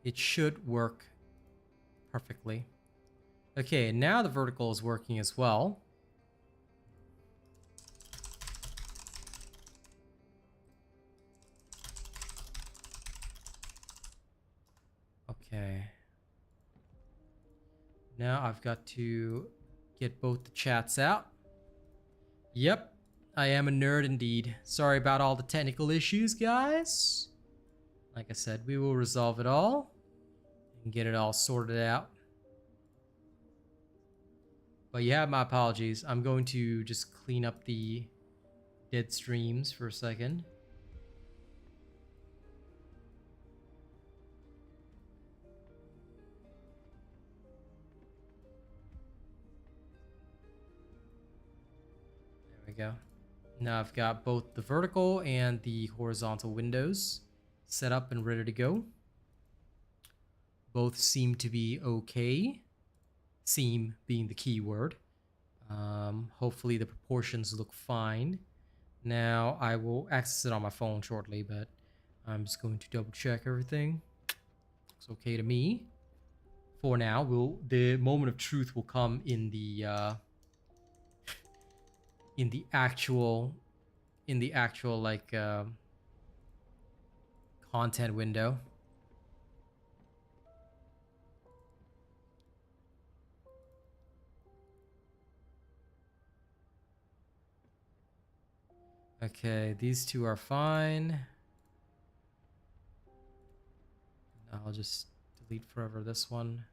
it should work perfectly. Okay, now the vertical is working as well. Okay. Now I've got to get both the chats out. Yep, I am a nerd indeed. Sorry about all the technical issues, guys. Like I said, we will resolve it all and get it all sorted out. But you have my apologies. I'm going to just clean up the dead streams for a second. There we go. Now I've got both the vertical and the horizontal windows set up and ready to go. Both seem to be okay. Seem being the key word. Hopefully the proportions look fine. Now I will access it on my phone shortly, but I'm just going to double check everything. Looks okay to me. For now, the moment of truth will come in the actual like content window. Okay, these two are fine. I'll just delete forever this one,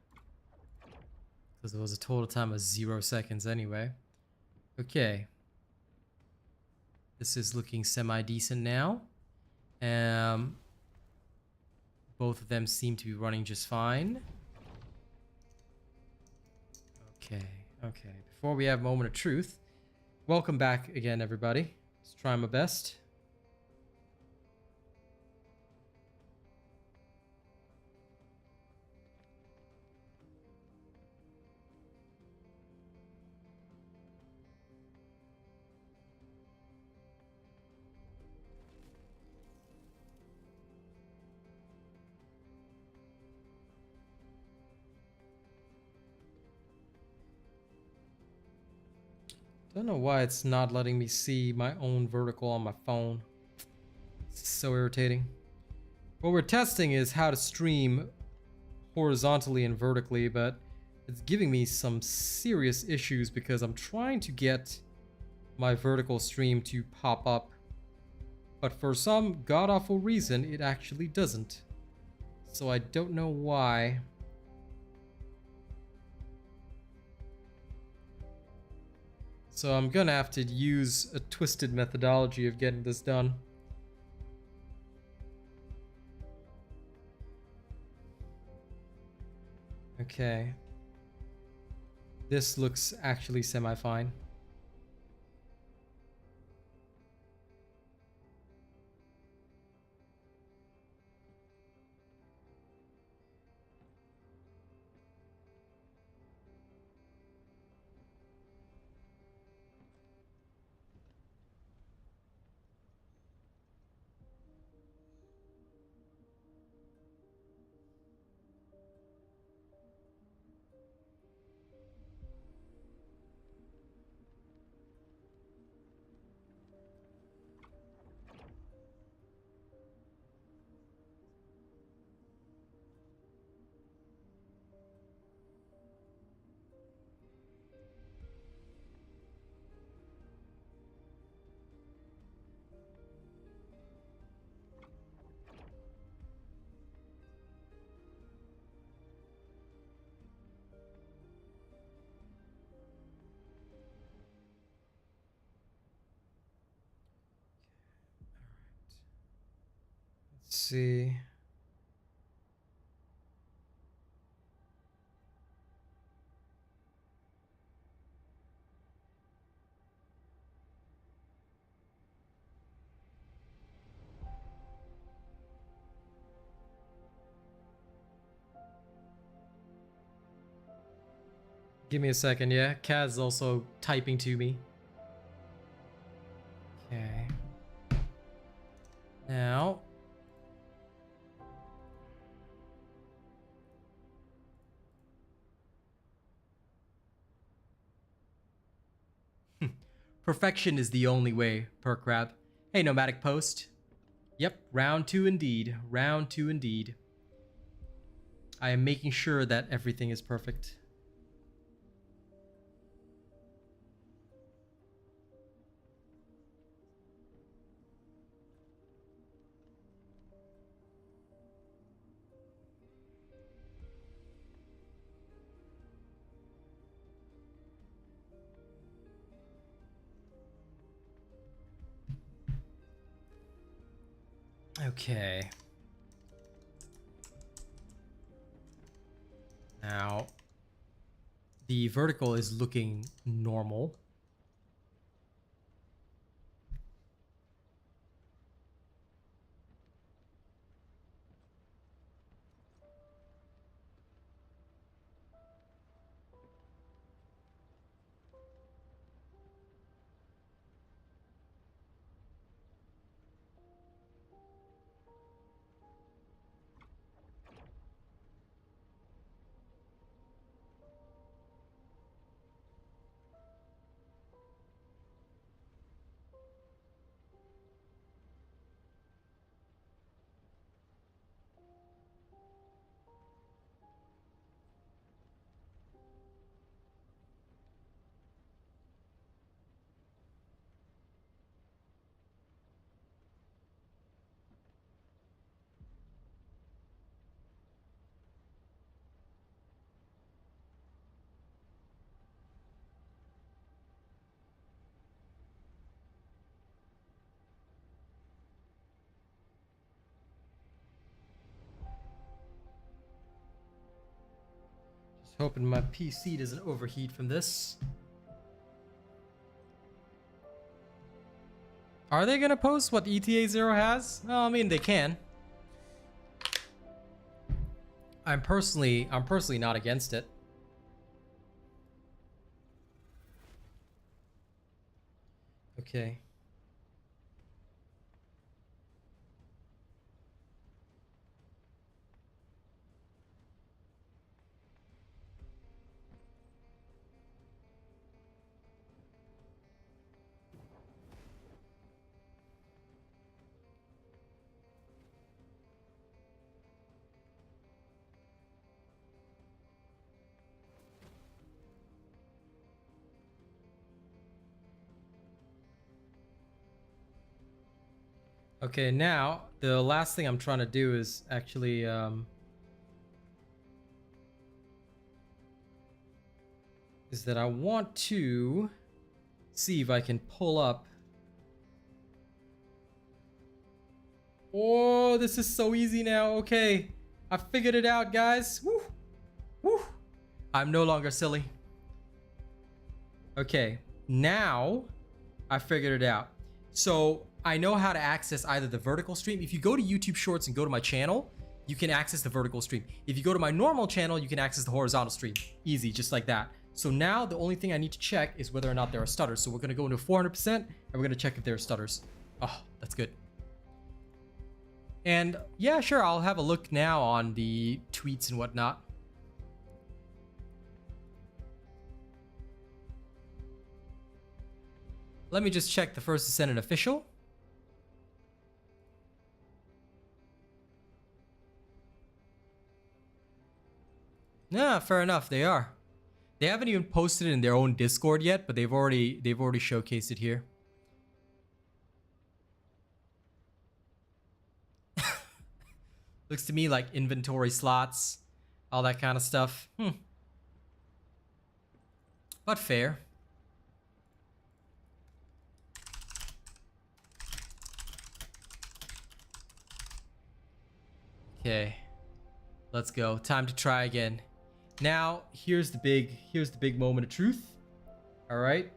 because it was a total time of 0 seconds anyway. Okay. This is looking semi-decent now. Both of them seem to be running just fine. Okay. Before we have moment of truth, welcome back again, everybody. Let's try my best. Don't know why it's not letting me see my own vertical on my phone. It's so irritating. What we're testing is how to stream horizontally and vertically, but it's giving me some serious issues because I'm trying to get my vertical stream to pop up, but for some god-awful reason it actually doesn't. So I don't know why. So I'm gonna have to use a twisted methodology of getting this done. Okay. This looks actually semi-fine. Let's see. Give me a second, yeah? Kaz's also typing to me. Okay. Now. Perfection is the only way, per crab. Hey, Nomadic Post. Yep, round 2 indeed. Round 2 indeed. I am making sure that everything is perfect. Okay. Now, the vertical is looking normal. Just hoping my PC doesn't overheat from this. Are they gonna post what ETA 0 has? No, I mean they can. I'm personally not against it. Okay. Okay, now the last thing I'm trying to do is actually is that I want to see if I can pull up. Oh, this is so easy now. Okay, I figured it out, guys. Woo, woo. I'm no longer silly. Okay, now I figured it out. So I know how to access either the vertical stream. If you go to YouTube Shorts and go to my channel, you can access the vertical stream. If you go to my normal channel, you can access the horizontal stream. Easy, just like that. So now the only thing I need to check is whether or not there are stutters. So we're gonna go into 400% and we're gonna check if there are stutters. Oh, that's good. And yeah, sure, I'll have a look now on the tweets and whatnot. Let me just check the First Descendant Official. Yeah, fair enough. They are. They haven't even posted it in their own Discord yet, but they've already showcased it here. Looks to me like inventory slots, all that kind of stuff. But fair. Okay. Let's go. Time to try again. Now, here's the big moment of truth. All right.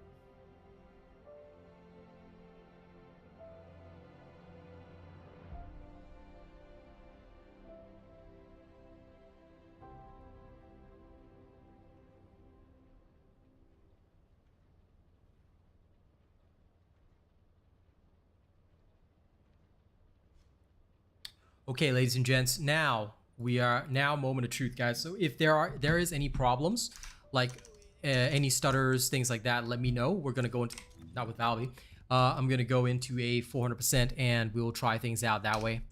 Okay, ladies and gents, now we are moment of truth, guys. So if there is any problems, like any stutters, things like that, let me know. We're gonna go into not with Valby. I'm gonna go into a 400% and we'll try things out that way.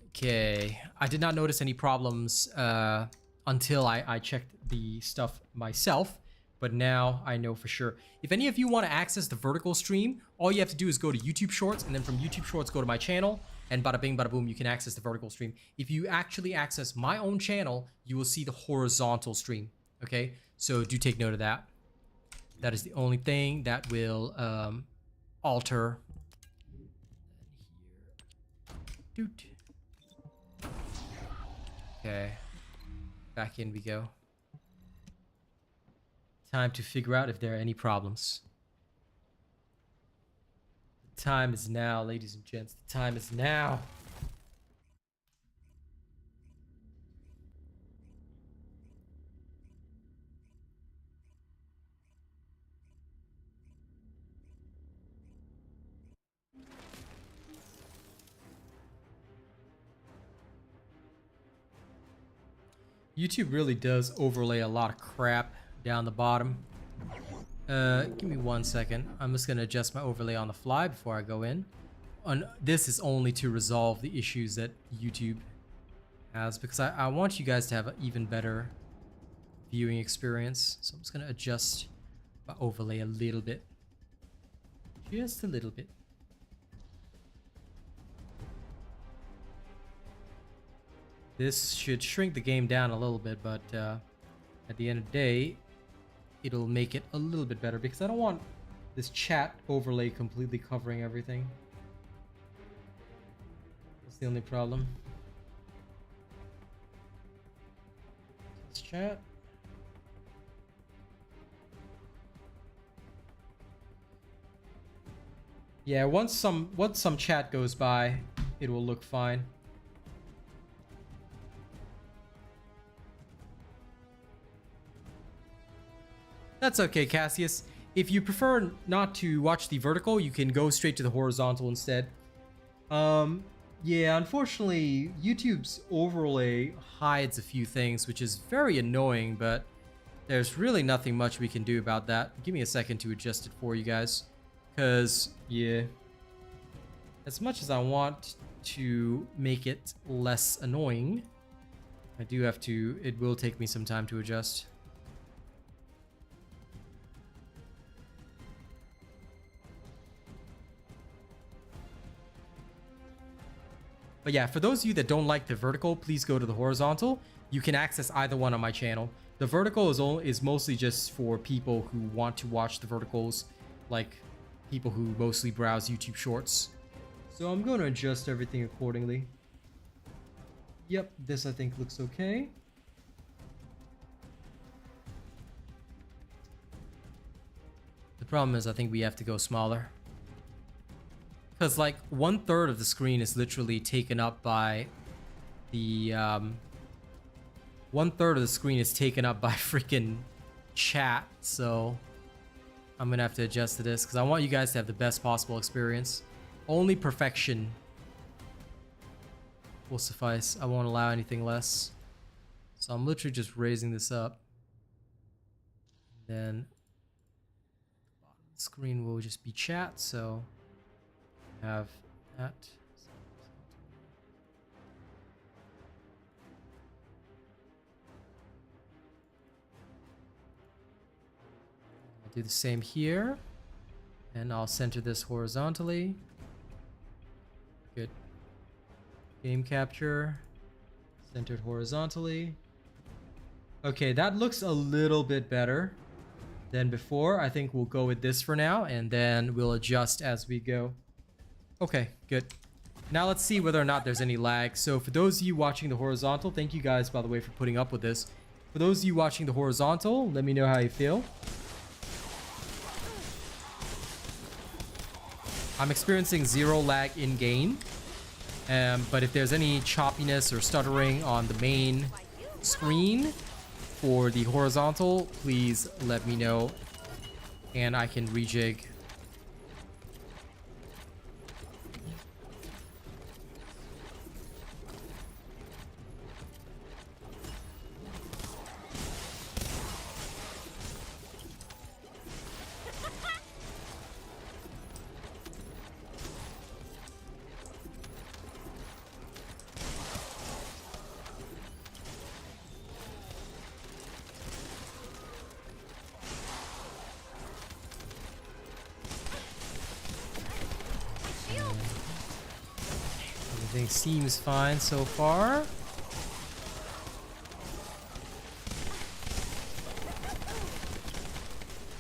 Okay, I did not notice any problems until I checked the stuff myself, but now I know for sure. If any of you want to access the vertical stream, all you have to do is go to YouTube Shorts, and then from YouTube Shorts go to my channel, and bada bing bada boom, you can access the vertical stream. If you actually access my own channel, you will see the horizontal stream. Okay, so do take note of that. That is the only thing that will alter. Doot. Okay, back in we go. Time to figure out if there are any problems. The time is now, ladies and gents. The time is now. YouTube really does overlay a lot of crap down the bottom. Give me 1 second. I'm just gonna adjust my overlay on the fly before I go in. This is only to resolve the issues that YouTube has, because I want you guys to have an even better viewing experience. So I'm just gonna adjust my overlay a little bit. Just a little bit. This should shrink the game down a little bit, but at the end of the day, it'll make it a little bit better, because I don't want this chat overlay completely covering everything. That's the only problem. This chat. Yeah, once some chat goes by, it will look fine. That's okay, Cassius. If you prefer not to watch the vertical, you can go straight to the horizontal instead. Yeah, unfortunately, YouTube's overlay hides a few things, which is very annoying, but there's really nothing much we can do about that. Give me a second to adjust it for you guys. Because, yeah, as much as I want to make it less annoying, I do have to, it will take me some time to adjust. But yeah, for those of you that don't like the vertical, please go to the horizontal. You can access either one on my channel. The vertical is mostly just for people who want to watch the verticals, like people who mostly browse YouTube Shorts. So I'm going to adjust everything accordingly. Yep, this I think looks okay. The problem is I think we have to go smaller. Because like 1/3 of the screen is literally taken up by the 1/3 of the screen is taken up by freaking chat. So I'm gonna have to adjust to this because I want you guys to have the best possible experience. Only perfection will suffice. I won't allow anything less. So I'm literally just raising this up. Then the bottom of the screen will just be chat. So have that. I'll do the same here, and I'll center this horizontally. Good. Game capture, centered horizontally. Okay, that looks a little bit better than before. I think we'll go with this for now, and then we'll adjust as we go. Okay, good. Now let's see whether or not there's any lag. So for those of you watching the horizontal, thank you guys, by the way, for putting up with this. For those of you watching the horizontal, let me know how you feel. I'm experiencing 0 lag in-game. But if there's any choppiness or stuttering on the main screen for the horizontal, please let me know and I can rejig. Everything seems fine so far.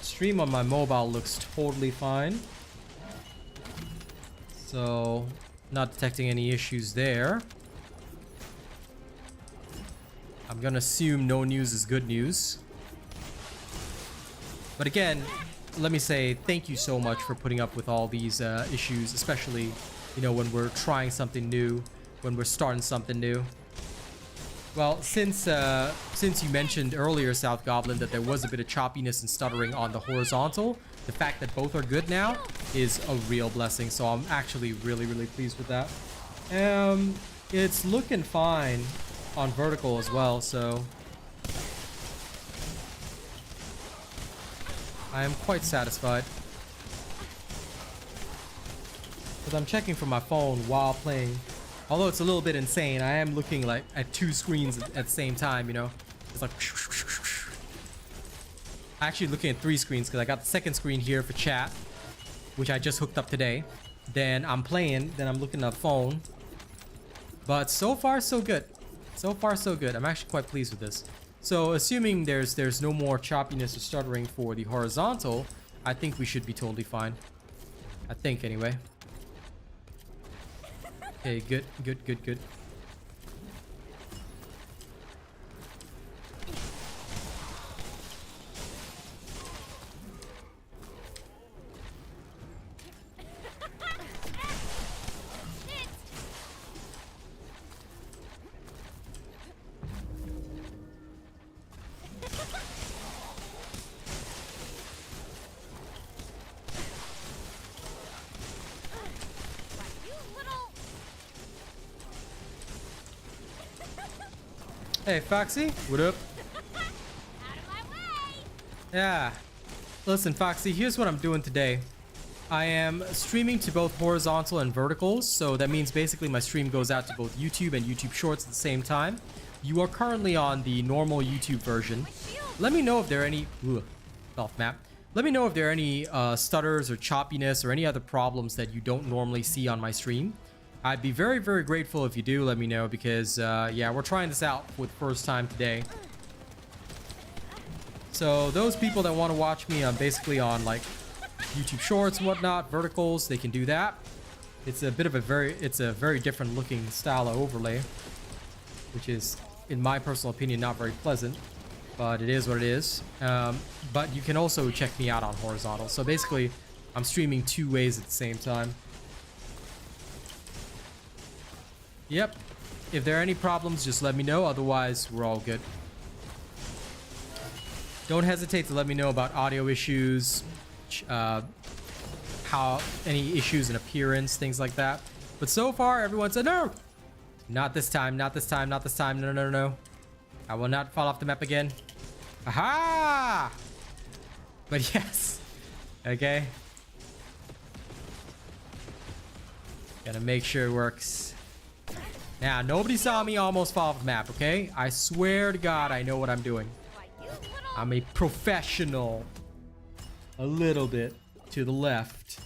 Stream on my mobile looks totally fine. So, not detecting any issues there. I'm gonna assume no news is good news. But again, let me say thank you so much for putting up with all these issues, especially, you know, when we're trying something new, when we're starting something new. Well, since you mentioned earlier, South Goblin, that there was a bit of choppiness and stuttering on the horizontal, the fact that both are good now is a real blessing. So I'm actually really, really pleased with that. It's looking fine on vertical as well, so I am quite satisfied. Because I'm checking from my phone while playing. Although it's a little bit insane, I am looking like at 2 screens at the same time, you know? It's like... Actually looking at 3 screens because I got the second screen here for chat, which I just hooked up today. Then I'm playing, then I'm looking at the phone. But so far, so good. So far, so good. I'm actually quite pleased with this. So assuming there's no more choppiness or stuttering for the horizontal, I think we should be totally fine. I think anyway. Okay, good, good, good, good. Hey, Foxy, what up? Out of my way. Yeah. Listen, Foxy, here's what I'm doing today. I am streaming to both horizontal and verticals, so that means basically my stream goes out to both YouTube and YouTube Shorts at the same time. You are currently on the normal YouTube version. Let me know if there are any... off map. Let me know if there are any stutters or choppiness or any other problems that you don't normally see on my stream. I'd be very, very grateful if you do let me know because, yeah, we're trying this out for the first time today. So those people that want to watch me, basically on, like, YouTube Shorts and whatnot, verticals, they can do that. It's a bit of a very different looking style of overlay, which is, in my personal opinion, not very pleasant, but it is what it is. But you can also check me out on horizontal. So basically, I'm streaming 2 ways at the same time. Yep. If there are any problems, just let me know. Otherwise, we're all good. Don't hesitate to let me know about audio issues, how any issues in appearance, things like that. But so far, everyone said no. Not this time. Not this time. Not this time. No, no, no, no. I will not fall off the map again. Aha! But yes. Okay. Gotta make sure it works. Now, nobody saw me almost fall off the map, okay? I swear to God, I know what I'm doing. I'm a professional. A little bit to the left.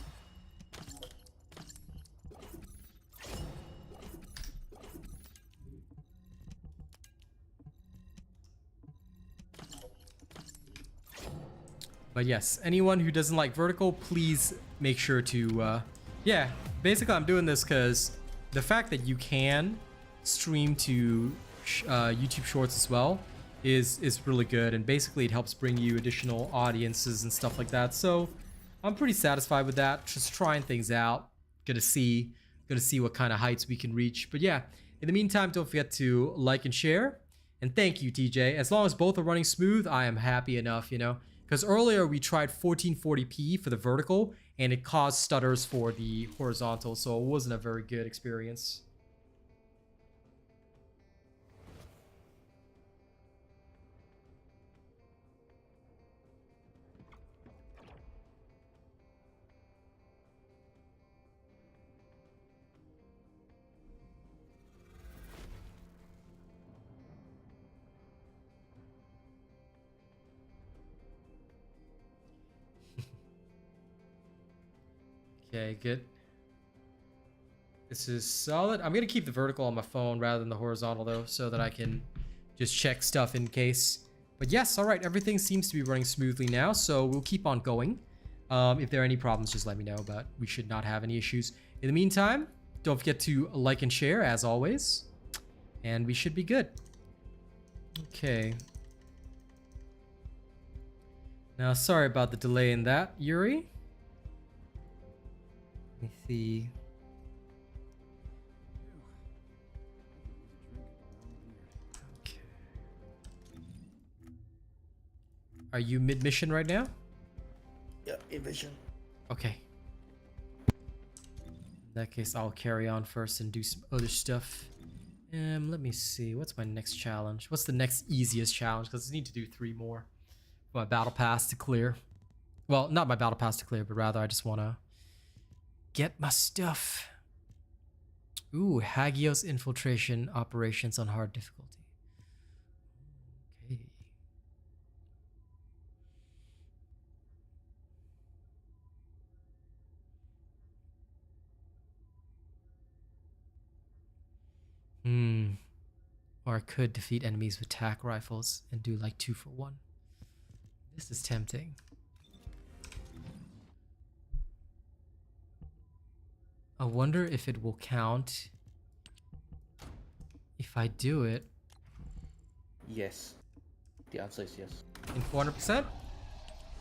But yes, anyone who doesn't like vertical, please make sure to, yeah, basically I'm doing this because the fact that you can stream to YouTube Shorts as well is really good, and basically it helps bring you additional audiences and stuff like that. So I'm pretty satisfied with that. Just trying things out. Gonna see what kind of heights we can reach. But yeah, in the meantime, don't forget to like and share. And thank you, TJ. As long as both are running smooth, I am happy enough, you know. Because earlier we tried 1440p for the vertical, and it caused stutters for the horizontal, so it wasn't a very good experience. Okay, good. This is solid. I'm gonna keep the vertical on my phone rather than the horizontal though, so that I can just check stuff in case. But yes, all right, everything seems to be running smoothly now, so we'll keep on going. If there are any problems, just let me know, but we should not have any issues. In the meantime, don't forget to like and share as always, and we should be good. Okay. Now, sorry about the delay in that, Yuri. Let me see. Okay. Are you mid-mission right now? Yeah, evasion. Okay. In that case, I'll carry on first and do some other stuff. Let me see. What's my next challenge? What's the next easiest challenge? Because I need to do 3 more for my battle pass to clear. Well, not my battle pass to clear, but rather I just want to get my stuff. Ooh, Hagios infiltration operations on hard difficulty. Okay. Or I could defeat enemies with tac rifles and do like 2 for 1. This is tempting. I wonder if it will count if I do it Yes. The answer is yes. in 400%.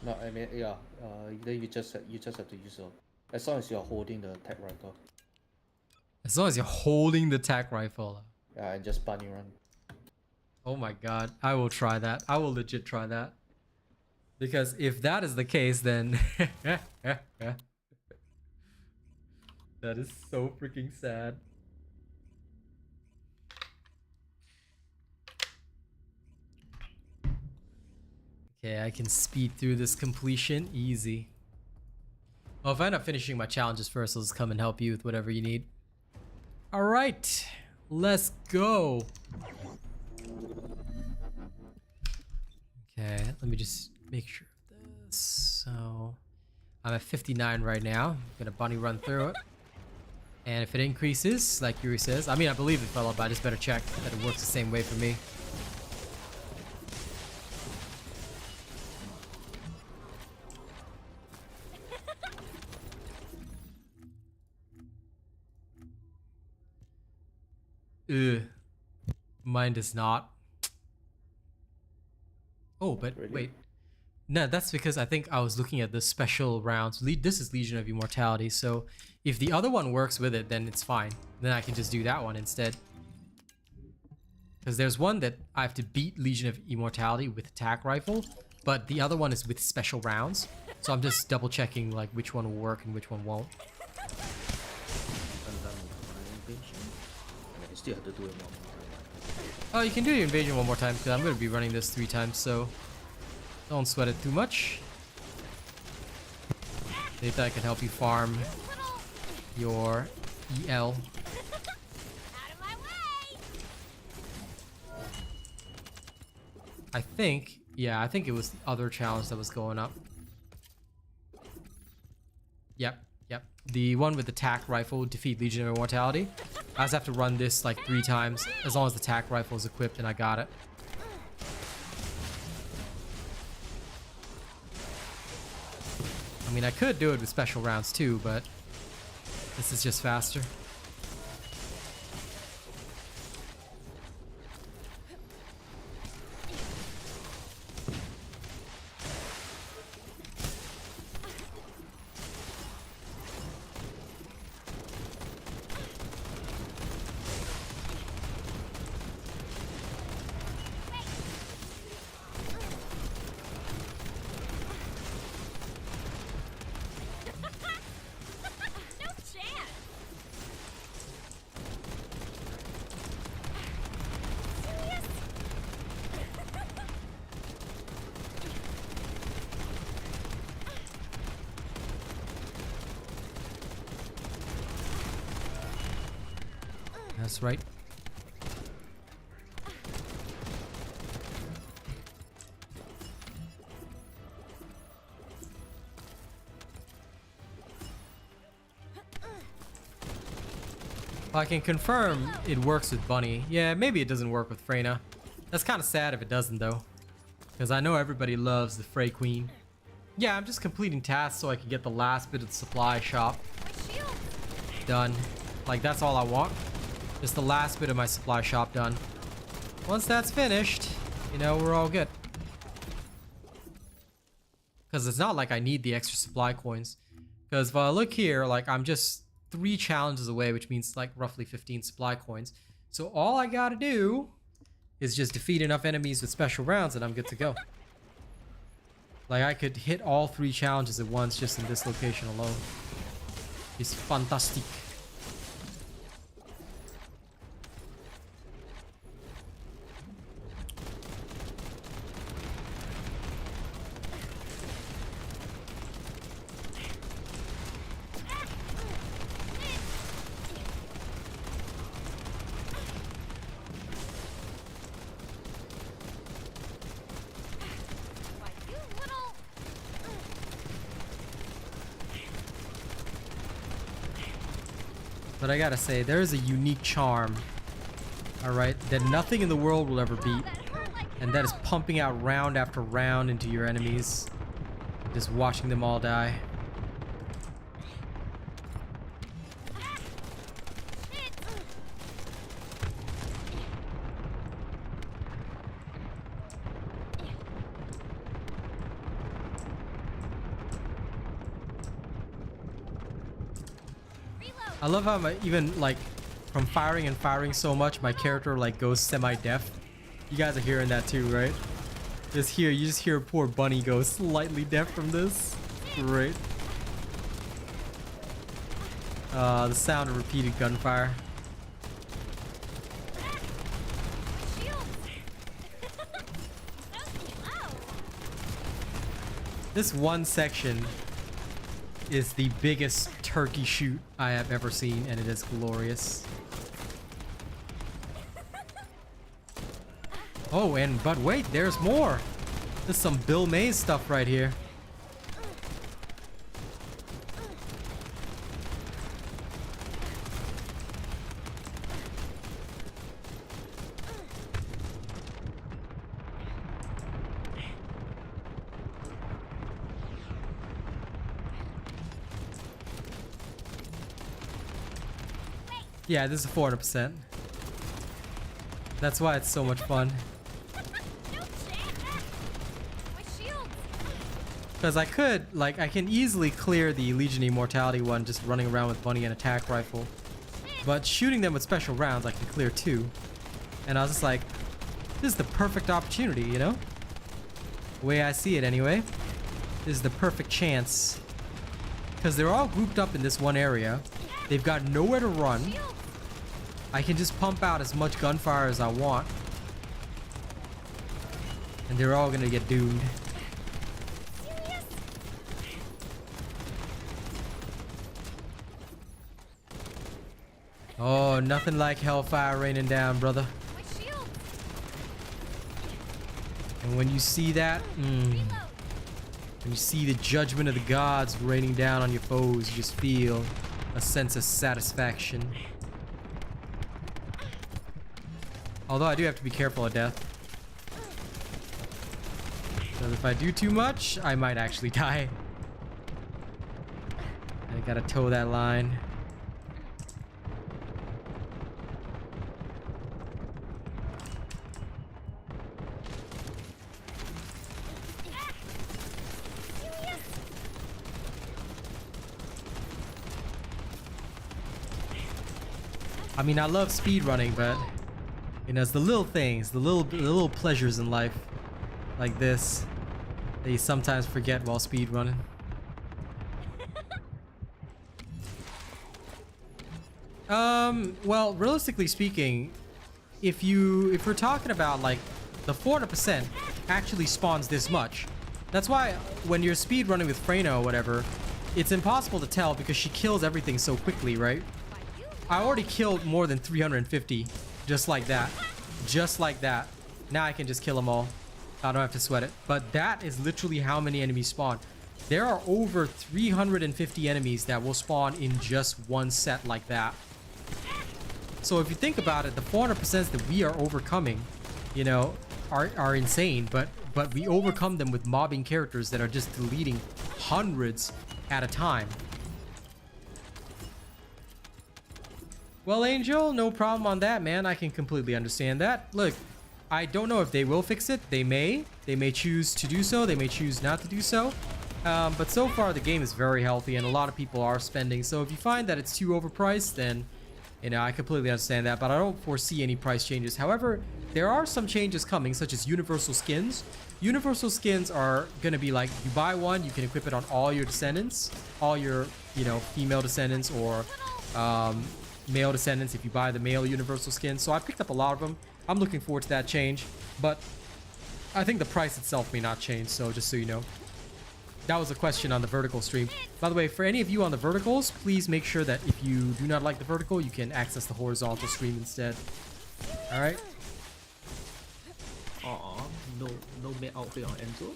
No, I mean, yeah. Then you just have to use your, as long as you're holding the tech rifle. As long as you're holding the tac rifle. Yeah, and just bunny run. Oh my god, I will try that. I will legit try that. Because if that is the case, then that is so freaking sad. Okay, I can speed through this completion easy. Well, if I end up finishing my challenges first, I'll just come and help you with whatever you need. All right, let's go. Okay, let me just make sure of this. So I'm at 59 right now. I'm gonna bunny run through it. And if it increases, like Yuri says, I mean, I believe it, fella, but I just better check that it works the same way for me. Ugh. Mine does not. Oh, but Really? wait. No, that's because I think I was looking at the special rounds. This is Legion of Immortality, so if the other one works with it, then it's fine. Then I can just do that one instead. Because there's one that I have to beat Legion of Immortality with attack rifle, but the other one is with special rounds. So I'm just double checking like which one will work and which one won't. I'm done with my invasion. And I still have to do it one more time. Oh, you can do your invasion one more time because I'm going to be running this 3 times, so don't sweat it too much. Maybe I can help you farm your EL. Out of my way! I think it was the other challenge that was going up. Yep. The one with the tac rifle, defeat Legion of Immortality. I just have to run this like 3 times, as long as the tac rifle is equipped and I got it. I mean, I could do it with special rounds too, but this is just faster. No chance! Serious? That's right. I can confirm it works with Bunny. Yeah, maybe it doesn't work with Freyna. That's kind of sad if it doesn't though, because I know everybody loves the Frey Queen. Yeah, I'm just completing tasks so I can get the last bit of the supply shop My shield. done. Like, that's all I want. Just the last bit of my supply shop done. Once that's finished, you know, we're all good. Because it's not like I need the extra supply coins. Because if I look here, like, I'm just 3 challenges away, which means like roughly 15 supply coins. So all I gotta do is just defeat enough enemies with special rounds and I'm good to go. Like, I could hit all 3 challenges at once just in this location alone. It's fantastic. Why, you little. But I gotta say, there is a unique charm, alright, that nothing in the world will ever beat. That hurt like And that is hell. pumping out round after round into your enemies. Just watching them all die. Shit. Reload. I love how my, even like from firing and firing so much, my character like goes semi-deaf. You guys are hearing that too, right? You just hear poor Bunny go slightly deaf from this. Great. The sound of repeated gunfire. My shield. So slow. This one section is the biggest turkey shoot I have ever seen, and it is glorious. Oh, but wait, there's more. There's some Bill Mays stuff right here. Yeah, this is 400%. That's why it's so much fun. No chance. My shield. Because I can easily clear the Legion Immortality one just running around with Bunny and attack rifle. But shooting them with special rounds I can clear too. And I was just like, this is the perfect opportunity, you know? The way I see it anyway. This is the perfect chance. Because they're all grouped up in this one area. They've got nowhere to run. Shield. I can just pump out as much gunfire as I want. And they're all gonna get doomed. Serious? Oh, nothing like hellfire raining down, brother. My shield. And when you see that, Reload. when you see the judgment of the gods raining down on your foes, you just feel a sense of satisfaction. Although I do have to be careful of death. Because if I do too much, I might actually die. I gotta toe that line. Serious? I mean, I love speed running, but you know, it's the little things, the little pleasures in life, like this, that you sometimes forget while speed running. Well, realistically speaking, if we're talking about like the 400% actually spawns this much. That's why when you're speed running with Freyna or whatever, it's impossible to tell because she kills everything so quickly, right? Why, you I already killed more than 350 just like that. Just like that. Now I can just kill them all. I don't have to sweat it. But that is literally how many enemies spawn. There are over 350 enemies that will spawn in just one set like that. So if you think about it, the 400% that we are overcoming, you know, are insane, but we overcome them with mobbing characters that are just deleting hundreds at a time. Well, Angel, no problem on that, man. I can completely understand that. Look, I don't know if they will fix it. They may choose to do so. They may choose not to do so. But so far the game is very healthy and a lot of people are spending. So if you find that it's too overpriced, then, you know, I completely understand that, but I don't foresee any price changes. However, there are some changes coming, such as universal skins. Universal skins are going to be like, you buy one, you can equip it on all your descendants, all your, you know, female descendants or male descendants if you buy the male universal skin. So I picked up a lot of them. I'm looking forward to that change, but I think the price itself may not change, so just so you know. That was a question on the vertical stream. By the way, for any of you on the verticals, please make sure that if you do not like the vertical, you can access the horizontal stream instead. Alright? No main outfit on Enzo.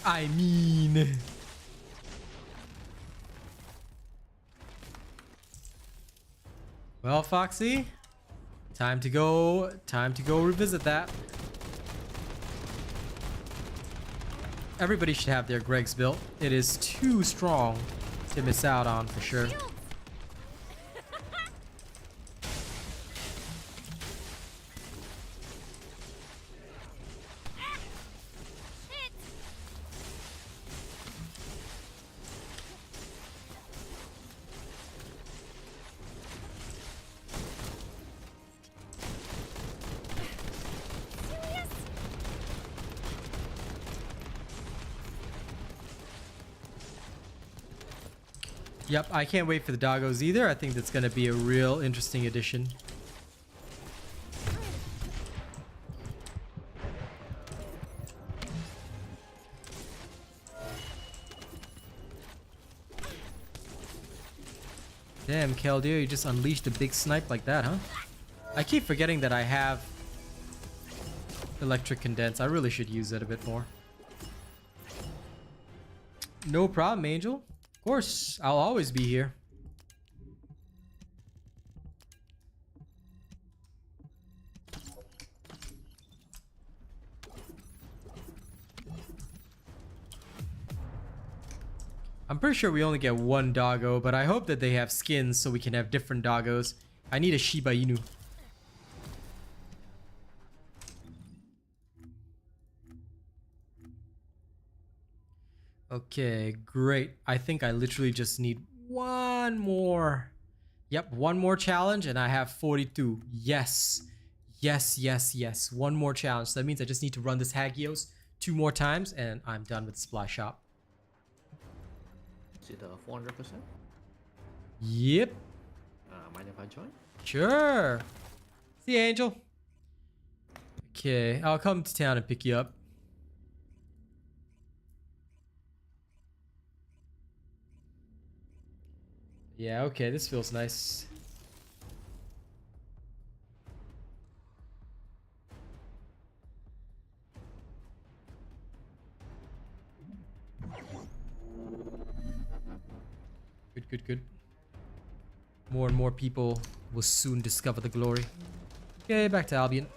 I mean... Well, Foxy, time to go revisit that. Everybody should have their Greg's built. It is too strong to miss out on for sure. Yep, I can't wait for the doggos either. I think that's going to be a real interesting addition. Damn, Keldeo, you just unleashed a big snipe like that, huh? I keep forgetting that I have electric condense. I really should use it a bit more. No problem, Angel. Of course, I'll always be here. I'm pretty sure we only get one doggo, but I hope that they have skins so we can have different doggos. I need a Shiba Inu. Okay, great. I think I literally just need one more. Yep, one more challenge and I have 42. Yes. Yes, yes, yes. One more challenge. So that means I just need to run this Hagios 2 more times and I'm done with Splash Shop. Is it 400%? Yep. Mind if I join? Sure. See you, Angel. Okay, I'll come to town and pick you up. Yeah, okay, this feels nice. Good, good, good. More and more people will soon discover the glory. Okay, back to Albion.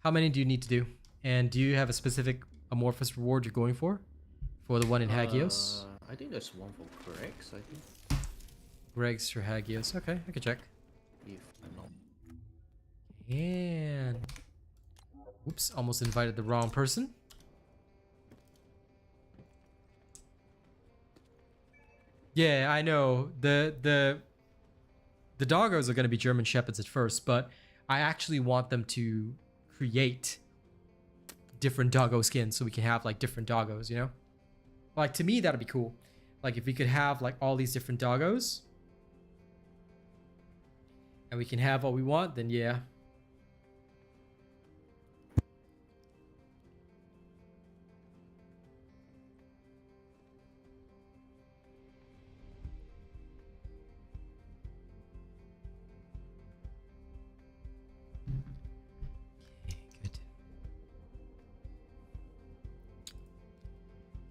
How many do you need to do? And do you have a specific amorphous reward you're going for? For the one in Hagios? I think there's one for Greg's, I think. Greg's for Hagios. Okay, I can check. If I'm not. And... Oops, almost invited the wrong person. Yeah, I know. The doggos are going to be German Shepherds at first, but I actually want them to create different doggo skins so we can have like different doggos, you know? Like to me that'd be cool. Like if we could have like all these different doggos and we can have what we want, then yeah.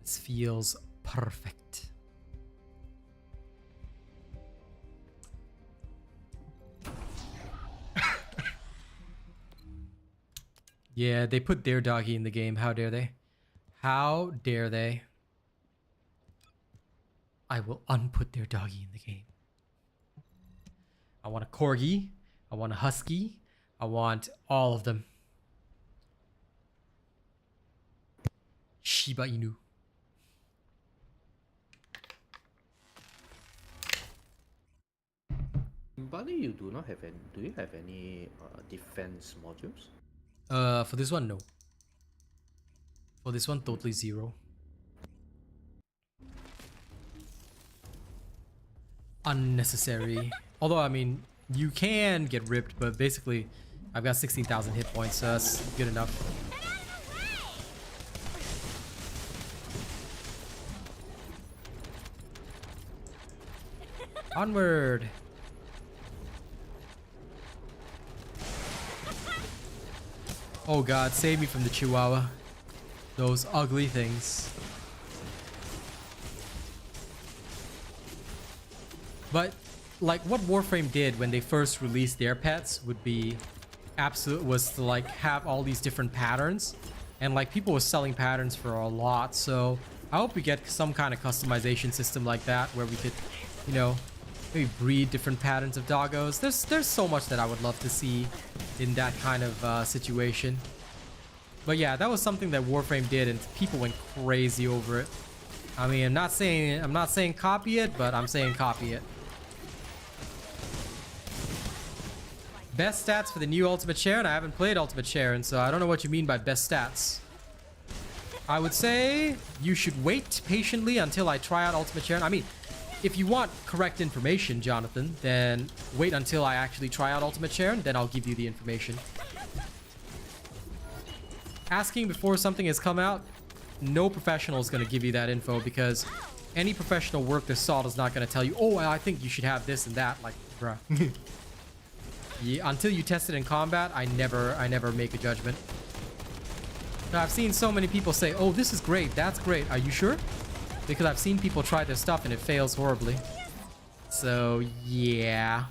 This feels perfect. Yeah, they put their doggy in the game. How dare they? How dare they? I will unput their doggy in the game. I want a corgi. I want a husky. I want all of them. Shiba Inu. Buddy, you do not have any. Do you have any defense modules? For this one, no. For this one, totally zero. Unnecessary. Although, I mean, you can get ripped, but basically, I've got 16,000 hit points, so that's good enough. Onward! Oh god, save me from the Chihuahua. Those ugly things. But, like, what Warframe did when they first released their pets would be was to, like, have all these different patterns. And, like, people were selling patterns for a lot, so I hope we get some kind of customization system like that where we could, you know, maybe breed different patterns of doggos. There's so much that I would love to see in that kind of situation. But yeah, that was something that Warframe did, and people went crazy over it. I mean, I'm not saying copy it, but I'm saying copy it. Best stats for the new Ultimate Sharon. I haven't played Ultimate Sharon, so I don't know what you mean by best stats. I would say you should wait patiently until I try out Ultimate Sharon. I mean, if you want correct information, Jonathan, then wait until I actually try out Ultimate Sharon, then I'll give you the information. Asking before something has come out, no professional is going to give you that info, because any professional worth their salt is not going to tell you, oh, I think you should have this and that. Like, bruh. Yeah, until you test it in combat, I never make a judgment. Now, I've seen so many people say, oh, this is great, that's great. Are you sure? Because I've seen people try their stuff and it fails horribly. So, yeah.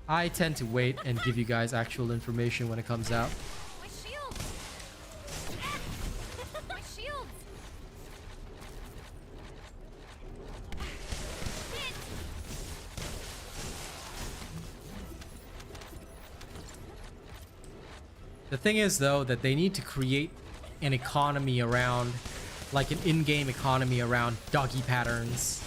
I tend to wait and give you guys actual information when it comes out. My shield! My shield! The thing is, though, that they need to create an economy around, like an in-game economy around doggy patterns.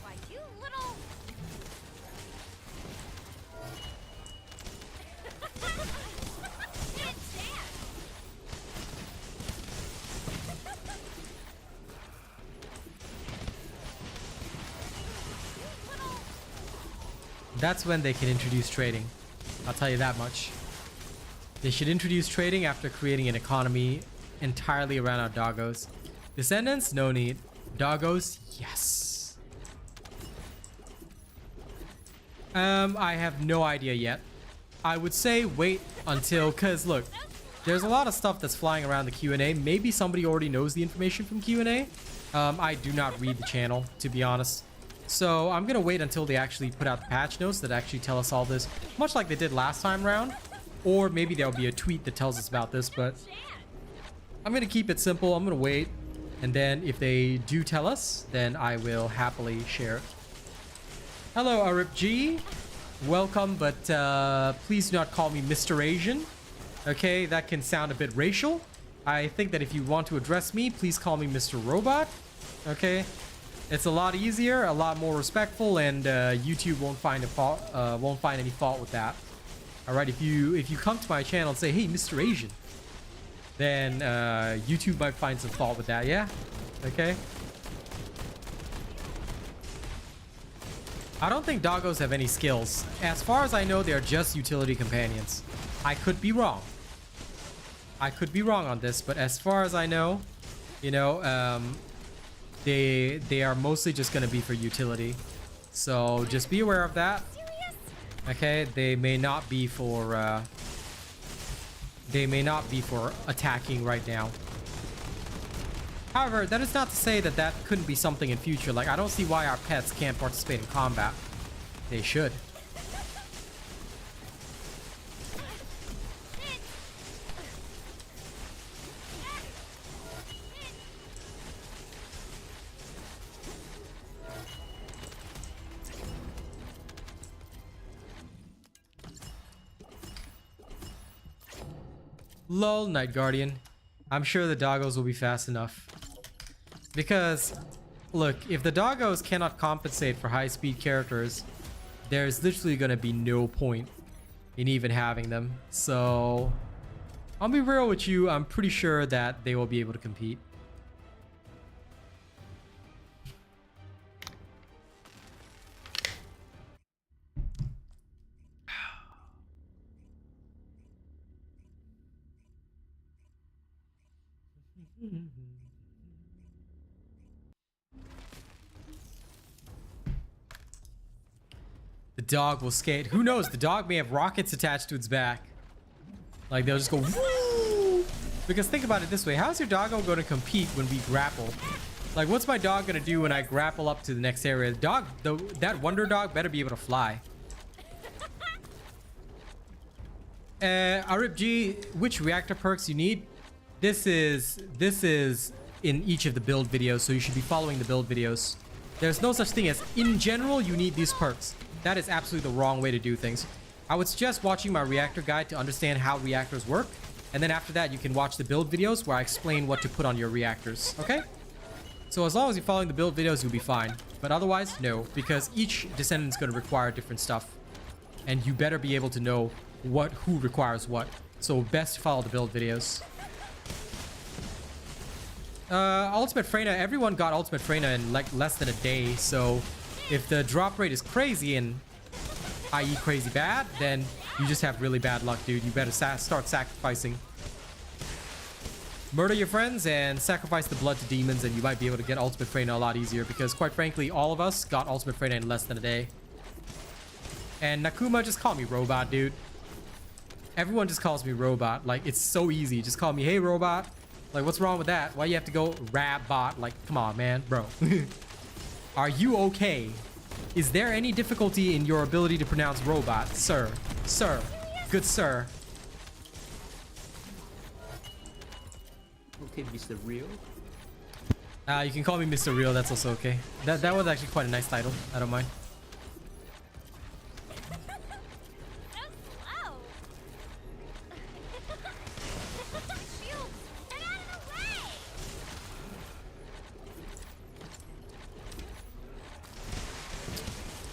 Why, you little... Can't stand. That's when they can introduce trading. I'll tell you that much. They should introduce trading after creating an economy entirely around our doggos. Descendants? No need. Doggos? Yes. I have no idea yet. I would say wait until, cause look, there's a lot of stuff that's flying around the Q&A. Maybe somebody already knows the information from Q&A. I do not read the channel, to be honest. So I'm gonna wait until they actually put out the patch notes that actually tell us all this, much like they did last time round. Or maybe there'll be a tweet that tells us about this, but I'm gonna keep it simple. I'm gonna wait, and then if they do tell us, then I will happily share it. Hello, Arip G. Welcome, but please do not call me Mr. Asian. Okay, that can sound a bit racial. I think that if you want to address me, please call me Mr. Robot. Okay. It's a lot easier, a lot more respectful, and YouTube won't find any fault with that. All right, if you come to my channel and say, "Hey, Mr. Asian," then YouTube might find some fault with that. Yeah, okay. I don't think doggos have any skills. As far as I know, they're just utility companions. I could be wrong. I could be wrong on this, but as far as I know, you know, they are mostly just going to be for utility. So just be aware of that. Serious? Okay, they may not be for attacking right now. However, that is not to say that that couldn't be something in future. Like, I don't see why our pets can't participate in combat. They should. Lol, Night Guardian. I'm sure the doggos will be fast enough. Because, look, if the doggos cannot compensate for high-speed characters, there's literally going to be no point in even having them. So, I'll be real with you, I'm pretty sure that they will be able to compete. The dog will skate. Who knows? The dog may have rockets attached to its back. Like, they'll just go woo! Because think about it this way. How's your doggo going to compete when we grapple? Like, what's my dog going to do when I grapple up to the next area? The dog, that wonder dog better be able to fly. Arip G, which reactor perks you need? This is in each of the build videos, so you should be following the build videos. There's no such thing as, in general, you need these perks. That is absolutely the wrong way to do things. I would suggest watching my reactor guide to understand how reactors work. And then after that, you can watch the build videos where I explain what to put on your reactors. Okay? So as long as you're following the build videos, you'll be fine. But otherwise, no. Because each descendant is going to require different stuff. And you better be able to know who requires what. So best to follow the build videos. Ultimate Freyna, everyone got Ultimate Freyna in like less than a day, so if the drop rate is crazy and i.e. crazy bad, then you just have really bad luck, dude. You better start sacrificing. Murder your friends and sacrifice the blood to demons, and you might be able to get Ultimate Freyna a lot easier, because quite frankly, all of us got Ultimate Freyna in less than a day. And Nakuma, just call me Robot, dude. Everyone just calls me Robot. Like, it's so easy. Just call me, hey, Robot. Like, what's wrong with that? Why you have to go Rabbot? Like, come on, man. Bro. Are you okay? Is there any difficulty in your ability to pronounce robot? Sir. Sir. Good sir. Okay, Mr. Real. You can call me Mr. Real. That's also okay. That was actually quite a nice title. I don't mind.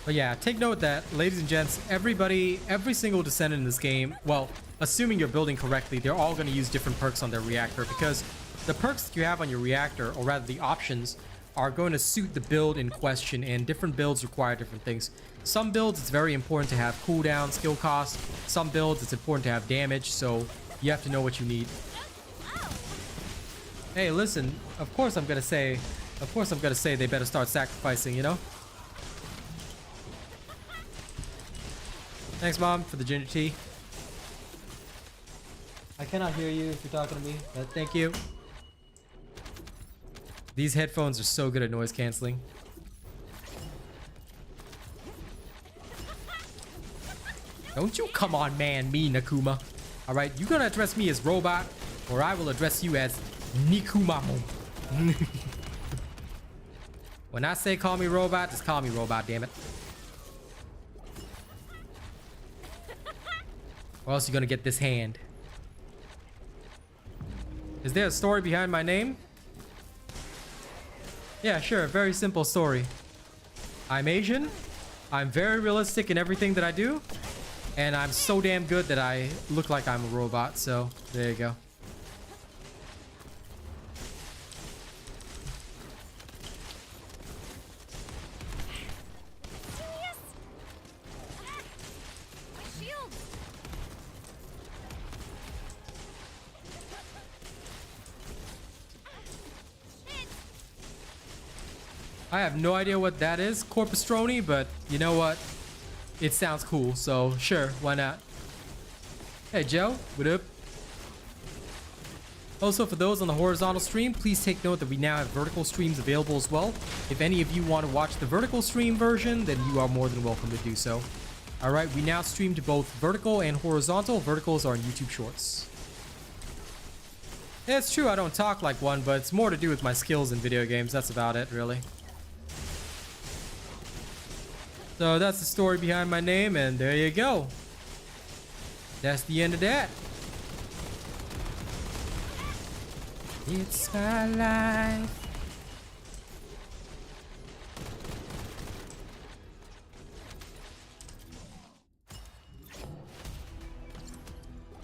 But yeah, take note that, ladies and gents, every single descendant in this game, well, assuming you're building correctly, they're all going to use different perks on their reactor, because the perks that you have on your reactor, or rather the options, are going to suit the build in question, and different builds require different things. Some builds, it's very important to have cooldown, skill cost. Some builds, it's important to have damage, so you have to know what you need. Hey, listen, of course I'm going to say they better start sacrificing, you know? Thanks, Mom, for the ginger tea. I cannot hear you if you're talking to me, but thank you. These headphones are so good at noise canceling. Don't you come on, man, me, Nakuma. All right, you're gonna address me as Robot, or I will address you as Nikumamo. When I say call me Robot, just call me Robot, damn it. Or else you're gonna get this hand. Is there a story behind my name? Yeah, sure. Very simple story. I'm Asian. I'm very realistic in everything that I do. And I'm so damn good that I look like I'm a robot. So, there you go. I have no idea what that is, Corpustroni, but you know what? It sounds cool, so sure, why not? Hey Joe, what up? Also, for those on the horizontal stream, please take note that we now have vertical streams available as well. If any of you want to watch the vertical stream version, then you are more than welcome to do so. Alright, we now stream to both vertical and horizontal. Verticals are on YouTube Shorts. Yeah, it's true I don't talk like one, but it's more to do with my skills in video games. That's about it, really. So that's the story behind my name, and there you go. That's the end of that. It's my life.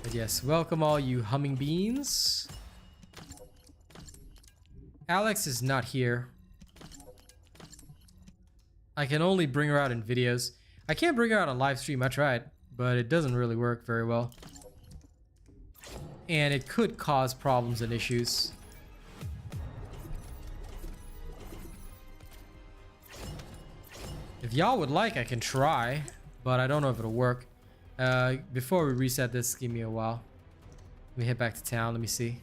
But yes, welcome all you humming beans. Alex is not here. I can only bring her out in videos. I can't bring her out on live stream. I tried, but it doesn't really work very well. And it could cause problems and issues. If y'all would like, I can try, but I don't know if it'll work. Before we reset this, give me a while. Let me head back to town. Let me see.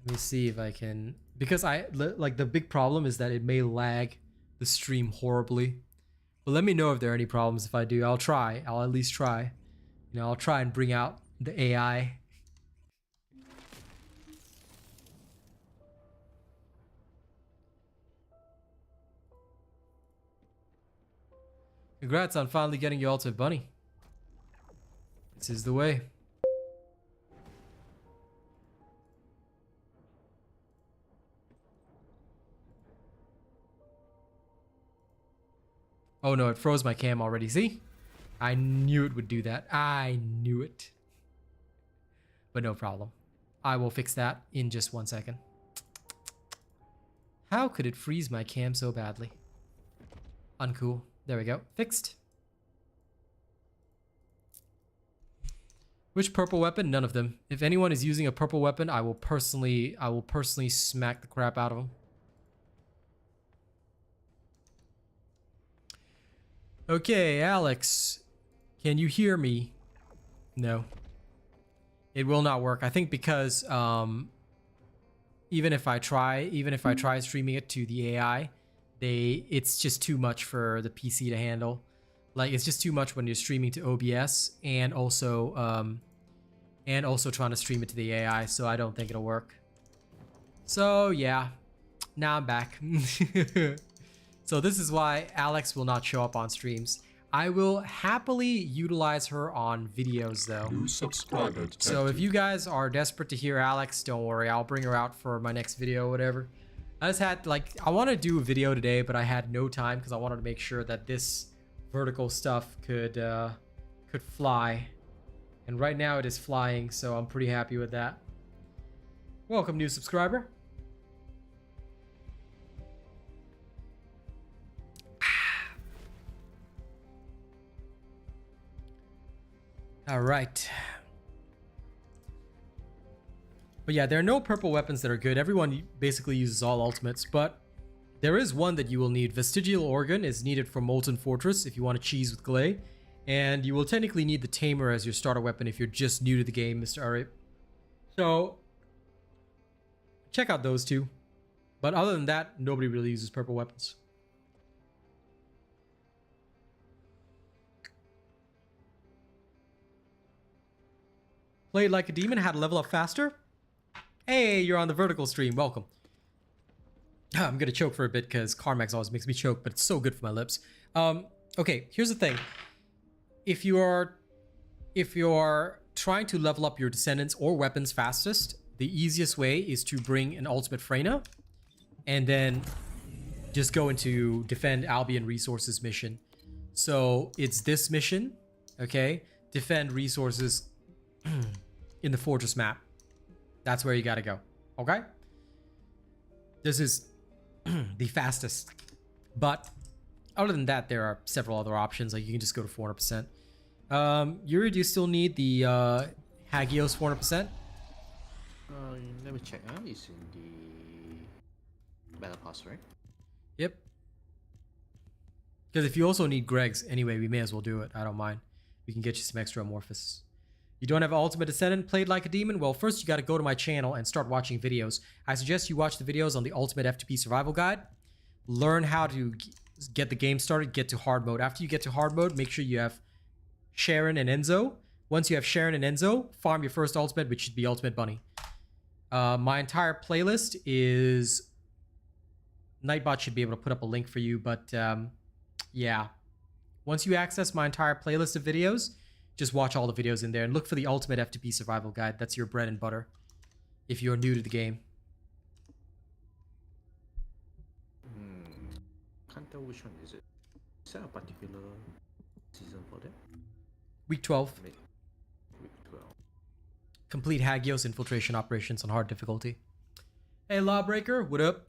Let me see if I can, because like the big problem is that it may lag the stream horribly. But let me know if there are any problems. If I do, I'll try. I'll at least try. You know, I'll try and bring out the AI. Congrats on finally getting your ultimate bunny. This is the way. Oh no, it froze my cam already. See? I knew it would do that. I knew it. But no problem. I will fix that in just 1 second. How could it freeze my cam so badly? Uncool. There we go. Fixed. Which purple weapon? None of them. If anyone is using a purple weapon, I will personally smack the crap out of them. Okay, Alex. Can you hear me? No. It will not work. I think because even if I try streaming it to the AI, it's just too much for the PC to handle. Like, it's just too much when you're streaming to OBS and also trying to stream it to the AI, so I don't think it'll work. So yeah, now I'm back. So this is why Alex will not show up on streams. I will happily utilize her on videos though. New subscriber detected. So if you guys are desperate to hear Alex, don't worry, I'll bring her out for my next video or whatever. I just had, like, I want to do a video today, but I had no time because I wanted to make sure that this vertical stuff could fly. And right now it is flying, so I'm pretty happy with that. Welcome, new subscriber. All right. But yeah, there are no purple weapons that are good. Everyone basically uses all ultimates, but there is one that you will need. Vestigial Organ is needed for Molten Fortress if you want to cheese with Glay. And you will technically need the Tamer as your starter weapon if you're just new to the game, Mr. Arip. So, check out those two. But other than that, nobody really uses purple weapons. Played like a demon, had to level up faster. Hey, you're on the vertical stream. Welcome. I'm gonna choke for a bit because Carmax always makes me choke, but it's so good for my lips. Okay, here's the thing. If you're trying to level up your descendants or weapons fastest, the easiest way is to bring an ultimate Freyna and then just go into Defend Albion Resources mission. So it's this mission, okay? Defend resources in the fortress map. That's where you gotta go, okay? This is the fastest. But other than that, there are several other options. Like, you can just go to 400%. Yuri, do you still need the Hagios 400%? Let me check. It's in the Battle Pass, right? Yep. Because if you also need Greg's anyway, we may as well do it. I don't mind. We can get you some extra Amorphous. You don't have Ultimate Descendant played like a demon? Well, first you got to go to my channel and start watching videos. I suggest you watch the videos on the Ultimate F2P Survival Guide. Learn how to get the game started, get to hard mode. After you get to hard mode, make sure you have Sharon and Enzo. Once you have Sharon and Enzo, farm your first ultimate, which should be Ultimate Bunny. My entire playlist is... Nightbot should be able to put up a link for you, but yeah. Once you access my entire playlist of videos, just watch all the videos in there and look for the Ultimate F2P Survival Guide. That's your bread and butter if you're new to the game. Can't tell which one is it. Is there a particular season for that? Week 12. Week 12. Complete Hagios infiltration operations on hard difficulty. Hey, Lawbreaker, what up?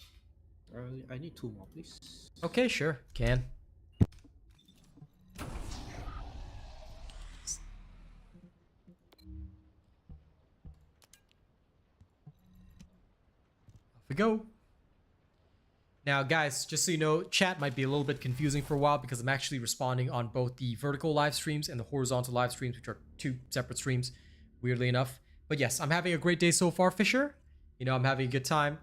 I need 2 more, please. Okay, sure. Can. Off we go. Now, guys, just so you know, chat might be a little bit confusing for a while because I'm actually responding on both the vertical live streams and the horizontal live streams, which are 2 separate streams, weirdly enough. But yes, I'm having a great day so far, Fisher. You know, I'm having a good time.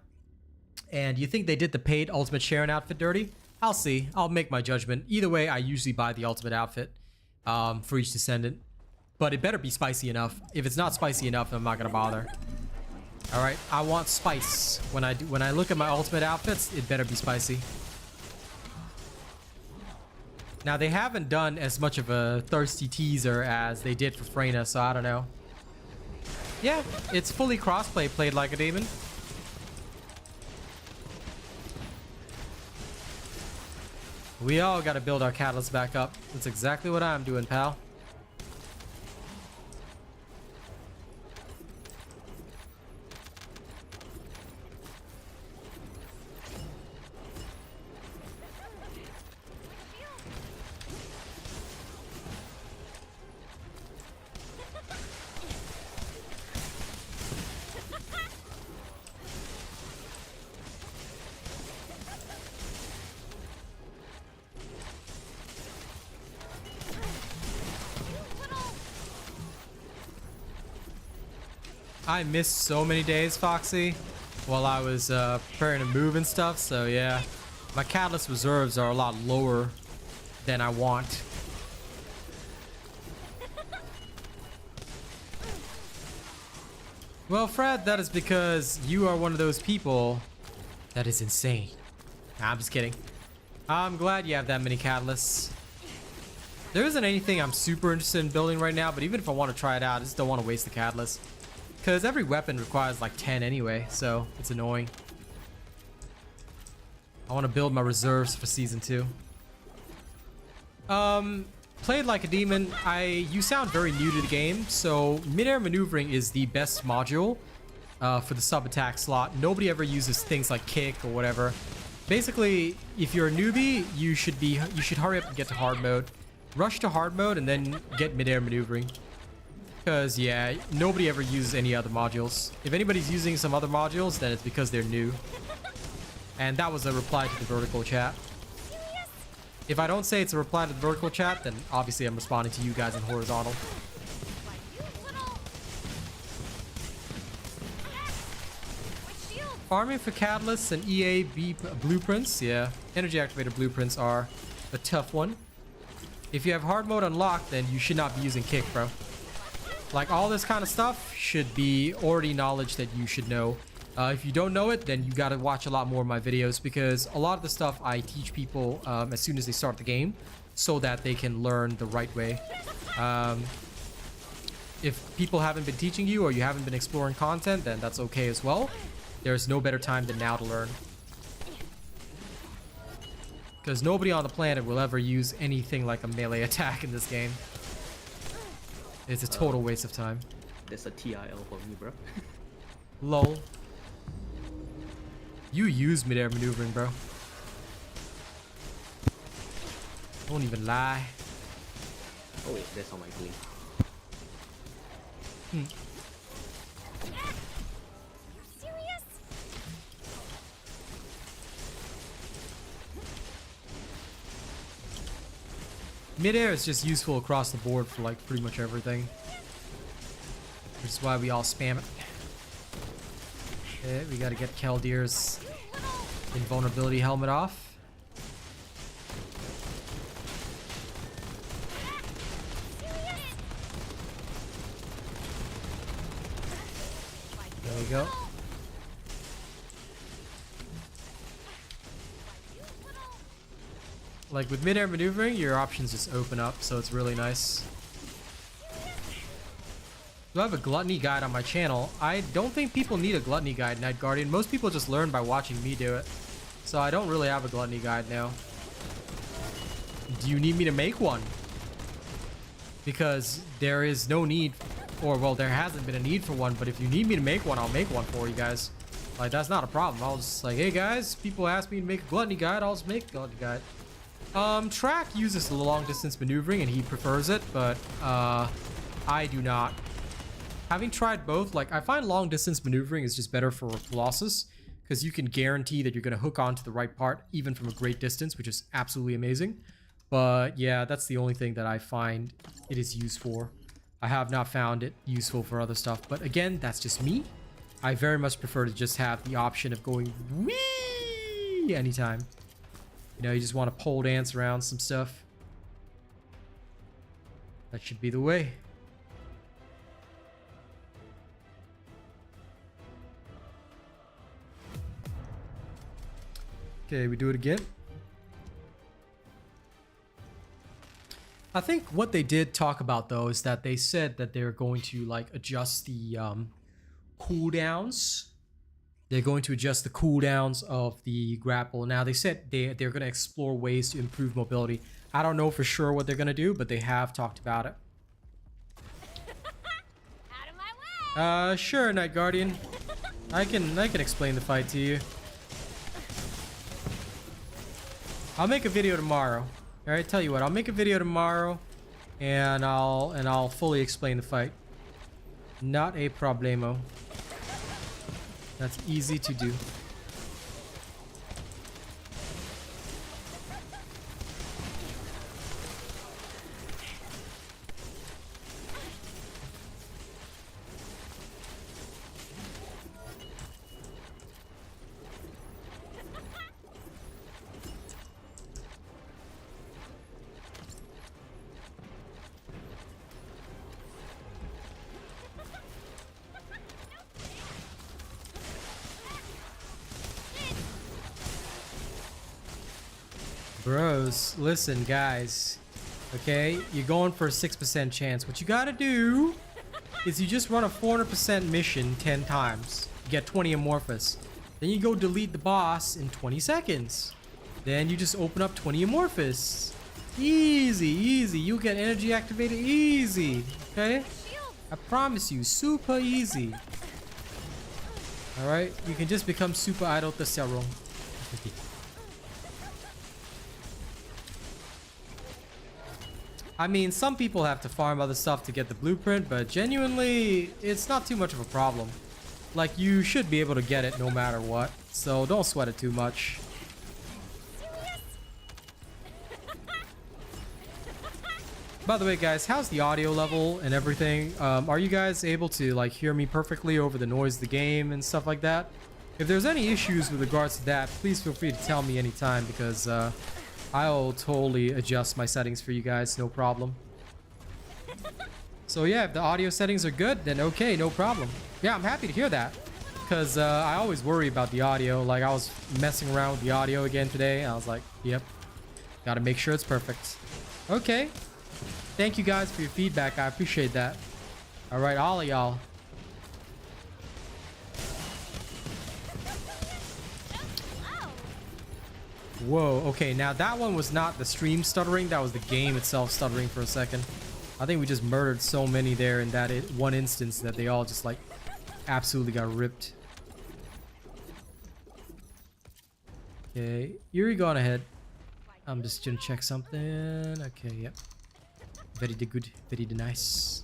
And you think they did the paid Ultimate Sharon outfit dirty? I'll see. I'll make my judgment. Either way, I usually buy the Ultimate outfit for each Descendant. But it better be spicy enough. If it's not spicy enough, I'm not going to bother. Alright, I want spice. When I look at my Ultimate outfits, it better be spicy. Now, they haven't done as much of a thirsty teaser as they did for Freyna, so I don't know. Yeah, it's fully crossplay, played like a demon. We all gotta build our catalyst back up. That's exactly what I'm doing, pal. I missed so many days, Foxy, while I was preparing to move and stuff, so yeah. My catalyst reserves are a lot lower than I want. Well, Fred, that is because you are one of those people that is insane. Nah, I'm just kidding. I'm glad you have that many catalysts. There isn't anything I'm super interested in building right now, but even if I want to try it out, I just don't want to waste the catalyst. Because every weapon requires like 10 anyway, so it's annoying. I want to build my reserves for Season 2. Played like a demon. You sound very new to the game, so mid-air maneuvering is the best module for the sub-attack slot. Nobody ever uses things like kick or whatever. Basically, if you're a newbie, you should hurry up and get to hard mode. Rush to hard mode and then get mid-air maneuvering. Because, yeah, nobody ever uses any other modules. If anybody's using some other modules, then it's because they're new. And that was a reply to the vertical chat. If I don't say it's a reply to the vertical chat, then obviously I'm responding to you guys in horizontal. Farming for catalysts and EA blueprints, yeah. Energy activated blueprints are a tough one. If you have hard mode unlocked, then you should not be using kick, bro. Like, all this kind of stuff should be already knowledge that you should know. If you don't know it, then you gotta watch a lot more of my videos, because a lot of the stuff I teach people as soon as they start the game, so that they can learn the right way. If people haven't been teaching you or you haven't been exploring content, then that's okay as well. There's no better time than now to learn. Because nobody on the planet will ever use anything like a melee attack in this game. It's a total waste of time. That's a TIL for me, bro. Lol. You use mid-air maneuvering, bro. Don't even lie. Oh wait, that's on my blink. Serious? Midair is just useful across the board for like pretty much everything. Which is why we all spam it. Okay, we gotta get Keldir's invulnerability helmet off. There we go. Like with mid-air maneuvering, your options just open up, so it's really nice. Do I have a gluttony guide on my channel? I don't think people need a gluttony guide, Night Guardian. Most people just learn by watching me do it. So I don't really have a gluttony guide now. Do you need me to make one? Because there is no need, or well, there hasn't been a need for one, but if you need me to make one, I'll make one for you guys. Like, that's not a problem. I'll just like, hey guys, people ask me to make a gluttony guide, I'll just make a gluttony guide. Track uses the long distance maneuvering and he prefers it, but I do not. Having tried both, like, I find long distance maneuvering is just better for Colossus because you can guarantee that you're going to hook onto the right part even from a great distance, which is absolutely amazing. But yeah, that's the only thing that I find it is used for. I have not found it useful for other stuff, but again, that's just me. I very much prefer to just have the option of going wee anytime. You know, you just want to pole dance around some stuff. That should be the way. Okay, we do it again. I think what they did talk about though is that they said that they're going to like adjust the cooldowns. They're going to adjust the cooldowns of the grapple. Now they said they're going to explore ways to improve mobility. I don't know for sure what they're going to do, but they have talked about it. Out of my way. Sure, Night Guardian. I can explain the fight to you. I'll make a video tomorrow. All right, tell you what, I'll make a video tomorrow, and I'll fully explain the fight. Not a problemo. That's easy to do. Bros, listen guys, okay, you're going for a 6% chance. What you gotta do is you just run a 400% mission 10 times. You get 20 Amorphous. Then you go delete the boss in 20 seconds. Then you just open up 20 Amorphous. Easy, easy. You get energy activated easy, okay? I promise you, super easy. Alright, you can just become super idle to Serong. I mean, some people have to farm other stuff to get the blueprint, but genuinely, it's not too much of a problem. Like, you should be able to get it no matter what, so don't sweat it too much. By the way, guys, how's the audio level and everything? Are you guys able to, like, hear me perfectly over the noise of the game and stuff like that? If there's any issues with regards to that, please feel free to tell me anytime, because, I'll totally adjust my settings for you guys, no problem. So yeah, if the audio settings are good, then okay, no problem. Yeah, I'm happy to hear that. Because I always worry about the audio. Like, I was messing around with the audio again today. And I was like, yep, gotta make sure it's perfect. Okay. Thank you guys for your feedback. I appreciate that. Alright, all of y'all. Whoa, okay, now that one was not the stream stuttering, that was the game itself stuttering for a second. I think we just murdered so many there in that one instance that they all just like absolutely got ripped. Okay, Yuri, go on ahead. I'm just gonna check something. Okay, yep. Very good, very nice.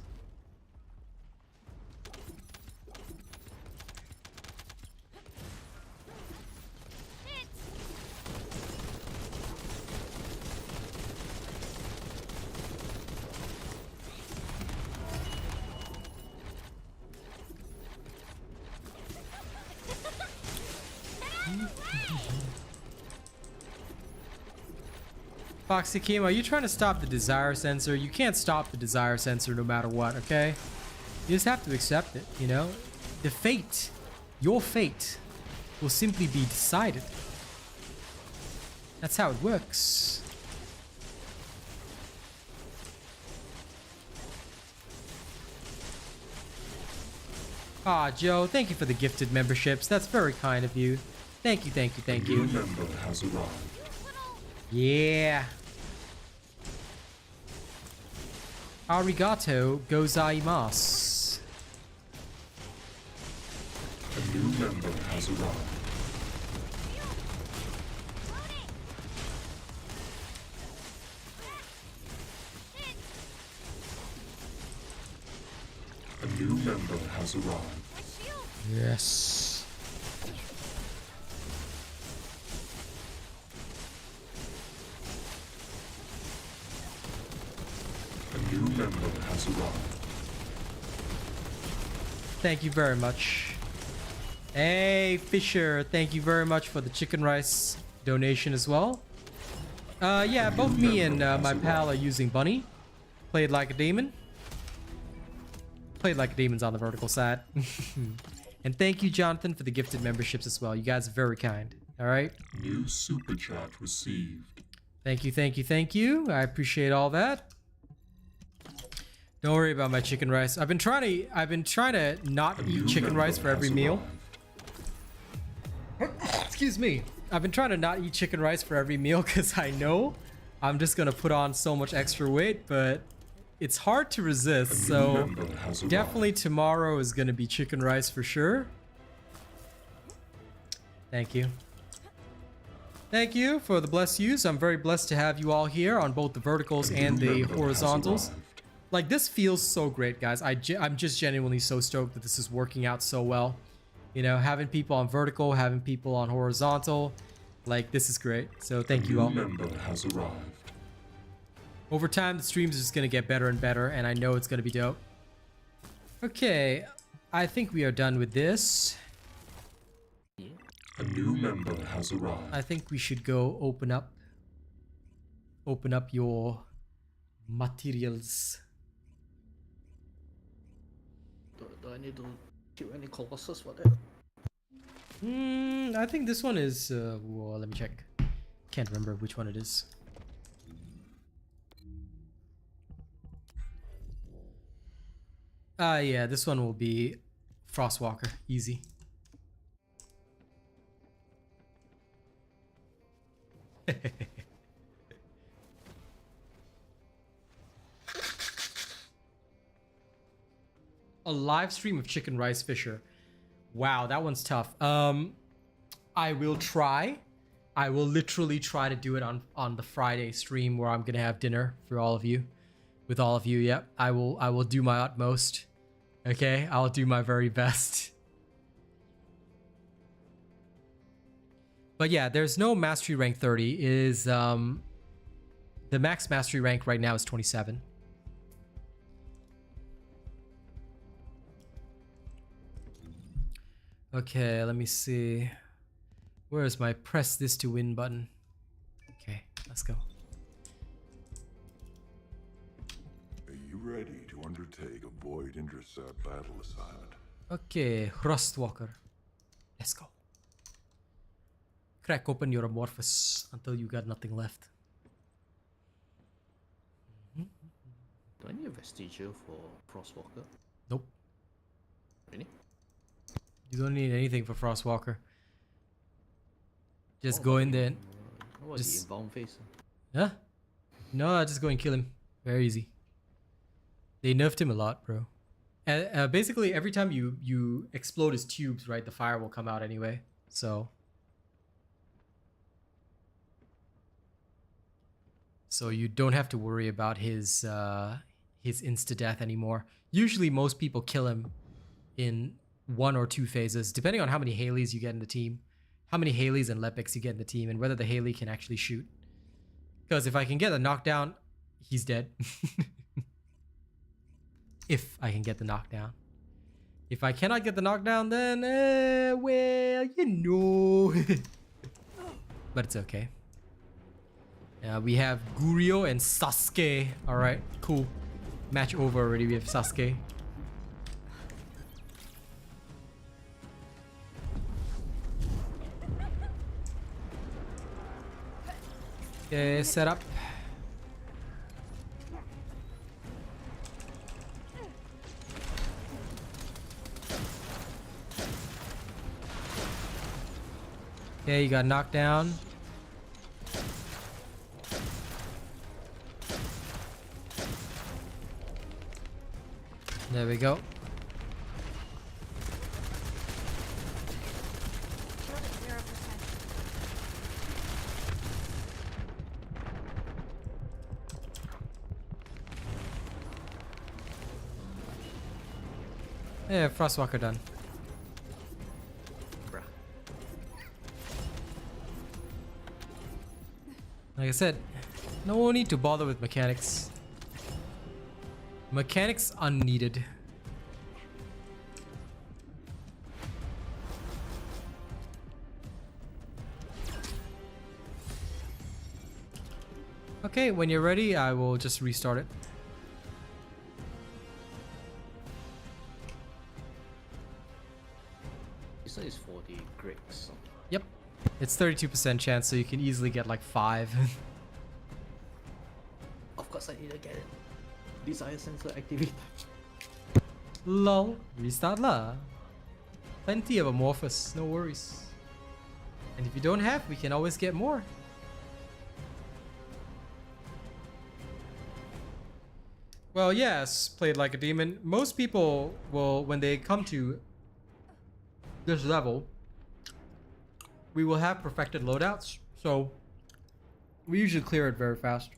Foxy Kim, are you trying to stop the desire sensor? You can't stop the desire sensor no matter what, okay? You just have to accept it, you know? The fate, your fate, will simply be decided. That's how it works. Ah, Joe, thank you for the gifted memberships. That's very kind of you. Thank you, thank you, thank you. New member has arrived. Yeah. Arigato gozaimasu. A new member has arrived. A new member has arrived. Yes. A new member has arrived. Thank you very much. Hey, Fisher, thank you very much for the chicken rice donation as well. Yeah, both me and my pal are using Bunny. Played like a demon. Played like demons on the vertical side. And thank you, Jonathan, for the gifted memberships as well. You guys are very kind. All right. New super chat received. Thank you, thank you, thank you. I appreciate all that. Don't worry about my chicken rice. I've been trying to not eat chicken rice for every meal. Excuse me. I've been trying to not eat chicken rice for every meal because I know I'm just gonna put on so much extra weight, but it's hard to resist. So definitely tomorrow is gonna be chicken rice for sure. Thank you. Thank you for the bless yous. I'm very blessed to have you all here on both the verticals and the horizontals. Like, this feels so great, guys. I'm just genuinely so stoked that this is working out so well. You know, having people on vertical, having people on horizontal. Like, this is great. So thank you all. Member has arrived. Over time, the streams are just going to get better and better, and I know it's going to be dope. Okay, I think we are done with this. A new member has arrived. I think we should go open up your materials. Do I need to kill any colossus for that? I think this one is well, let me check. Can't remember which one it is. Yeah, this one will be Frostwalker. Easy. A live stream of chicken rice Fisher. Wow, that one's tough. I will try. I will literally try to do it on the Friday stream where I'm gonna have dinner for all of you. With all of you, yep. I will do my utmost. Okay, I'll do my very best. But yeah, there's no mastery rank 30. It is the max mastery rank right now is 27. Okay, let me see. Where is my press this to win button? Okay, let's go. Are you ready to undertake a void intercept battle assignment? Okay, Frostwalker. Let's go. Crack open your amorphous until you got nothing left. Do I need a vestigial for Frostwalker? Nope. Really? You don't need anything for Frostwalker. Just go in there. And What was the inbound phase? huh? No, just go and kill him. Very easy. They nerfed him a lot, bro. Basically, every time you explode his tubes, right, the fire will come out anyway. So you don't have to worry about his insta-death anymore. Usually, most people kill him in 1 or 2 phases, depending on how many Haleys you get in the team, how many Haleys and Lepics you get in the team, and whether the Haley can actually shoot. Because if I can get a knockdown, he's dead. If I can get the knockdown. If I cannot get the knockdown, then, well, you know. But it's okay. Yeah, we have Gurio and Sasuke. Alright, cool. Match over already, we have Sasuke. Okay, set up. Okay, you got knocked down. There we go. Yeah, Frostwalker done. Bruh. Like I said, no need to bother with mechanics. Mechanics unneeded. Okay, when you're ready, I will just restart it. This one is for the Greeks. Yep. It's 32% chance, so you can easily get like 5. Of course I need to get it. Desire sensor activated. Lol. Restart lah. Plenty of Amorphous, no worries. And if you don't have, we can always get more. Well, yes, played like a demon. Most people will, when they come to this level, we will have perfected loadouts, so we usually clear it very fast.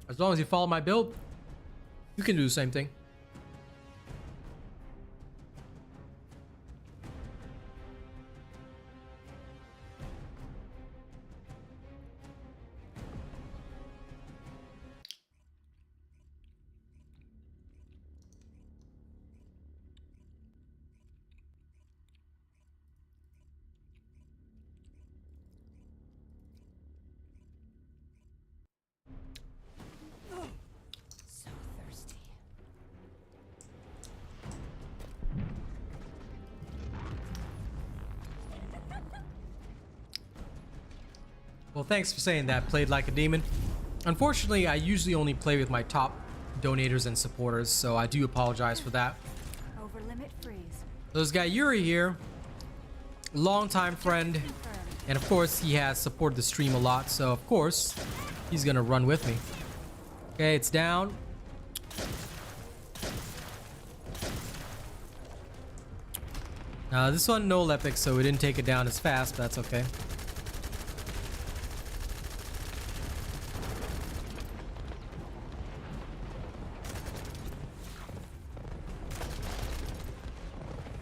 As long as you follow my build, you can do the same thing. So thirsty. Well, thanks for saying that, played like a demon. Unfortunately, I usually only play with my top donators and supporters, so I do apologize for that. Over limit freeze. There's guy Yuri here, longtime friend, Confirmed. and of course he has supported the stream a lot, so of course he's gonna run with me. Okay, it's down. This one no Lepic, so we didn't take it down as fast, but that's okay.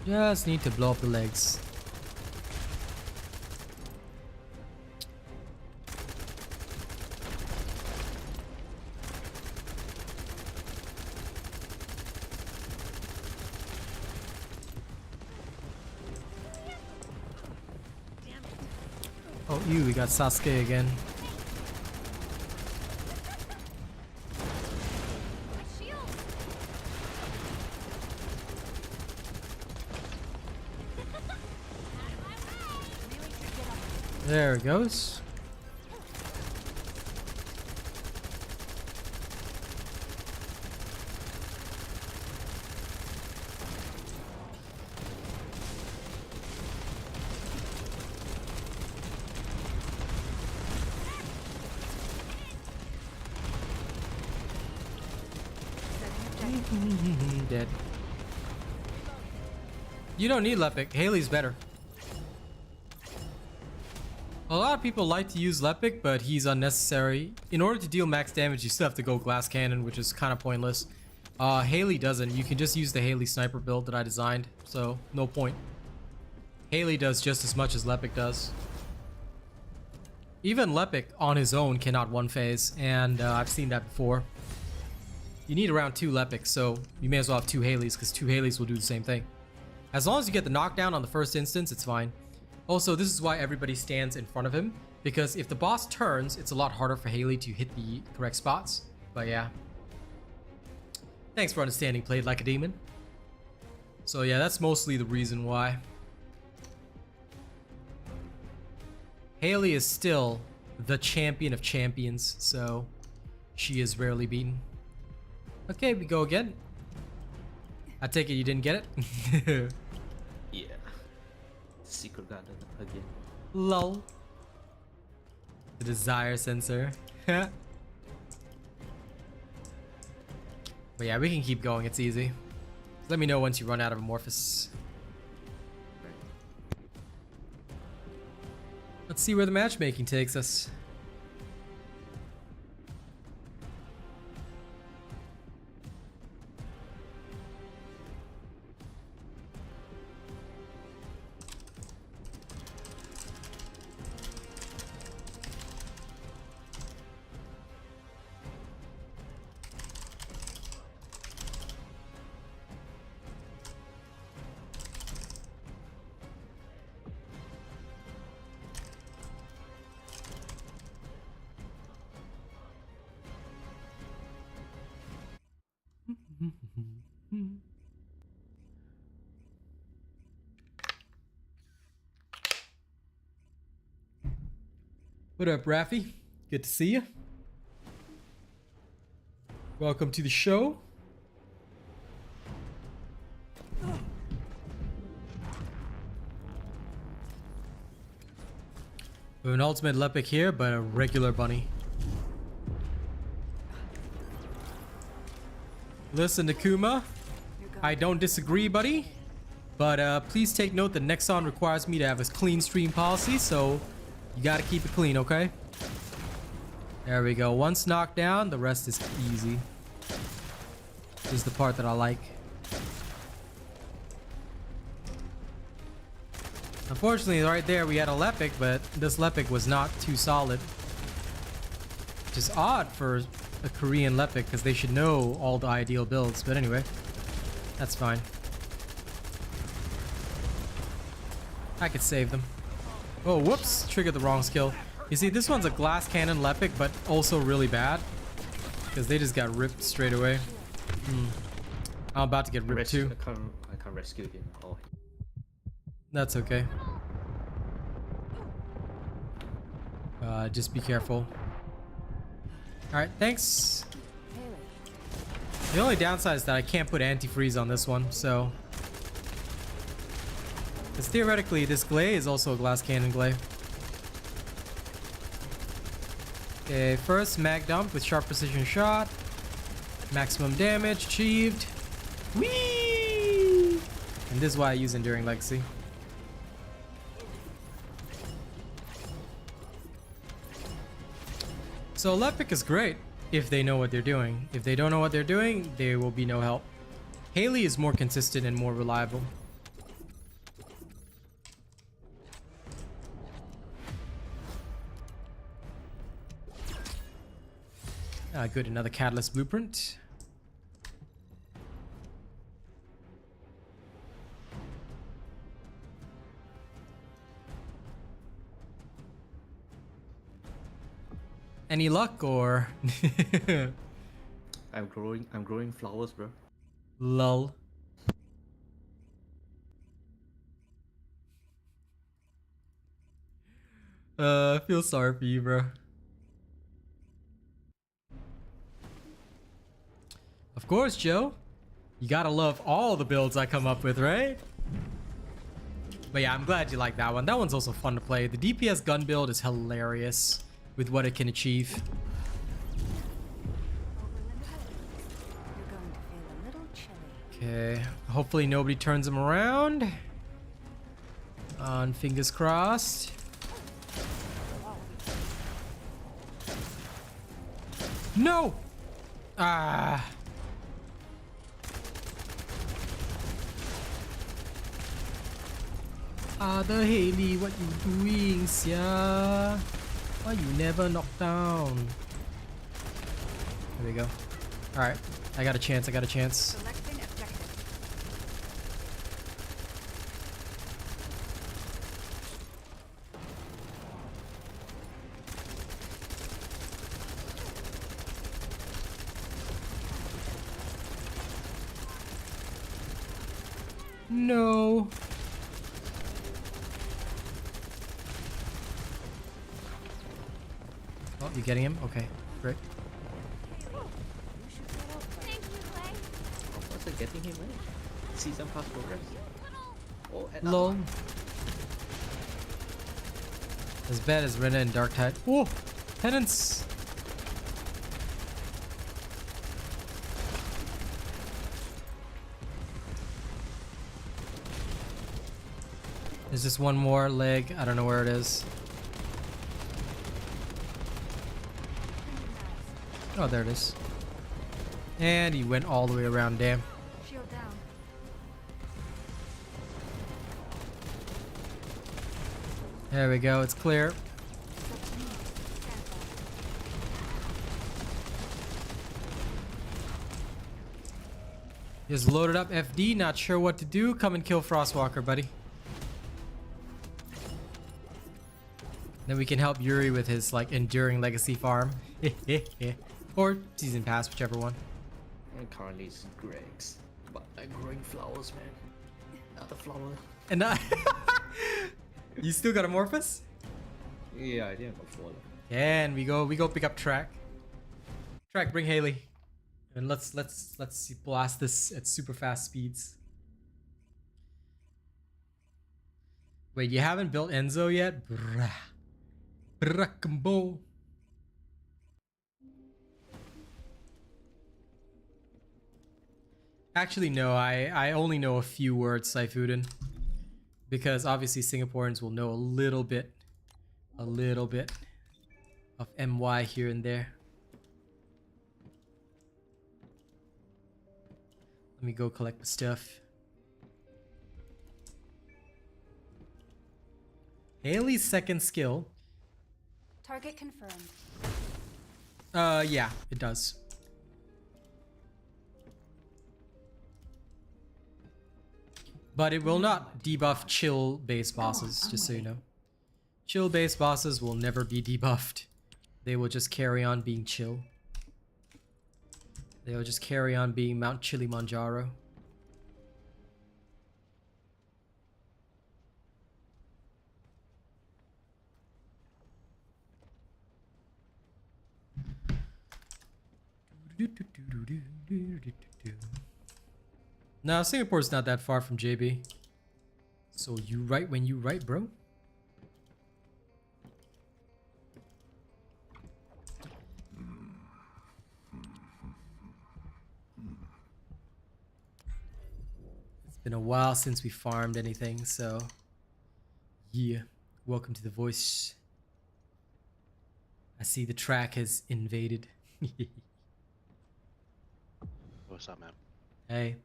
Just need to blow up the legs. Oh, we got Sasuke again. My shield. Out of my way. Really should get up. There it goes. Dead. You don't need Lepic. Haley's better. A lot of people like to use Lepic, but he's unnecessary. In order to deal max damage, you still have to go Glass Cannon, which is kind of pointless. Haley doesn't. You can just use the Haley sniper build that I designed, so no point. Haley does just as much as Lepic does. Even Lepic on his own cannot one phase, and I've seen that before. You need around 2 Lepics, so you may as well have 2 Haleys, because 2 Haleys will do the same thing. As long as you get the knockdown on the first instance, it's fine. Also, this is why everybody stands in front of him, because if the boss turns, it's a lot harder for Haley to hit the correct spots. But yeah. Thanks for understanding, played like a demon. So yeah, that's mostly the reason why. Haley is still the champion of champions, so she is rarely beaten. Okay, we go again. I take it you didn't get it? Yeah. Secret garden again. Lol. The desire sensor. But yeah, we can keep going, it's easy. Let me know once you run out of Amorphous. Let's see where the matchmaking takes us. What up, Raffy? Good to see you. Welcome to the show. We have an ultimate Lepic here, but a regular bunny. Listen, Nakuma, I don't disagree, buddy. But please take note that Nexon requires me to have a clean stream policy, so you gotta keep it clean, okay? There we go. Once knocked down, the rest is easy. This is the part that I like. Unfortunately, right there we had a Lepic, but this Lepic was not too solid. Which is odd for a Korean Lepic, because they should know all the ideal builds. But anyway, that's fine. I could save them. Oh, whoops. Triggered the wrong skill. You see, this one's a glass cannon Lepic, but also really bad. Because they just got ripped straight away. I'm about to get ripped too. I can't rescue him. Oh. That's okay. Just be careful. Alright, thanks. The only downside is that I can't put antifreeze on this one, so... Because theoretically, this Glay is also a glass cannon Glay. Okay, first mag dump with sharp precision shot. Maximum damage achieved. Whee! And this is why I use Enduring Legacy. So Lepic is great if they know what they're doing. If they don't know what they're doing, there will be no help. Haley is more consistent and more reliable. Good, another Catalyst Blueprint. Any luck or? I'm growing flowers, bro. Lol. I feel sorry for you, bro. Of course, Joe. You gotta love all the builds I come up with, right? But yeah, I'm glad you like that one. That one's also fun to play. The DPS gun build is hilarious with what it can achieve. Okay, hopefully nobody turns him around. On fingers crossed. No! Ah. Other Haley, what you doing, sia? Why you never knock down? There we go. Alright, I got a chance, I got a chance. Selecting objective. No. Oh, you getting him? Okay, great. Thank you, Clay. What's it getting him, man? Season pass progress. Oh, another Lol. one. As bad as Rena and Darktide. Oh, penance. There's just one more leg. I don't know where it is. Oh, there it is. And he went all the way around. Damn. Shield down. There we go. It's clear. It's up to me. Stand by. Just loaded up FD. Not sure what to do. Come and kill Frostwalker, buddy. Then we can help Yuri with his like enduring legacy farm. Or season pass, whichever one. And currently it's Greg's. But I'm growing flowers, man. Another flower. And you still got Amorphous? Yeah, I think I got 4 left. And we go pick up Track. Track, bring Haley. And let's blast this at super fast speeds. Wait, you haven't built Enzo yet? Bruh. Bracambo. Actually, no, I only know a few words, Saifudan. Because obviously Singaporeans will know a little bit of MY here and there. Let me go collect the stuff. Haley's second skill. Target confirmed. Yeah, it does. But it will not debuff chill base bosses, just so you know. Chill base bosses will never be debuffed. They will just carry on being chill. They will just carry on being Mount Kilimanjaro. No, Singapore's not that far from JB. So you right when you right, bro. It's been a while since we farmed anything, so yeah. Welcome to the voice. I see the track has invaded. What's up, man? Hey.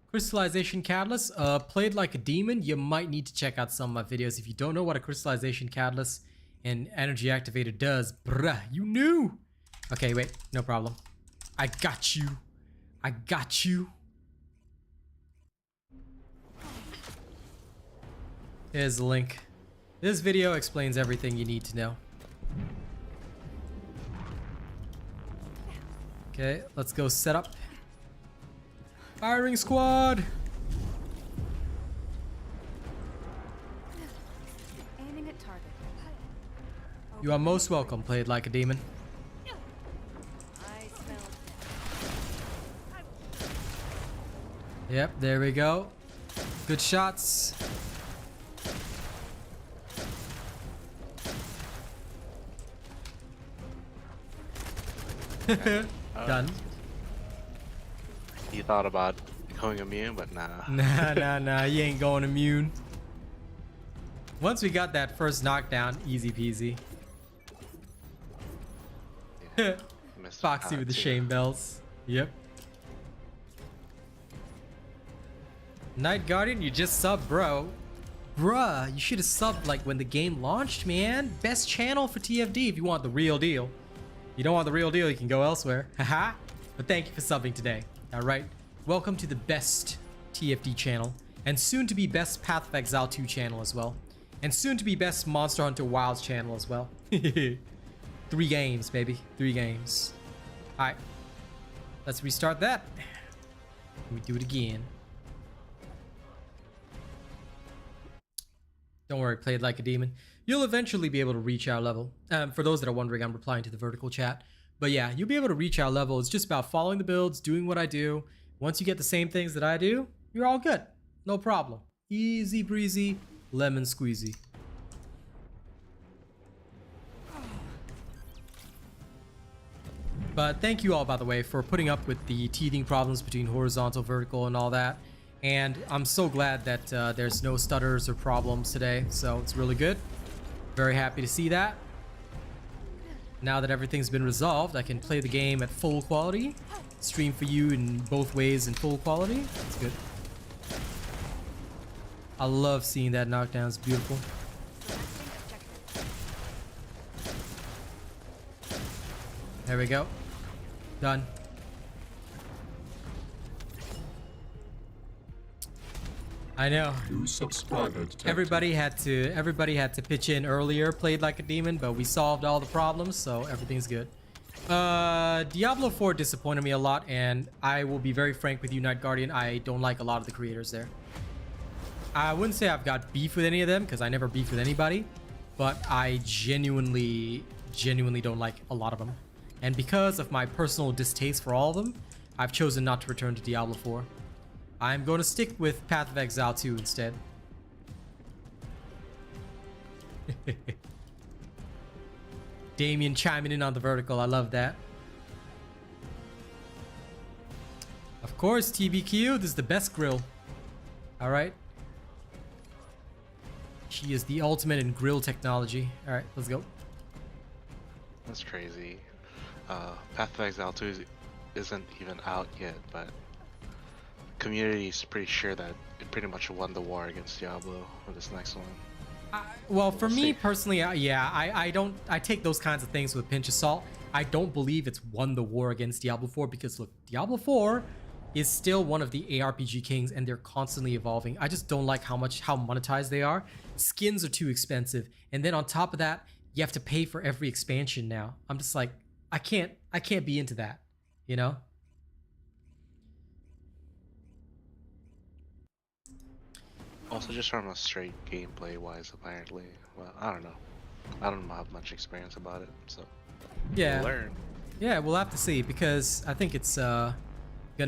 Crystallization Catalyst, played like a demon. You might need to check out some of my videos. If you don't know what a Crystallization Catalyst and Energy Activator does, bruh, you knew. Okay, wait, no problem. I got you. I got you. Here's the link. This video explains everything you need to know. Okay, let's go set up. Firing squad! Aiming at target. You are most welcome, played like a demon. I smell Yep, there we go. Good shots. Done. You thought about going immune, but nah. Nah, you ain't going immune. Once we got that first knockdown, easy peasy. Yeah, missed Foxy with the too. shame bells. Yep. Night Guardian, you just subbed, bro. Bruh, you should have subbed like when the game launched, man. Best channel for TFD if you want the real deal. You don't want the real deal, you can go elsewhere. Haha. But thank you for subbing today. Alright. Welcome to the best TFD channel. And soon to be best Path of Exile 2 channel as well. And soon to be best Monster Hunter Wilds channel as well. 3 games, baby. 3 games. Alright. Let's restart that. Let me do it again. Don't worry, played like a demon. You'll eventually be able to reach our level. For those that are wondering, I'm replying to the vertical chat. But yeah, you'll be able to reach our level. It's just about following the builds, doing what I do. Once you get the same things that I do, you're all good. No problem. Easy breezy, lemon squeezy. But thank you all, by the way, for putting up with the teething problems between horizontal, vertical, and all that. And I'm so glad that there's no stutters or problems today. So it's really good. Very happy to see that. Now that everything's been resolved, I can play the game at full quality. Stream for you in both ways in full quality. That's good. I love seeing that knockdown. It's beautiful. There we go. Done. I know. Everybody had to pitch in earlier, played like a demon, but we solved all the problems, so everything's good. Diablo 4 disappointed me a lot, and I will be very frank with you, Night Guardian. I don't like a lot of the creators there. I wouldn't say I've got beef with any of them, because I never beef with anybody, but I genuinely don't like a lot of them. And because of my personal distaste for all of them, I've chosen not to return to Diablo 4. I'm going to stick with Path of Exile 2 instead. Damien chiming in on the vertical. I love that. Of course, TBQ. This is the best grill. All right. She is the ultimate in grill technology. All right, let's go. That's crazy. Path of Exile 2 isn't even out yet, but community is pretty sure that it pretty much won the war against Diablo with this next one. Well, for me personally, yeah, I take those kinds of things with a pinch of salt. I don't believe it's won the war against Diablo 4 because look, Diablo 4 is still one of the ARPG kings and they're constantly evolving. I just don't like how monetized they are. Skins are too expensive, and then on top of that, you have to pay for every expansion now. I'm just like, I can't be into that, you know? Also, just from a straight gameplay wise, apparently. Well, I don't know. I don't have much experience about it, so Yeah. we'll learn. Yeah, we'll have to see because I think it's gonna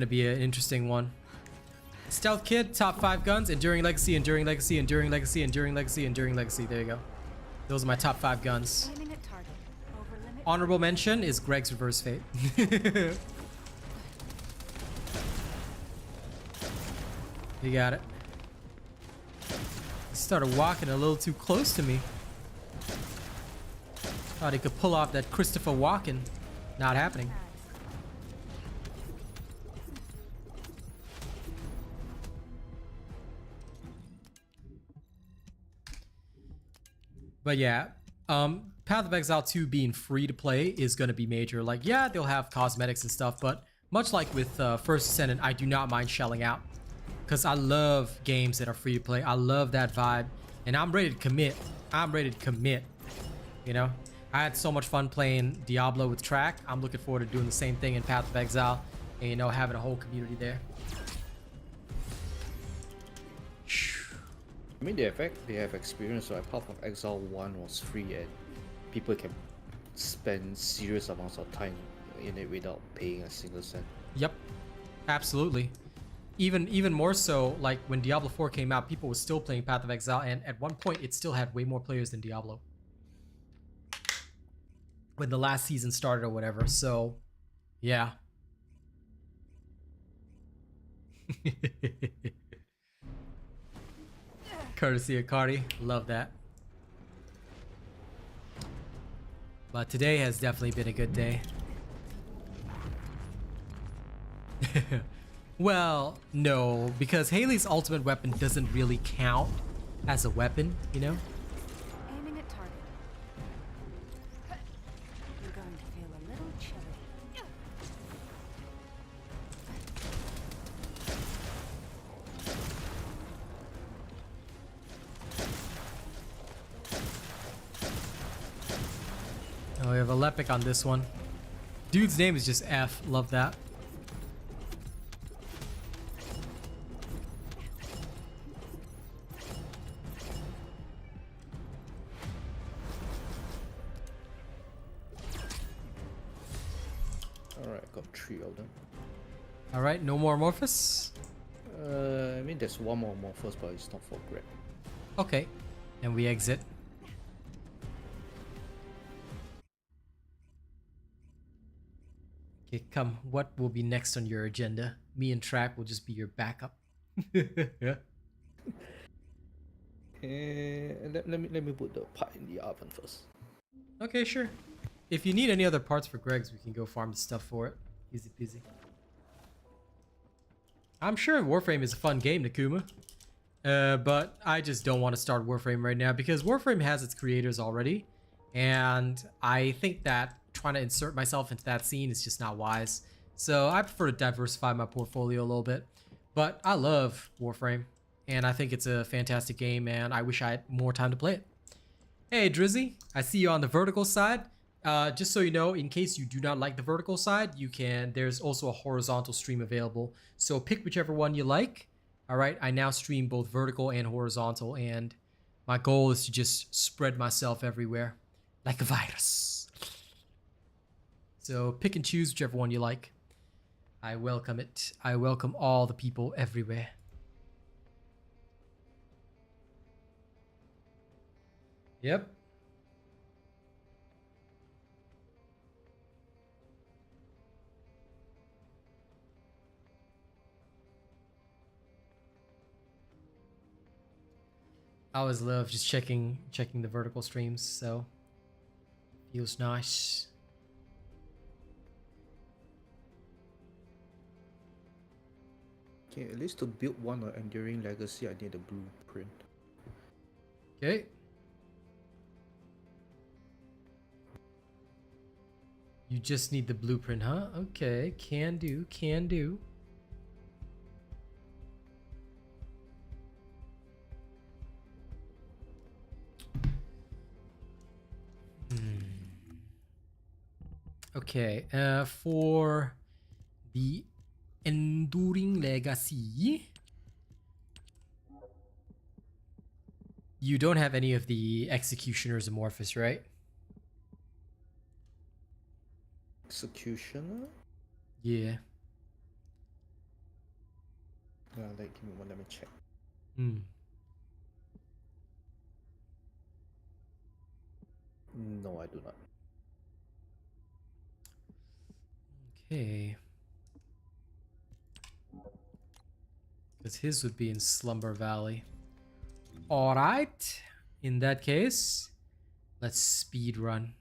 be an interesting one. Stealth Kid, top 5 guns, Enduring Legacy, Enduring Legacy, Enduring Legacy, Enduring Legacy, Enduring Legacy. There you go. Those are my top 5 guns. Aiming at target. Over limit. Honorable mention is Greg's Reverse Fate. You got it. He started walking a little too close to me. Thought he could pull off that Christopher Walken. Not happening. But yeah, Path of Exile 2 being free to play is going to be major. Like, yeah, they'll have cosmetics and stuff, but much like with First Descendant, I do not mind shelling out. Because I love games that are free to play. I love that vibe. And I'm ready to commit. I'm ready to commit. You know? I had so much fun playing Diablo with Track. I'm looking forward to doing the same thing in Path of Exile. And, you know, having a whole community there. I mean, they have experience. So Path of Exile 1 was free, and people can spend serious amounts of time in it without paying a single cent. Yep. Absolutely. Even more so, like when Diablo 4 came out, people were still playing Path of Exile, and at one point it still had way more players than Diablo when the last season started or whatever. So yeah. Courtesy of Cardi. Love that. But today has definitely been a good day. Well, no, because Haley's ultimate weapon doesn't really count as a weapon, you know? Aiming at target. You're going to feel a little chilly. Oh, we have a Lepic on this one. Dude's name is just F. Love that. Alright, got 3 of them. All right, no more Amorphous. I mean, there's one more Morphos, but it's not for grab. Okay, and we exit. Okay, come. What will be next on your agenda? Me and Track will just be your backup. Yeah. Let me put the pot in the oven first. Okay, sure. If you need any other parts for Greg's, we can go farm the stuff for it. Easy peasy. I'm sure Warframe is a fun game, Nakuma. But I just don't want to start Warframe right now because Warframe has its creators already. And I think that trying to insert myself into that scene is just not wise. So I prefer to diversify my portfolio a little bit. But I love Warframe. And I think it's a fantastic game and I wish I had more time to play it. Hey Drizzy, I see you on the vertical side. Just so you know, in case you do not like the vertical side, there's also a horizontal stream available. So pick whichever one you like. All right, I now stream both vertical and horizontal, and my goal is to just spread myself everywhere like a virus. So pick and choose whichever one you like. I welcome it. I welcome all the people everywhere. Yep. I always love just checking the vertical streams, so feels nice. Okay, at least to build one enduring legacy, I need a blueprint. Okay. You just need the blueprint, huh? Okay, can do, can do. Okay, for the Enduring Legacy, you don't have any of the Executioner's Amorphous, right? Executioner? Yeah. Give me one, let me check. No, I do not. Okay. Because his would be in Slumber Valley. Alright. In that case, let's speed run.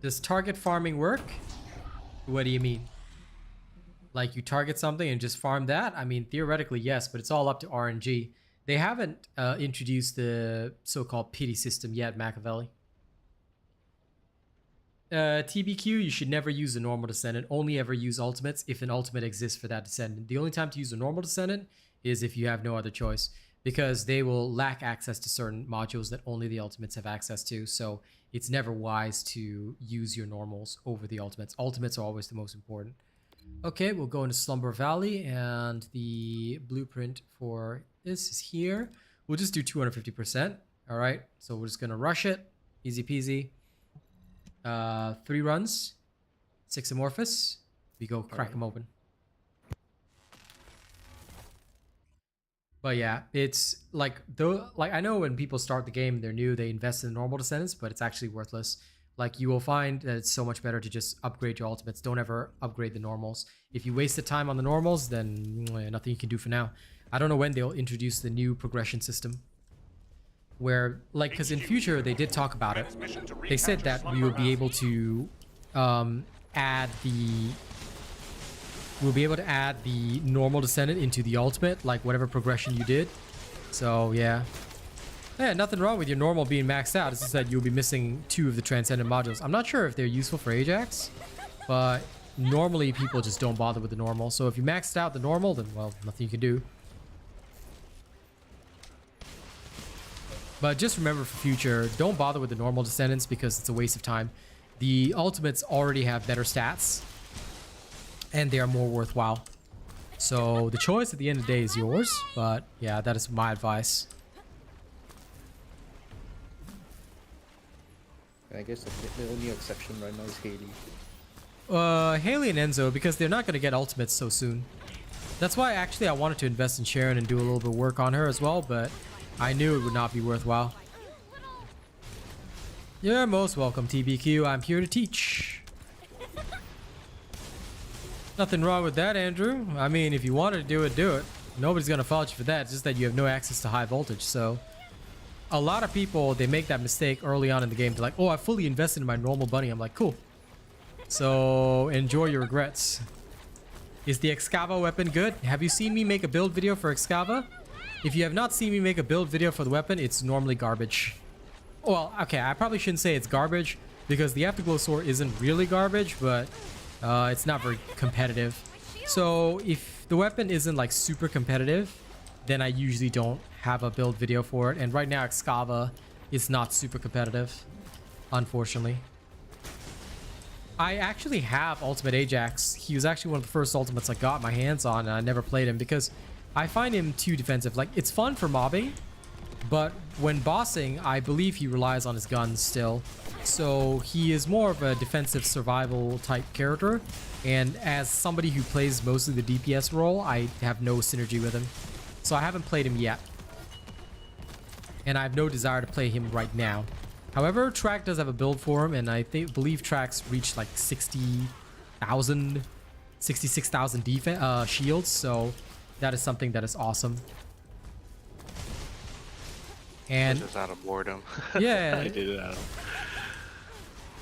Does target farming work? What do you mean? Like you target something and just farm that? I mean, theoretically, yes, but it's all up to RNG. They haven't introduced the so-called pity system yet, Machiavelli. TBQ, you should never use a normal descendant. Only ever use ultimates if an ultimate exists for that descendant. The only time to use a normal descendant is if you have no other choice, because they will lack access to certain modules that only the ultimates have access to. So it's never wise to use your normals over the ultimates. Ultimates are always the most important. Okay, we'll go into Slumber Valley, and the blueprint for this is here. We'll just do 250%. All right, so we're just gonna rush it. Easy peasy. 3 runs, 6 Amorphous. We go crack them open. But yeah, it's like I know when people start the game, they're new, they invest in normal descendants, but it's actually worthless. Like you will find that it's so much better to just upgrade your ultimates. Don't ever upgrade the normals. If you waste the time on the normals, then nothing you can do for now. I don't know when they'll introduce the new progression system. Where, like, because in future they did talk about it. They said that we will be able to add the normal descendant into the ultimate, like whatever progression you did. So yeah. Yeah, nothing wrong with your normal being maxed out. It's just that you'll be missing 2 of the transcendent modules. I'm not sure if they're useful for Ajax, but normally people just don't bother with the normal. So if you maxed out the normal, then well, nothing you can do. But just remember for future, don't bother with the normal descendants because it's a waste of time. The ultimates already have better stats, and they are more worthwhile. So the choice at the end of the day is yours, but yeah, that is my advice. I guess the only exception right now is Haley. Haley and Enzo, because they're not going to get ultimates so soon. That's why actually I wanted to invest in Sharon and do a little bit of work on her as well, but I knew it would not be worthwhile. You're most welcome, TBQ. I'm here to teach. Nothing wrong with that, Andrew. I mean, if you wanted to do it, do it. Nobody's going to fault you for that. It's just that you have no access to high voltage, so... A lot of people, they make that mistake early on in the game. They're like, oh, I fully invested in my normal bunny. I'm like, cool. So, enjoy your regrets. Is the Excava weapon good? Have you seen me make a build video for Excava? If you have not seen me make a build video for the weapon, it's normally garbage. Well, okay, I probably shouldn't say it's garbage, because the Afterglow Sword isn't really garbage, but it's not very competitive. So, if the weapon isn't like super competitive, then I usually don't have a build video for it. And right now, Excava is not super competitive, unfortunately. I actually have Ultimate Ajax. He was actually one of the first ultimates I got my hands on, and I never played him because I find him too defensive. Like, it's fun for mobbing, but when bossing, I believe he relies on his guns still. So he is more of a defensive survival type character. And as somebody who plays mostly the DPS role, I have no synergy with him. So I haven't played him yet. And I have no desire to play him right now. However, Track does have a build for him, and I believe Track's reached like 60,000, 66,000 shields, so that is something that is awesome. And just out of boredom. Yeah, I did it out.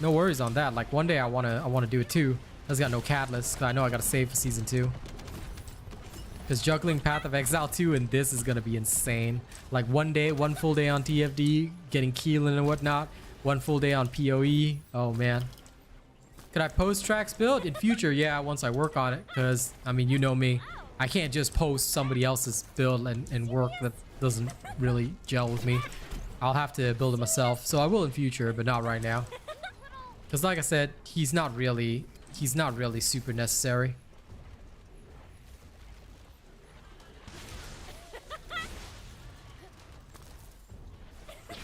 No worries on that. Like one day I wanna do it too. I just got no catalyst, 'cause I know I gotta save for season 2. Because juggling Path of Exile 2 and this is going to be insane. Like one full day on TFD, getting Keelan and whatnot. One full day on PoE. Oh, man. Could I post Track's build? In future, yeah, once I work on it. Because, I mean, you know me. I can't just post somebody else's build and work that doesn't really gel with me. I'll have to build it myself. So I will in future, but not right now. Because like I said, he's not really super necessary.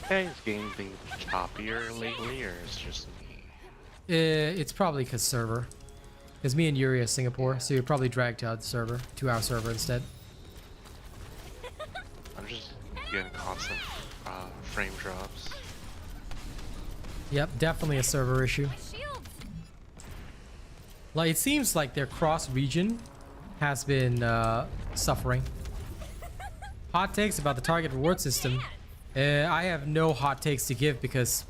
Guys, game being choppier lately, or it's just me? It's probably because server. Because me and Yuri are Singapore, so you're probably dragged to the server, 2-hour server instead. I'm just getting constant frame drops. Yep, definitely a server issue. Like, it seems like their cross-region has been suffering. Hot takes about the target reward system. I have no hot takes to give because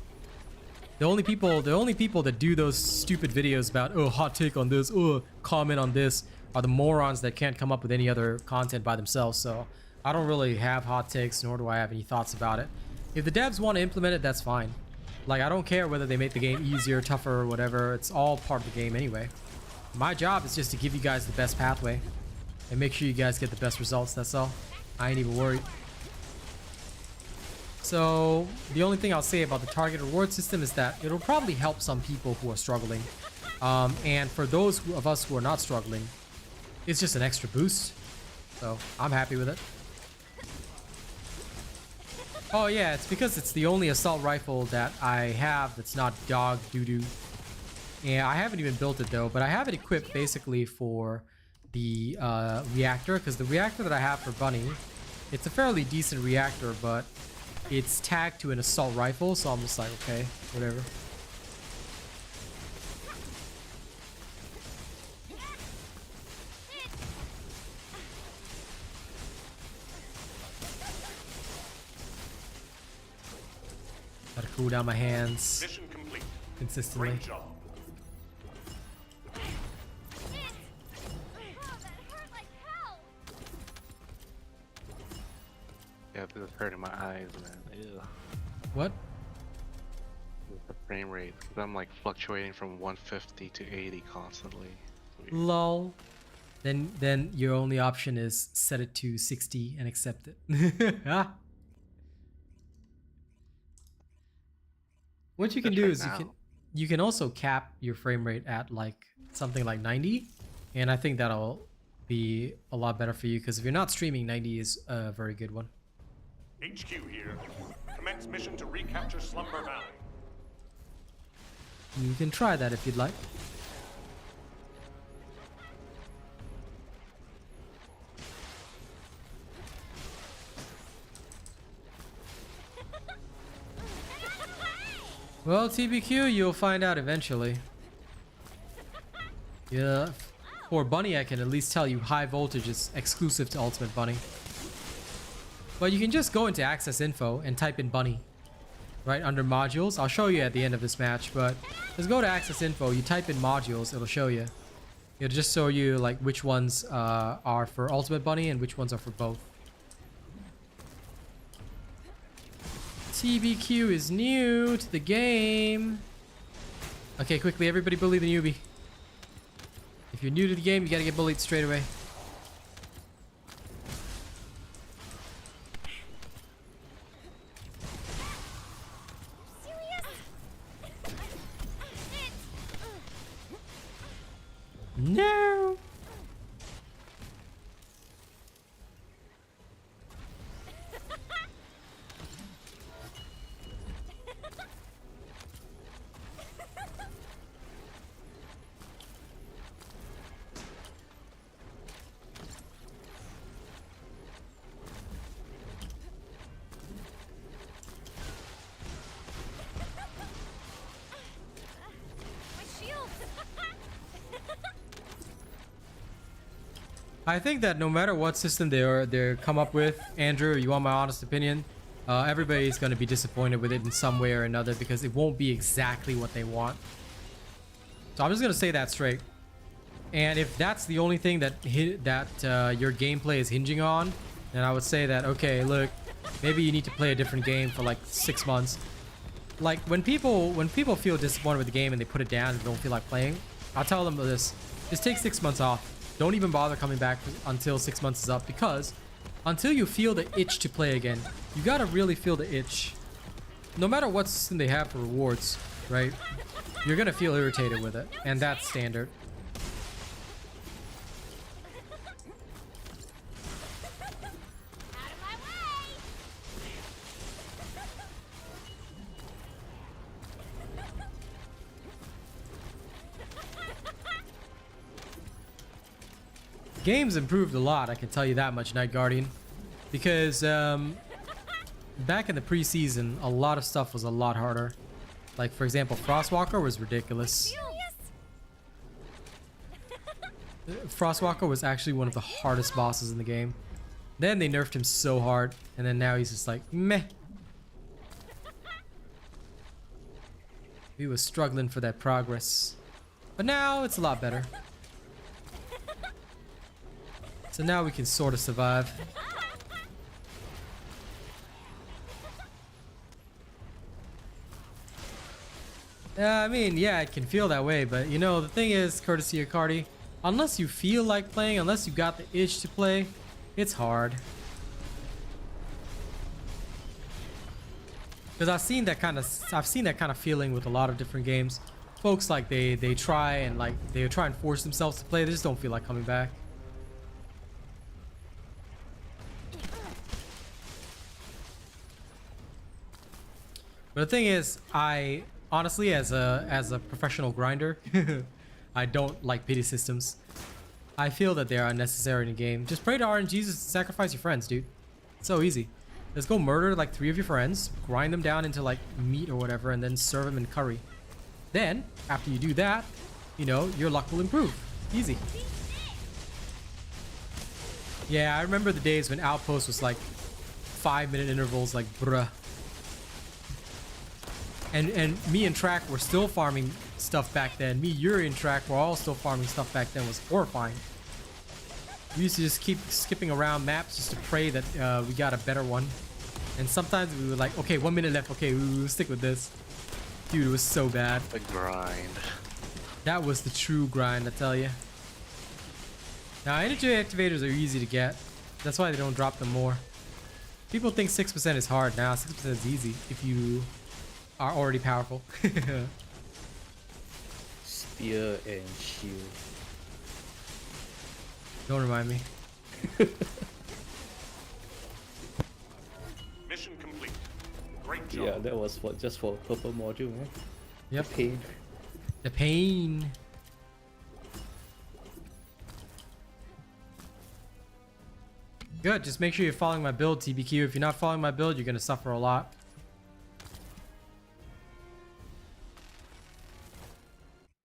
the only people that do those stupid videos about, oh, hot take on this, oh, comment on this, are the morons that can't come up with any other content by themselves. So I don't really have hot takes, nor do I have any thoughts about it. If the devs want to implement it, that's fine. Like, I don't care whether they make the game easier, tougher, or whatever. It's all part of the game anyway. My job is just to give you guys the best pathway and make sure you guys get the best results. That's all. I ain't even worried. So the only thing I'll say about the target reward system is that it'll probably help some people who are struggling. And for those of us who are not struggling, it's just an extra boost. So I'm happy with it. Oh yeah, it's because it's the only assault rifle that I have that's not dog doo-doo. Yeah, I haven't even built it though, but I have it equipped basically for the reactor, because the reactor that I have for Bunny, it's a fairly decent reactor, but it's tagged to an assault rifle, so I'm just like, okay, whatever. Gotta cool down my hands Mission complete. consistently. Great job. Yeah, this is hurting my eyes, man. Ew. What? The frame rate, 'cause I'm like fluctuating from 150 to 80 constantly. Weird. Lol. Then your only option is set it to 60 and accept it. Ah. What you can That's do right is now. you can also cap your frame rate at like something like 90, and I think that'll be a lot better for you, because if you're not streaming, 90 is a very good one. HQ here. Commence mission to recapture Slumber Valley. You can try that if you'd like. Well, TBQ, you'll find out eventually. Yeah, for Bunny, I can at least tell you high voltage is exclusive to Ultimate Bunny. But you can just go into Access Info and type in Bunny, right under modules. I'll show you at the end of this match, but just go to Access Info, you type in modules, it'll show you. It'll just show you like which ones are for Ultimate Bunny and which ones are for both. TBQ is new to the game. Okay, quickly, everybody bully the newbie. If you're new to the game, you gotta get bullied straight away. No. I think that no matter what system they come up with, Andrew, you want my honest opinion, everybody's going to be disappointed with it in some way or another, because it won't be exactly what they want. So I'm just going to say that straight. And if that's the only thing that your gameplay is hinging on, then I would say that, okay, look, maybe you need to play a different game for like 6 months. Like when people feel disappointed with the game and they put it down and don't feel like playing, I'll tell them this: just take 6 months off. Don't even bother coming back until 6 months is up, because until you feel the itch to play again, you gotta really feel the itch. No matter what system they have for rewards, right? You're gonna feel irritated with it, and that's standard. Game's improved a lot, I can tell you that much, Night Guardian, because back in the preseason, a lot of stuff was a lot harder. Like, for example, Frostwalker was ridiculous. Frostwalker was actually one of the hardest bosses in the game. Then they nerfed him so hard, and then now he's just like, meh. He was struggling for that progress. But now it's a lot better. So now we can sort of survive. I mean, yeah, it can feel that way, but you know, the thing is, courtesy of Cardi, unless you feel like playing, unless you got the itch to play, it's hard. Because I've seen that kind of feeling with a lot of different games. Folks, like they try and force themselves to play, they just don't feel like coming back. But the thing is, I honestly, as a professional grinder, I don't like pity systems. I feel that they are unnecessary in a game. Just pray to RNGs and sacrifice your friends, dude. It's so easy. Let's go murder like 3 of your friends, grind them down into like meat or whatever, and then serve them in curry. Then, after you do that, you know, your luck will improve. Easy. Yeah, I remember the days when Outpost was like 5-minute intervals, like bruh. And me and Track were still farming stuff back then. Me, Yuri, and Track were all still farming stuff back then. It was horrifying. We used to just keep skipping around maps just to pray that we got a better one. And sometimes we were like, okay, 1 minute left. Okay, we'll stick with this. Dude, it was so bad. The grind. That was the true grind, I tell you. Now, energy activators are easy to get. That's why they don't drop them more. People think 6% is hard. Now, 6% is easy if you are already powerful. Spear and shield. Don't remind me. Mission complete. Great job. Yeah, that was for just for purple module, man. Yep. Pain. The pain. Good, just make sure you're following my build, TBQ. If you're not following my build, you're gonna suffer a lot.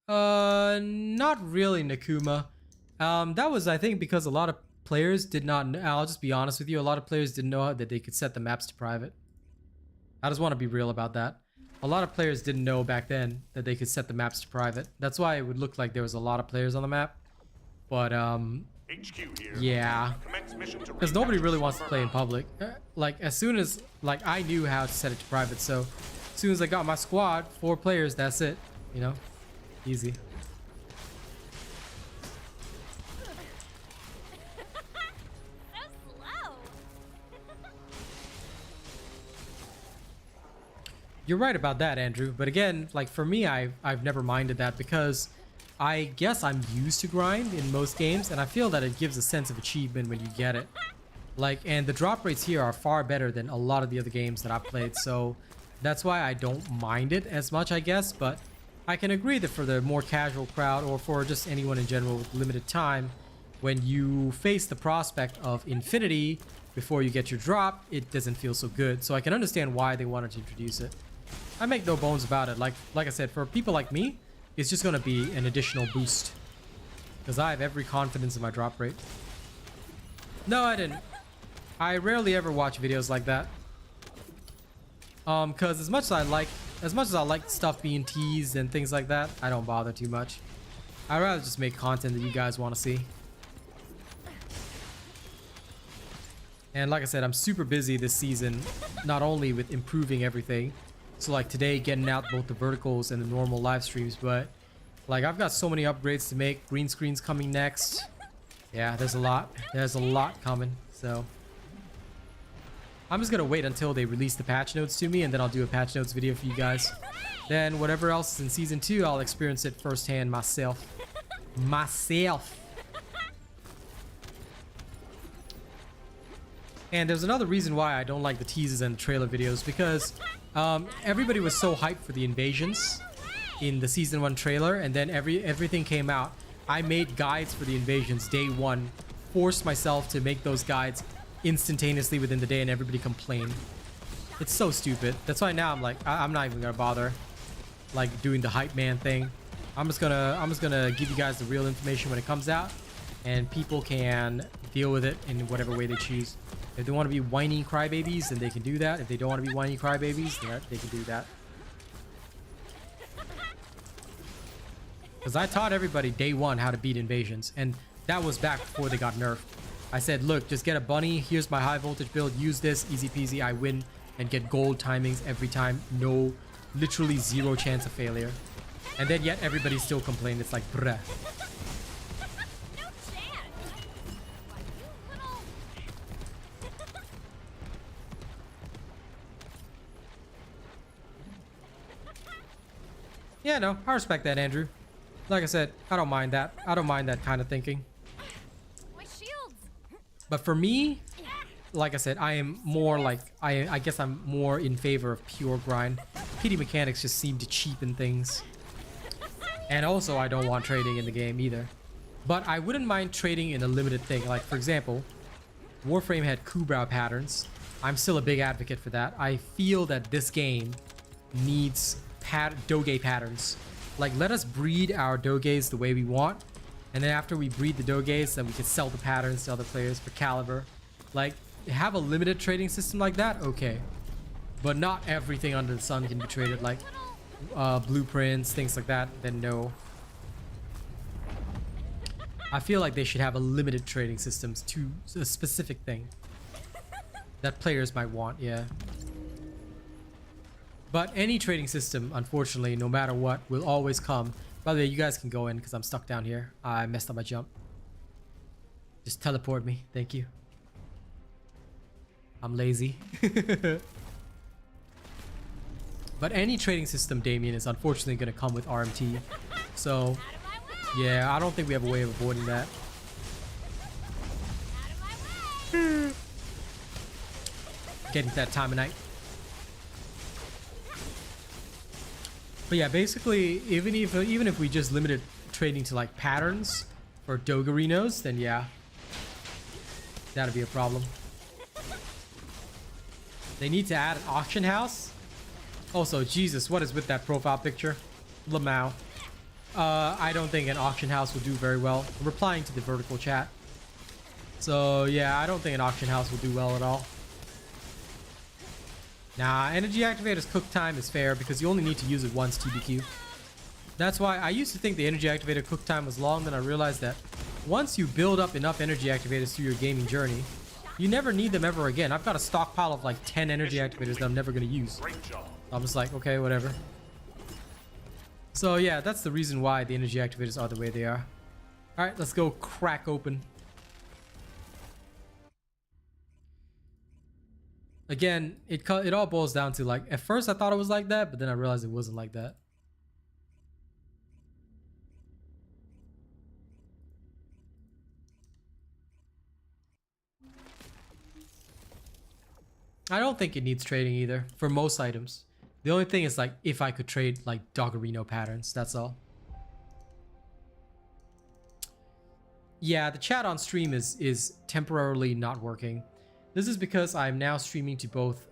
Not really, Nakuma. That was, I think, because a lot of players did not know. I'll just be honest with you. A lot of players didn't know that they could set the maps to private. I just want to be real about that. A lot of players didn't know back then that they could set the maps to private. That's why it would look like there was a lot of players on the map. But, HQ here. yeah. Commence mission to Because nobody recapture really wants to Slumber play in Mountain. public. Like, as soon as, like, I knew how to set it to private. So, as soon as I got my squad, 4 players, that's it. You know? Easy. You're right about that, Andrew. But again, like for me, I've never minded that because I guess I'm used to grind in most games, and I feel that it gives a sense of achievement when you get it. Like, and the drop rates here are far better than a lot of the other games that I've played, so that's why I don't mind it as much, I guess. But I can agree that for the more casual crowd, or for just anyone in general with limited time, when you face the prospect of infinity before you get your drop, it doesn't feel so good. So I can understand why they wanted to introduce it. I make no bones about it. Like I said, for people like me, it's just gonna be an additional boost. Because I have every confidence in my drop rate. No, I didn't. I rarely ever watch videos like that. Cause as much as I like stuff being teased and things like that, I don't bother too much. I'd rather just make content that you guys want to see. And like I said, I'm super busy this season, not only with improving everything. So like today, getting out both the verticals and the normal live streams, but like I've got so many upgrades to make. Green screen's coming next. Yeah, there's a lot. There's a lot coming. So I'm just gonna wait until they release the patch notes to me, and then I'll do a patch notes video for you guys. Then whatever else is in season 2, I'll experience it firsthand myself. And there's another reason why I don't like the teasers and the trailer videos, because everybody was so hyped for the invasions in the season 1 trailer, and then everything came out. I made guides for the invasions day 1, forced myself to make those guides instantaneously within the day, and everybody complained. It's so stupid. That's why now I'm like, I'm not even gonna bother like doing the hype man thing. I'm just gonna give you guys the real information when it comes out, and people can deal with it in whatever way they choose. If they want to be whiny crybabies, then they can do that. If they don't want to be whiny crybabies, then they can do that. Because I taught everybody day 1 how to beat invasions, and that was back before they got nerfed. I said, look, just get a bunny. Here's my high voltage build. Use this. Easy peasy. I win and get gold timings every time. No, literally 0 chance of failure. And then yet everybody still complained. It's like, bruh. Yeah, no, I respect that, Andrew. Like I said, I don't mind that. I don't mind that kind of thinking. My shields. But for me, like I said, I am more like, I guess I'm more in favor of pure grind. PD mechanics just seem to cheapen things. And also, I don't want trading in the game either. But I wouldn't mind trading in a limited thing. Like, for example, Warframe had Kubrow patterns. I'm still a big advocate for that. I feel that this game needs Doge patterns. Like, let us breed our Doges the way we want, and then after we breed the Doges, then we can sell the patterns to other players for caliber. Like, have a limited trading system like that, okay, but not everything under the sun can be traded. Like blueprints, things like that, then no. I feel like they should have a limited trading systems to a specific thing that players might want. Yeah. But any trading system, unfortunately, no matter what, will always come. By the way, you guys can go in because I'm stuck down here. I messed up my jump. Just teleport me. Thank you. I'm lazy. But any trading system, Damien, is unfortunately going to come with RMT. So, yeah, I don't think we have a way of avoiding that. getting to that time of night. But yeah, basically, even if we just limited trading to like patterns or Dogarinos, then yeah, that'd be a problem. They need to add an auction house. Also, Jesus, what is with that profile picture? Lamau. I don't think an auction house will do very well. I'm replying to the vertical chat. So yeah, I don't think an auction house will do well at all. Nah, energy activator's cook time is fair because you only need to use it once TBQ. That's why I used to think the energy activator cook time was long, then I realized that once you build up enough energy activators through your gaming journey, you never need them ever again. I've got a stockpile of like 10 energy activators that I'm never going to use. Great job. I'm just like, okay, whatever. So yeah, that's the reason why the energy activators are the way they are. Alright, let's go crack open. Again, it all boils down to like, at first I thought it was like that, but then I realized it wasn't like that. I don't think it needs trading either for most items. The only thing is like if I could trade like Doggerino patterns, that's all. Yeah, the chat on stream is temporarily not working. This is because I'm now streaming to both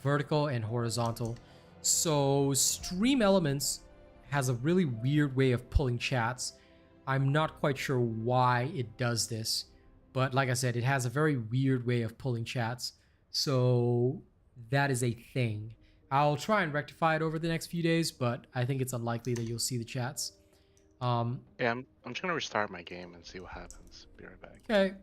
vertical and horizontal. So Stream Elements has a really weird way of pulling chats. I'm not quite sure why it does this, but like I said, it has a very weird way of pulling chats. So that is a thing. I'll try and rectify it over the next few days, but I think it's unlikely that you'll see the chats. Yeah, I'm just gonna restart my game and see what happens. Be right back. Okay.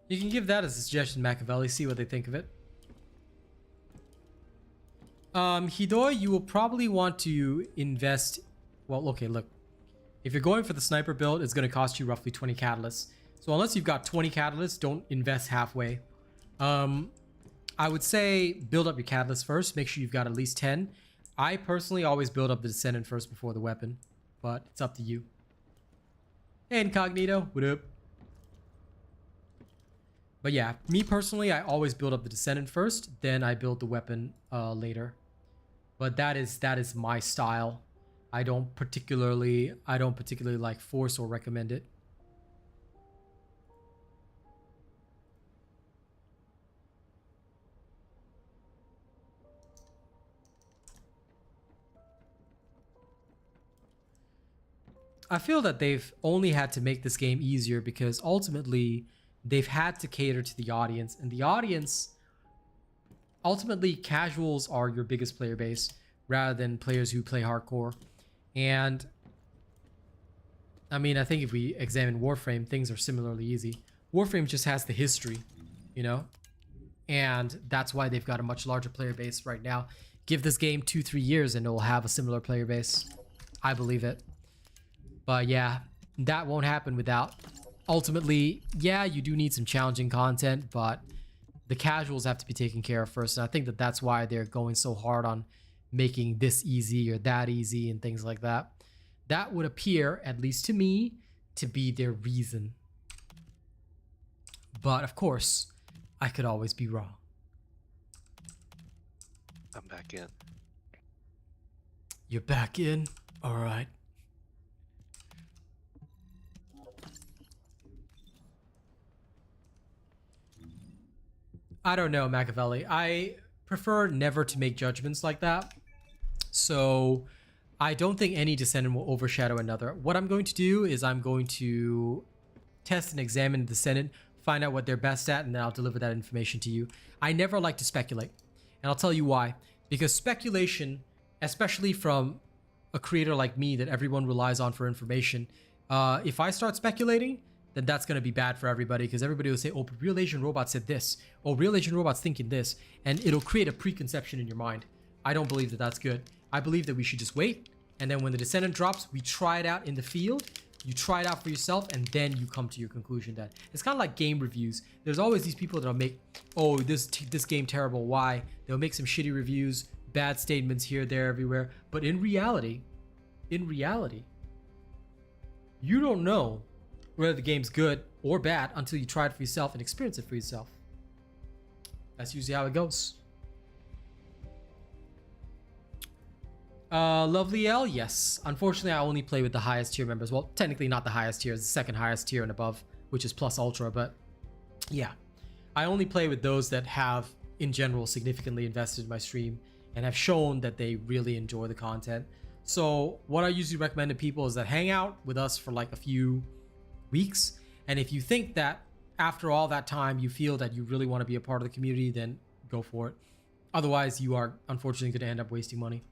You can give that as a suggestion, Machiavelli, see what they think of it. Hidoi, you will probably want to invest... Well, okay, look. If you're going for the sniper build, it's going to cost you roughly 20 catalysts. So unless you've got 20 catalysts, don't invest halfway. I would say build up your catalysts first. Make sure you've got at least 10. I personally always build up the Descendant first before the weapon. But it's up to you. Hey, Incognito. What up? But yeah, me personally, I always build up the Descendant first, then I build the weapon later. But that is my style. I don't particularly like force or recommend it. I feel that they've only had to make this game easier because ultimately they've had to cater to the audience, and the audience, ultimately casuals are your biggest player base rather than players who play hardcore. And I mean, I think if we examine Warframe, things are similarly easy. Warframe just has the history, you know, and that's why they've got a much larger player base right now. Give this game 2-3 years and it will have a similar player base. I believe it. But yeah, that won't happen without... Ultimately, yeah, you do need some challenging content, but the casuals have to be taken care of first. And I think that that's why they're going so hard on making this easy or that easy and things like that. That would appear, at least to me, to be their reason. But of course, I could always be wrong. I'm back in. You're back in? All right. I don't know, Machiavelli. I prefer never to make judgments like that. So I don't think any Descendant will overshadow another. What I'm going to do is I'm going to test and examine the Descendant, find out what they're best at, and then I'll deliver that information to you. I never like to speculate. And I'll tell you why. Because speculation, especially from a creator like me that everyone relies on for information, if I start speculating, then that's going to be bad for everybody, because everybody will say, oh, but RealAsianRobot said this. Oh, RealAsianRobot's thinking this. And it'll create a preconception in your mind. I don't believe that that's good. I believe that we should just wait. And then when the Descendant drops, we try it out in the field. You try it out for yourself, and then you come to your conclusion. That it's kind of like game reviews. There's always these people that'll make, oh, this game terrible. Why? They'll make some shitty reviews, bad statements here, there, everywhere. But in reality, you don't know whether the game's good or bad until you try it for yourself and experience it for yourself. That's usually how it goes. Lovely L, yes. Unfortunately, I only play with the highest tier members. Well, technically not the highest tier, it's the second highest tier and above, which is plus ultra, but yeah. I only play with those that have, in general, significantly invested in my stream and have shown that they really enjoy the content. So what I usually recommend to people is that hang out with us for like a few weeks. And if you think that after all that time, you feel that you really want to be a part of the community, then go for it. Otherwise, you are unfortunately going to end up wasting money.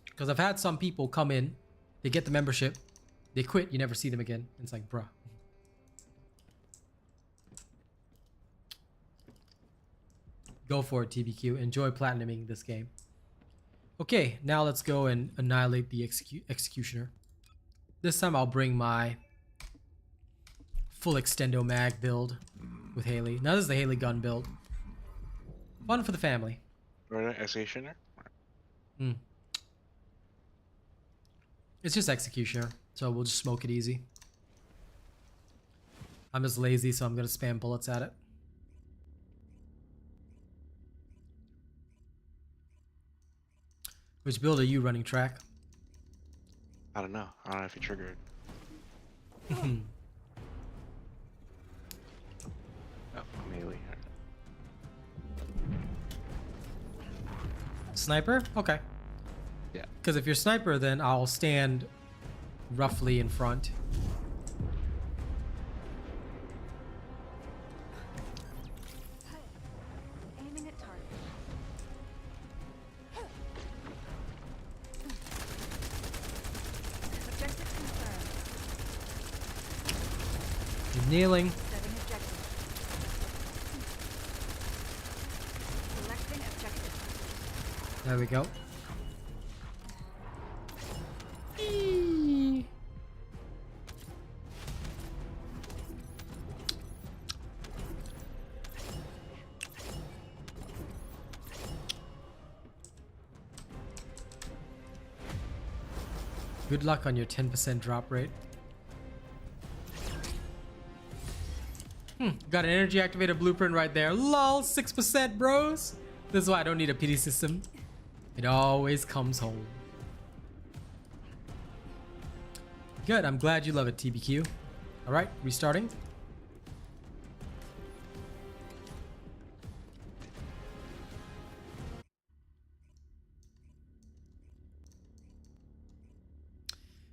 Because I've had some people come in, they get the membership, they quit, you never see them again. It's like, bruh. Go for it, TBQ. Enjoy platinuming this game. Okay, now let's go and annihilate the executioner. This time I'll bring my full extendo mag build with Haley. Now this is the Haley gun build. Fun for the family. Right, executioner? It's just executioner, so we'll just smoke it easy. I'm just lazy, so I'm gonna spam bullets at it. Which build are you running, Track? I don't know. I don't know if you triggered. Oh, melee. Sniper? Okay. Yeah. Because if you're sniper, then I'll stand roughly in front. Aiming at target. Objective confirmed. You're kneeling. Setting objective. Selecting objective. There we go. Eee. Good luck on your 10% drop rate. Got an energy activated blueprint right there. Lol, 6%, bros. This is why I don't need a pity system. It always comes home. Good, I'm glad you love it, TBQ. Alright, restarting.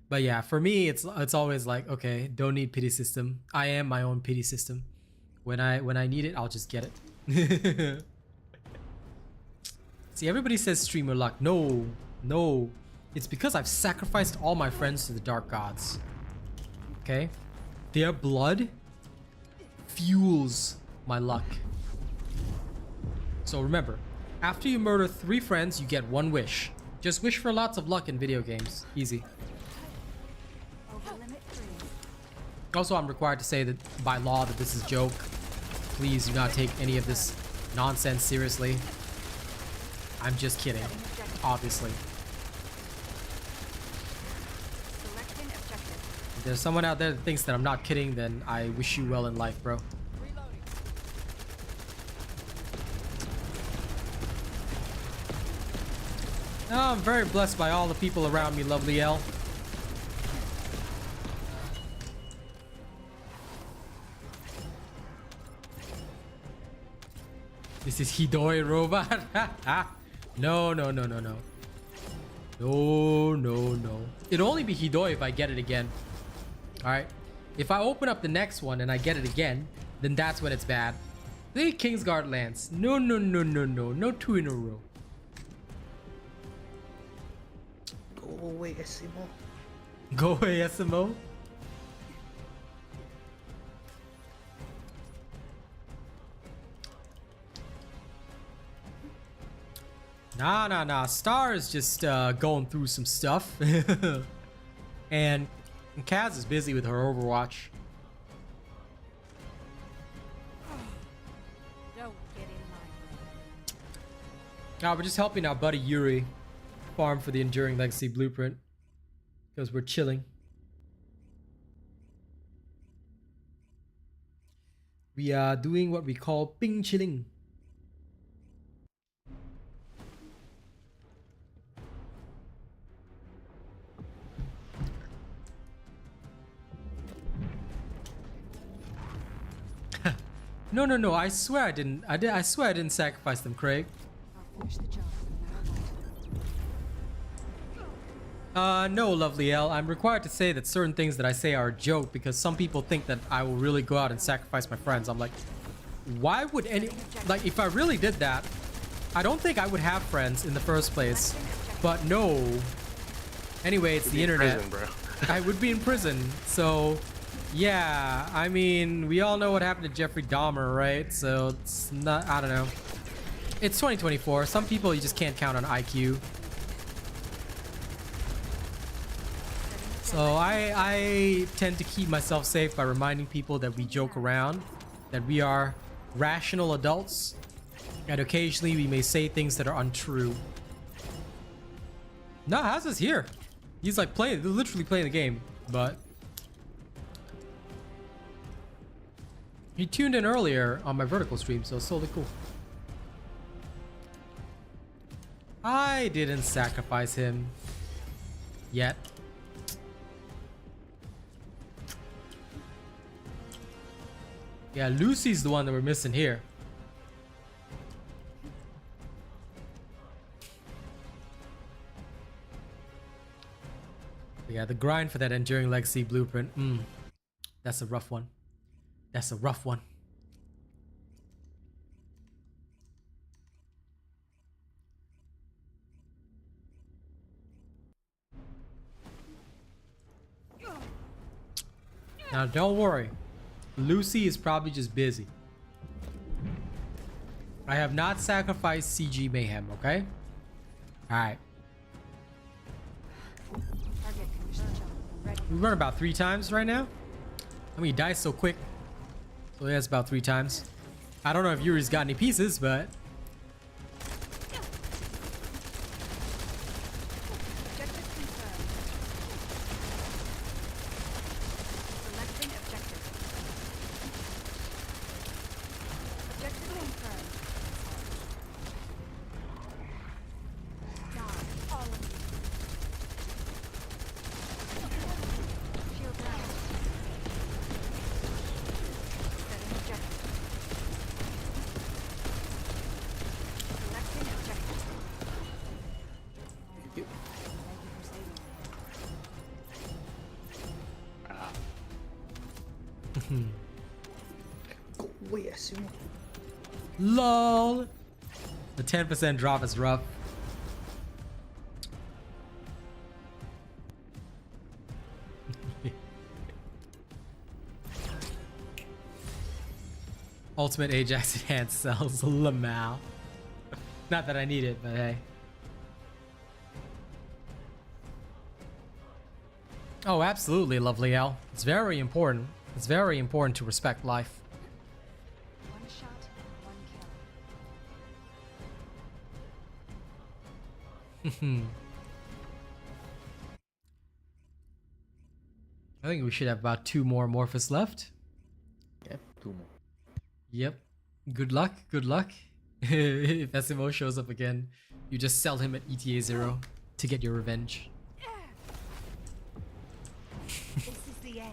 But yeah, for me, it's always like, okay, don't need pity system. I am my own pity system. When I need it, I'll just get it. See, everybody says streamer luck. No, no. It's because I've sacrificed all my friends to the dark gods. Okay? Their blood fuels my luck. So remember, after you murder 3 friends, you get 1 wish. Just wish for lots of luck in video games. Easy. Over limit 3. Also, I'm required to say that by law that this is a joke. Please do not take any of this nonsense seriously. I'm just kidding, obviously. Selecting objective. If there's someone out there that thinks that I'm not kidding, then I wish you well in life, bro. Reloading. Oh, I'm very blessed by all the people around me, lovely L. This is Hidoi robot. No, no, no, no, no. No, no, no. It'll only be Hidoi if I get it again. Alright. If I open up the next one and I get it again, then that's when it's bad. The Kingsguard Lance. No, no, no, no, no. No 2 in a row. Go away, SMO. Go away, SMO. Nah. Star is just going through some stuff. And Kaz is busy with her Overwatch. Don't get in my way. Nah, we're just helping our buddy Yuri farm for the Enduring Legacy blueprint. Because we're chilling. We are doing what we call ping chilling. No, I swear I didn't. I swear I didn't sacrifice them, Craig. I'll finish the job no matter what. No, Lovely L. I'm required to say that certain things that I say are a joke because some people think that I will really go out and sacrifice my friends. I'm like, why would any... Like, if I really did that, I don't think I would have friends in the first place. But no. Anyway, it's the internet. Prison, bro. I would be in prison, so... Yeah, I mean, we all know what happened to Jeffrey Dahmer, right? So it's not... I don't know. It's 2024. Some people you just can't count on IQ. So I tend to keep myself safe by reminding people that we joke around, that we are rational adults, and occasionally we may say things that are untrue. No, how's this here? He's like literally playing the game, but he tuned in earlier on my vertical stream, so it's totally cool. I didn't sacrifice him yet. Yeah, Lucy's the one that we're missing here. Yeah, the grind for that Enduring Legacy blueprint. That's a rough one. That's a rough one. Now, don't worry. Lucy is probably just busy. I have not sacrificed CG Mayhem, okay? Alright. Target condition job ready. We run about 3 times right now. I mean, he dies so quick. So yeah, it's about 3 times. I don't know if Yuri's got any pieces, but... Objective confirmed. Selecting objective. Objective confirmed. Die, all of you. Shield down. Setting objective. Selecting objective. Thank you. Thank you for saving me. Go away, Asimo. LOL! The 10% drop is rough. Ultimate Ajax enhanced cells. Lamal. Not that I need it, but hey. Oh, absolutely, Lovely L. It's very important. It's very important to respect life. One shot, one kill. I think we should have about 2 more Morphous left. Yeah, 2 more. Yep. Good luck. Good luck. If SMO shows up again, you just sell him at ETA 0 to get your revenge. This is the end.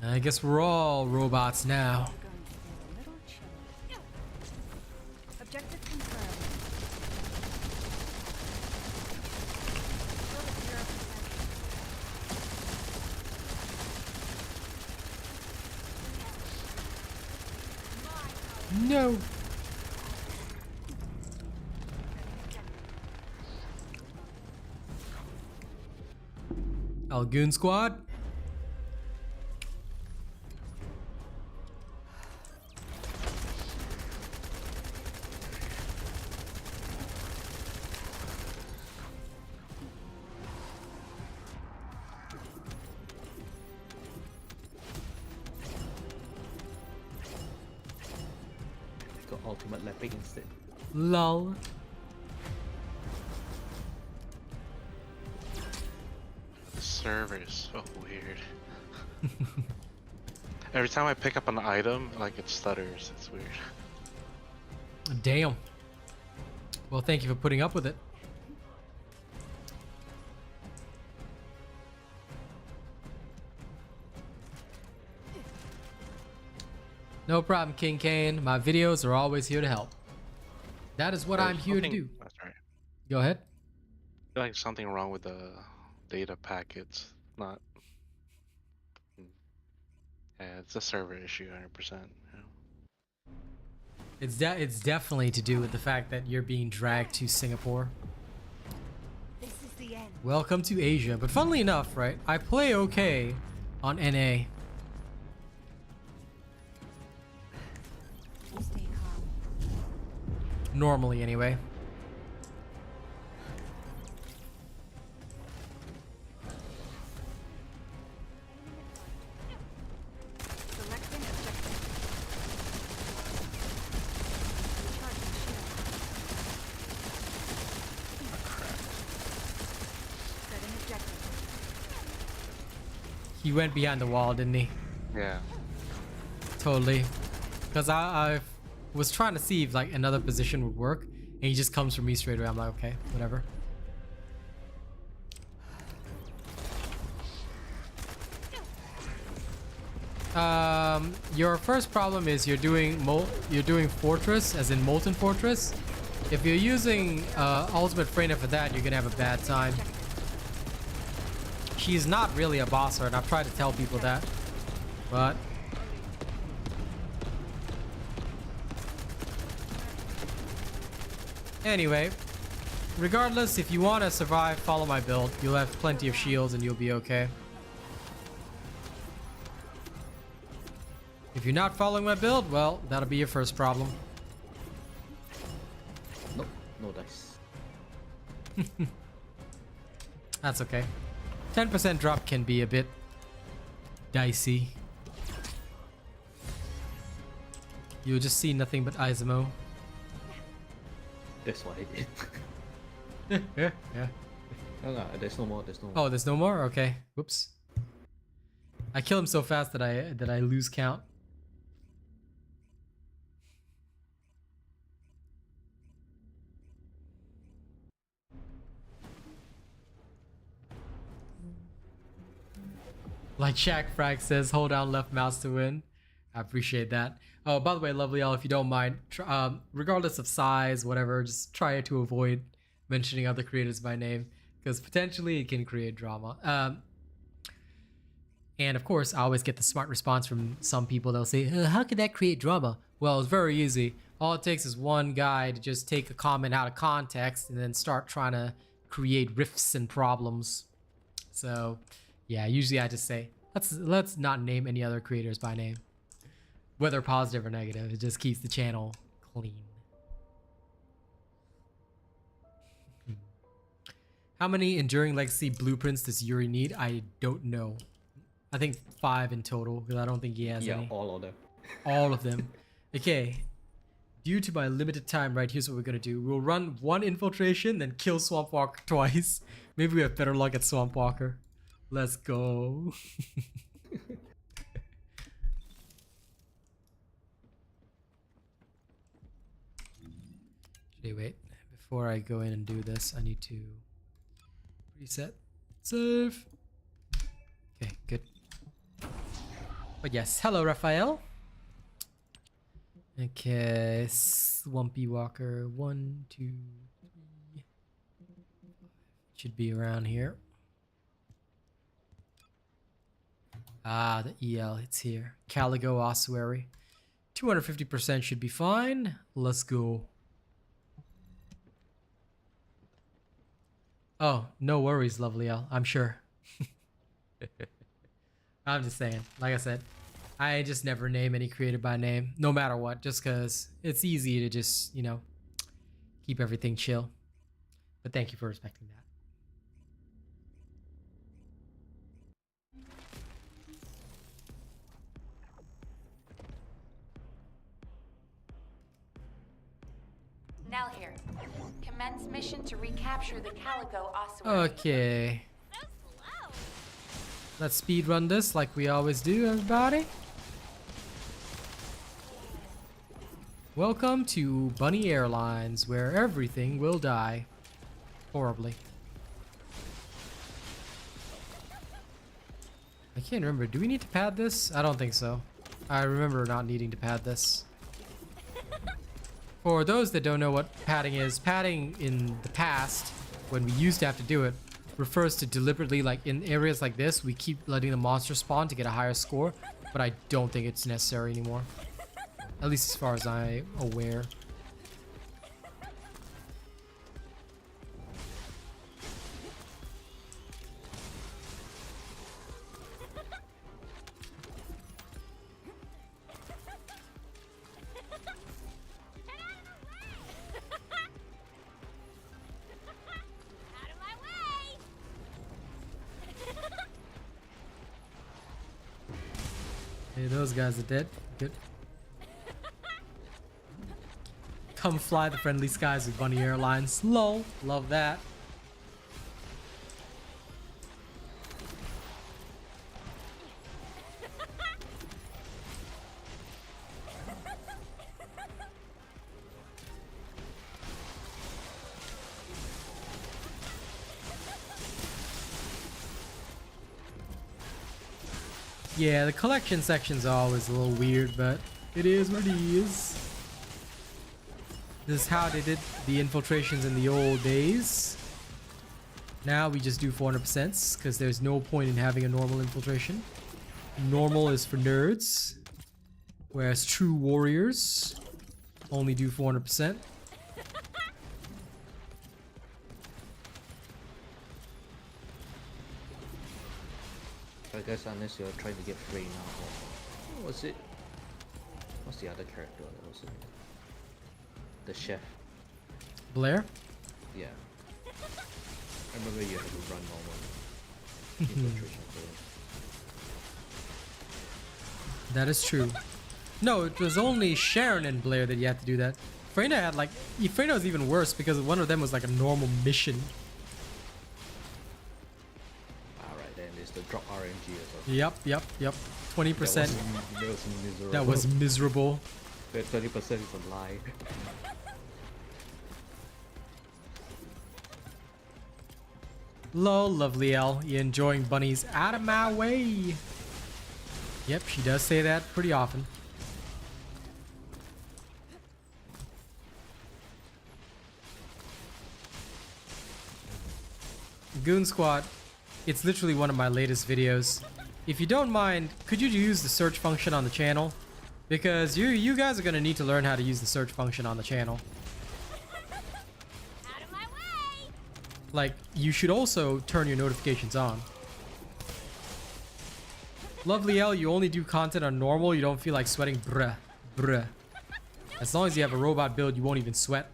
I guess we're all robots now. We're going to feel a little chilly. Objective confirmed. Still at 0%. No. Algoon Squad. ultimate lapping instead. Lol. The server is so weird. Every time I pick up an item, like it stutters. It's weird. Damn. Well, thank you for putting up with it. No problem, King Kane. My videos are always here to help. That is what I'm here to do. That's right. Go ahead. I feel like something wrong with the data packets. Not. Yeah, it's a server issue, 100%. Yeah. It's definitely to do with the fact that you're being dragged to Singapore. This is the end. Welcome to Asia. But funnily enough, right? I play okay on NA. Stay calm. Normally, anyway. Selecting objective. Recharging shield. Setting objective. He went behind the wall, didn't he? Yeah. Totally. Because I was trying to see if like another position would work, and he just comes for me straight away. I'm like, okay, whatever. Your first problem is you're doing Fortress, as in Molten Fortress. If you're using Ultimate Freyna for that, you're gonna have a bad time. She's not really a bosser, and I've tried to tell people that, but anyway, regardless, if you want to survive, follow my build. You'll have plenty of shields and you'll be okay. If you're not following my build, well, that'll be your first problem. Nope, no dice. That's okay. 10% drop can be a bit dicey. You'll just see nothing but Izumo. That's what I did. Yeah. No, there's no more, there's no more. Oh, there's no more? Okay. Whoops. I kill him so fast that I lose count. Like Shaq Frag says, hold down left mouse to win. I appreciate that. Oh, by the way, lovely y'all, if you don't mind, regardless of size, whatever, just try to avoid mentioning other creators by name, because potentially it can create drama. And of course, I always get the smart response from some people. They'll say, how could that create drama? Well, it's very easy. All it takes is one guy to just take a comment out of context and then start trying to create rifts and problems. So yeah, usually I just say, let's not name any other creators by name, whether positive or negative. It just keeps the channel clean. How many Enduring Legacy blueprints does Yuri need? I don't know. I think 5 in total, because I don't think he has any. Yeah, all of them. All of them. Okay. Due to my limited time, right, here's what we're gonna do. We'll run 1 infiltration, then kill Swamp Walker twice. Maybe we have better luck at Swamp Walker. Let's go. Actually, wait. Before I go in and do this, I need to reset. Save. Okay, good. But yes, hello, Raphael. Okay, Swampy Walker. 1, 2, 3. Should be around here. Ah, the EL, it's here. Caligo Ossuary. 250% should be fine. Let's go. Oh, no worries, lovely L. I'm sure. I'm just saying. Like I said, I just never name any creator by name, no matter what, just because it's easy to just, you know, keep everything chill. But thank you for respecting that. Now here. Commence mission to recapture the Calico ossuary. Okay. Let's speed run this like we always do, everybody. Welcome to Bunny Airlines, where everything will die horribly. I can't remember. Do we need to pad this? I don't think so. I remember not needing to pad this. For those that don't know what padding is, padding in the past, when we used to have to do it, refers to deliberately, like in areas like this, we keep letting the monster spawn to get a higher score, but I don't think it's necessary anymore. At least as far as I'm aware. Hey, those guys are dead. Good. Come fly the friendly skies with Bunny Airlines. Lol. Love that. Yeah, the collection sections are always a little weird, but it is what it is. This is how they did the infiltrations in the old days. Now we just do 400% because there's no point in having a normal infiltration. Normal is for nerds, whereas true warriors only do 400%. I guess unless you're trying to get free now. What was it? What's the other character that was in it? The chef. Blair? Yeah. I remember you had to run normal infiltration for it. That is true. No, it was only Sharon and Blair that you had to do that. Freyna had like... Freyna was even worse because one of them was like a normal mission. Alright, then it's the drop RNG or something. Yep. 20%. That was miserable. That was miserable. But 30% is a lie. Lol, lovely L. You enjoying bunnies out of my way? Yep, she does say that pretty often. Goon Squad, it's literally one of my latest videos. If you don't mind, could you use the search function on the channel? Because you guys are gonna need to learn how to use the search function on the channel. Out of my way! Like, you should also turn your notifications on. Lovely L, you only do content on normal, you don't feel like sweating, bruh. As long as you have a robot build, you won't even sweat.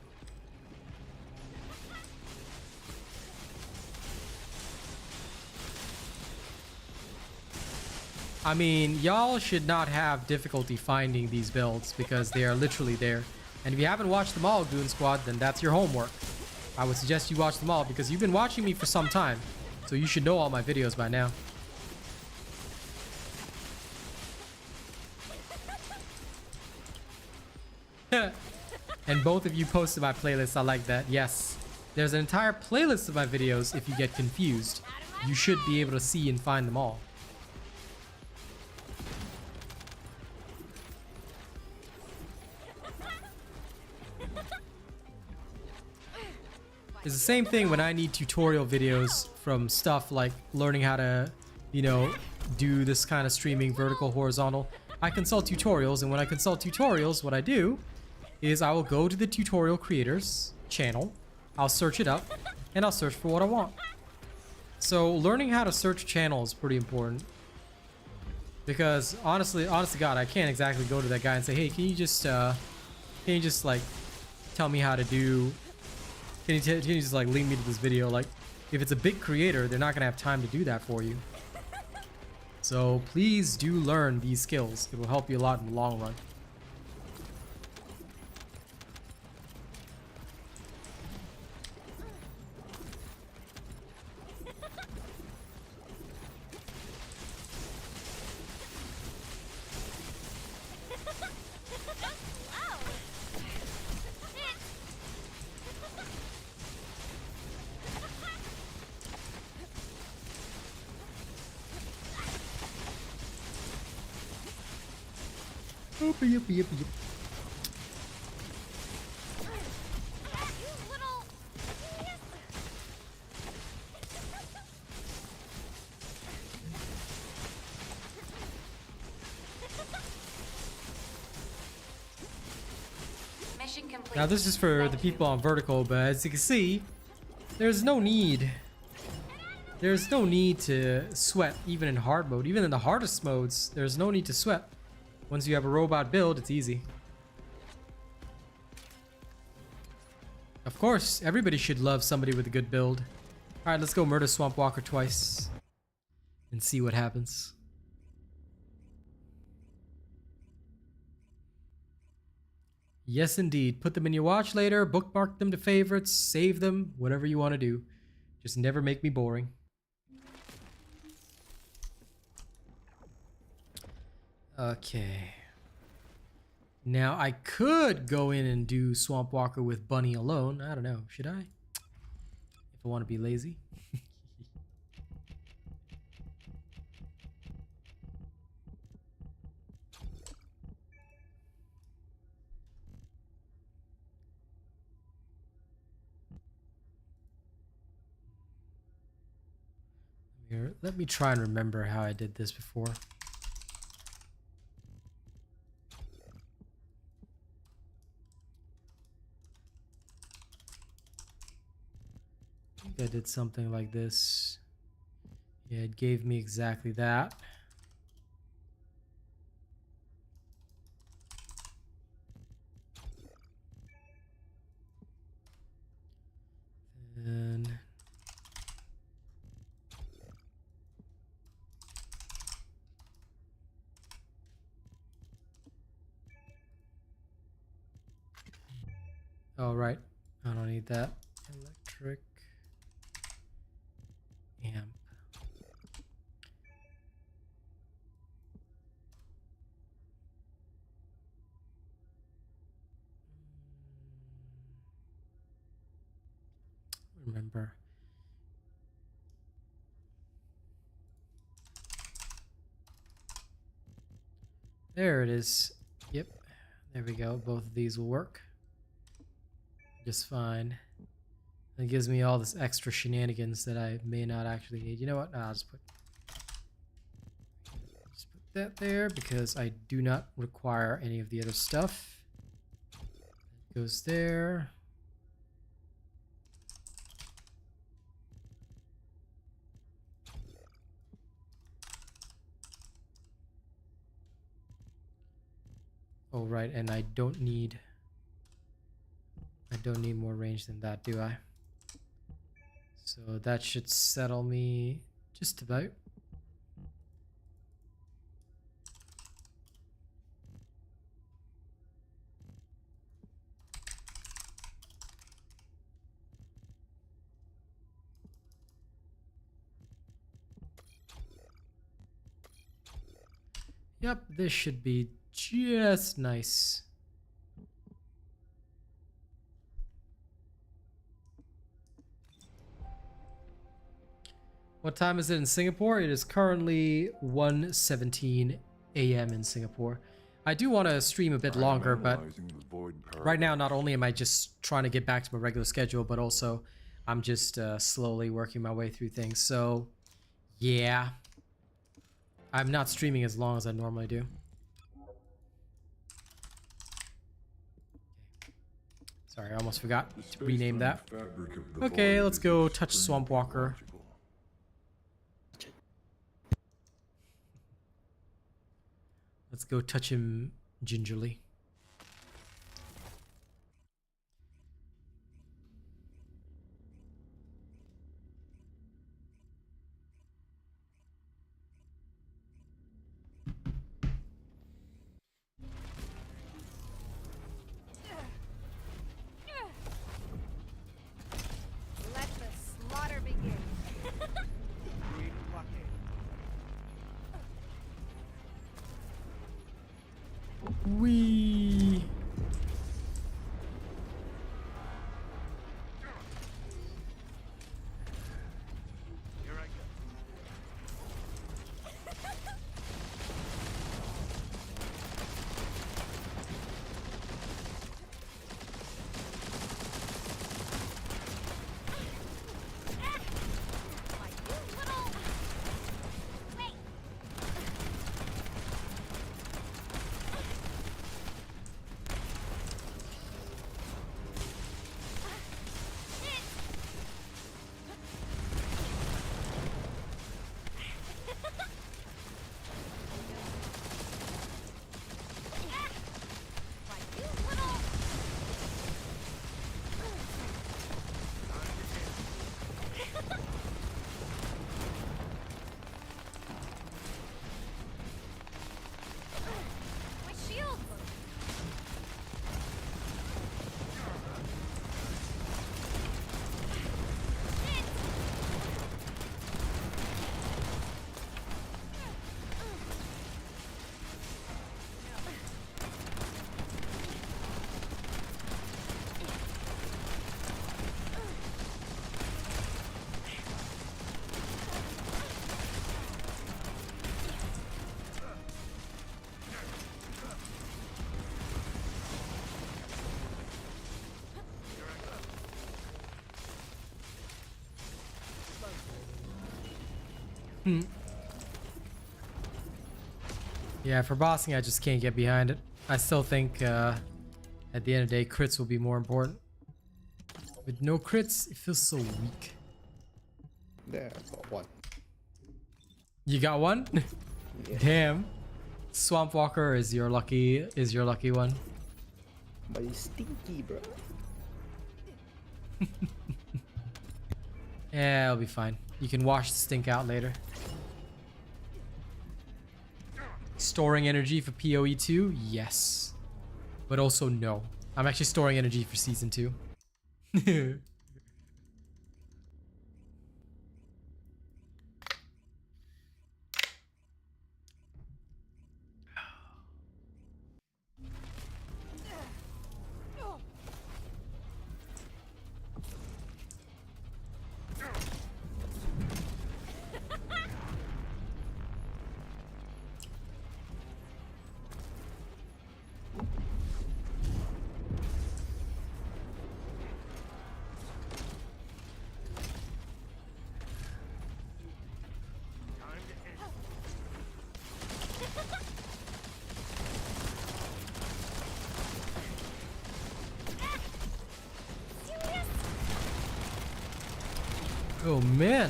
I mean, y'all should not have difficulty finding these builds because they are literally there. And if you haven't watched them all, Goon Squad, then that's your homework. I would suggest you watch them all because you've been watching me for some time. So you should know all my videos by now. And both of you posted my playlist. I like that. Yes. There's an entire playlist of my videos if you get confused. You should be able to see and find them all. It's the same thing when I need tutorial videos from stuff like learning how to, you know, do this kind of streaming vertical, horizontal. I consult tutorials, and when I consult tutorials, what I do is I will go to the tutorial creators channel, I'll search it up, and I'll search for what I want. So learning how to search channels is pretty important. Because honestly, honest to God, I can't exactly go to that guy and say, hey, can you just like tell me how to do... Can you just like link me to this video? Like, if it's a big creator, they're not gonna have time to do that for you. So please do learn these skills. It will help you a lot in the long run. You little. Mission complete. Now this is for the Thank you. people on vertical, but as you can see, there's no need. There's no need to sweat even in hard mode. Even in the hardest modes, there's no need to sweat. Once you have a robot build, it's easy. Of course, everybody should love somebody with a good build. Alright, let's go murder Swamp Walker twice. And see what happens. Yes, indeed. Put them in your watch later, bookmark them to favorites, save them, whatever you want to do. Just never make me boring. Okay. Now, I could go in and do Swamp Walker with Bunny alone. I don't know. Should I? If I want to be lazy. Here, let me try and remember how I did this before. I think I did something like this. Yeah, it gave me exactly that. And oh, right. I don't need that. Electric amp. Remember. There it is. Yep. There we go. Both of these will work just fine. It gives me all this extra shenanigans that I may not actually need. You know what? I'll just put that there because I do not require any of the other stuff. That goes there. Oh, right, and I don't need more range than that, do I? So that should settle me just about. Yep, this should be just nice. What time is it in Singapore? It is currently 1:17 a.m. in Singapore. I do want to stream a bit longer, but right now not only am I just trying to get back to my regular schedule, but also I'm just slowly working my way through things. So yeah, I'm not streaming as long as I normally do. Sorry, I almost forgot to rename that. Okay, let's go touch Swamp Walker. Let's go touch him gingerly. Let the slaughter begin. Wee. Yeah, for bossing, I just can't get behind it. I still think at the end of the day, crits will be more important. With no crits, it feels so weak. There, I got one. You got one? Yeah. Damn. Swamp Walker is your lucky one. But it's stinky, bro. Yeah, it'll be fine. You can wash the stink out later. Storing energy for PoE 2? Yes. But also no. I'm actually storing energy for Season 2. Oh man.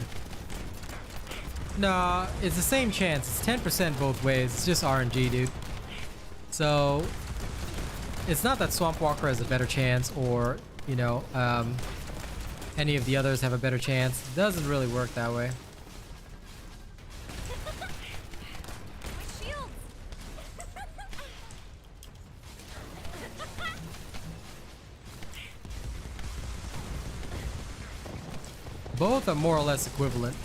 Nah, it's the same chance. It's 10% both ways. It's just RNG, dude. So it's not that Swamp Walker has a better chance or, you know, any of the others have a better chance. It doesn't really work that way. My shields! Both are more or less equivalent.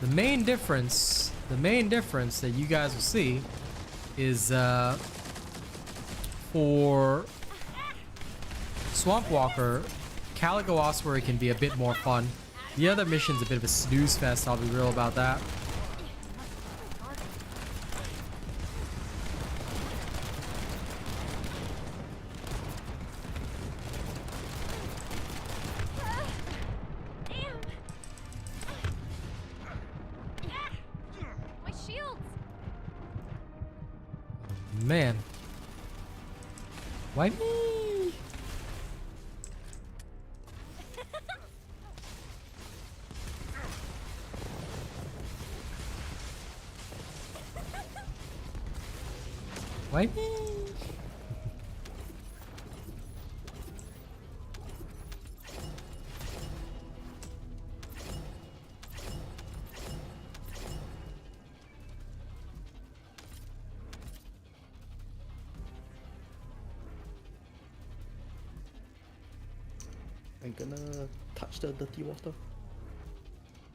The main difference that you guys will see is for Swamp Walker, Calico Ossuary can be a bit more fun. The other mission's a bit of a snooze fest, I'll be real about that. My shields! Man. Why me? Why me? I'm gonna touch the dirty water.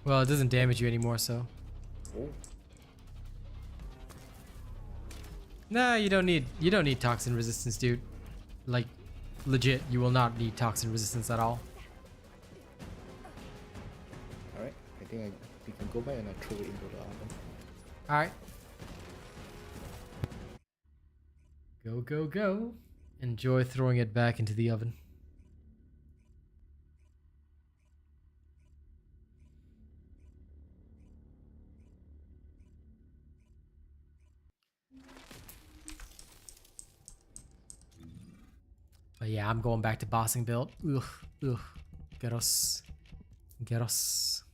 Well, it doesn't damage you anymore, so. Oh, Nah, you don't need toxin resistance, dude. Like, legit, you will not need toxin resistance at all. alright. I think we can go back and I throw it into the oven. Alright. Go, go, go. Enjoy throwing it back into the oven. But yeah, I'm going back to bossing build. Ugh, ugh. Get us. Get us.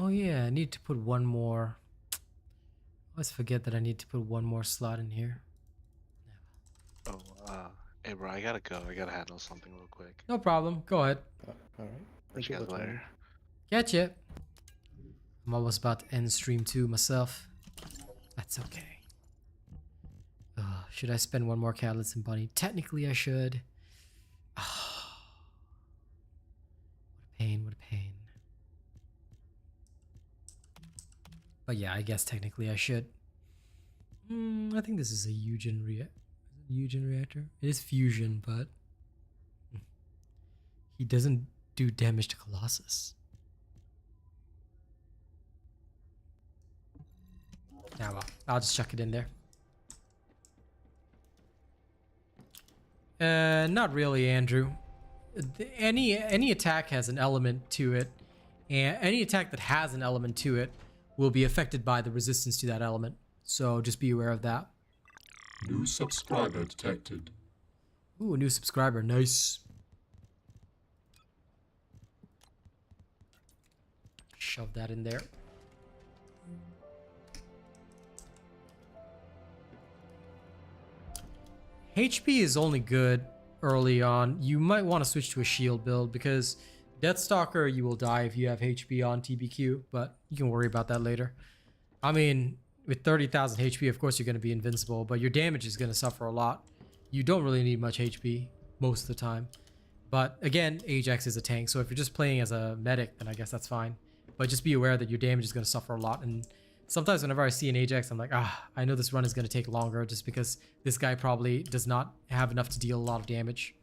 Oh yeah, I need to put one more. I always forget that I need to put one more slot in here. Oh, hey bro, I gotta go. I gotta handle something real quick. No problem. Go ahead. Alright. Catch Thank you you guys for later. Catch ya. I'm almost about to end stream 2 myself. That's okay. Should I spend one more catalyst and bunny? Technically, I should. What a pain, what a pain. But yeah, I guess technically I should. I think this is a Eugen reactor. It is fusion, but he doesn't do damage to Colossus. Yeah, well, I'll just chuck it in there. Not really, Andrew. Any attack has an element to it, and any attack that has an element to it will be affected by the resistance to that element. So just be aware of that. New subscriber detected. Ooh, a new subscriber. Nice. Shove that in there. HP is only good early on. You might want to switch to a shield build because Deathstalker, you will die if you have HP on TBQ, but you can worry about that later. I mean, with 30,000 HP, of course you're going to be invincible, but your damage is going to suffer a lot. You don't really need much HP most of the time. But again, Ajax is a tank, so if you're just playing as a medic, then I guess that's fine. But just be aware that your damage is going to suffer a lot. And sometimes whenever I see an Ajax, I'm like, I know this run is going to take longer just because this guy probably does not have enough to deal a lot of damage.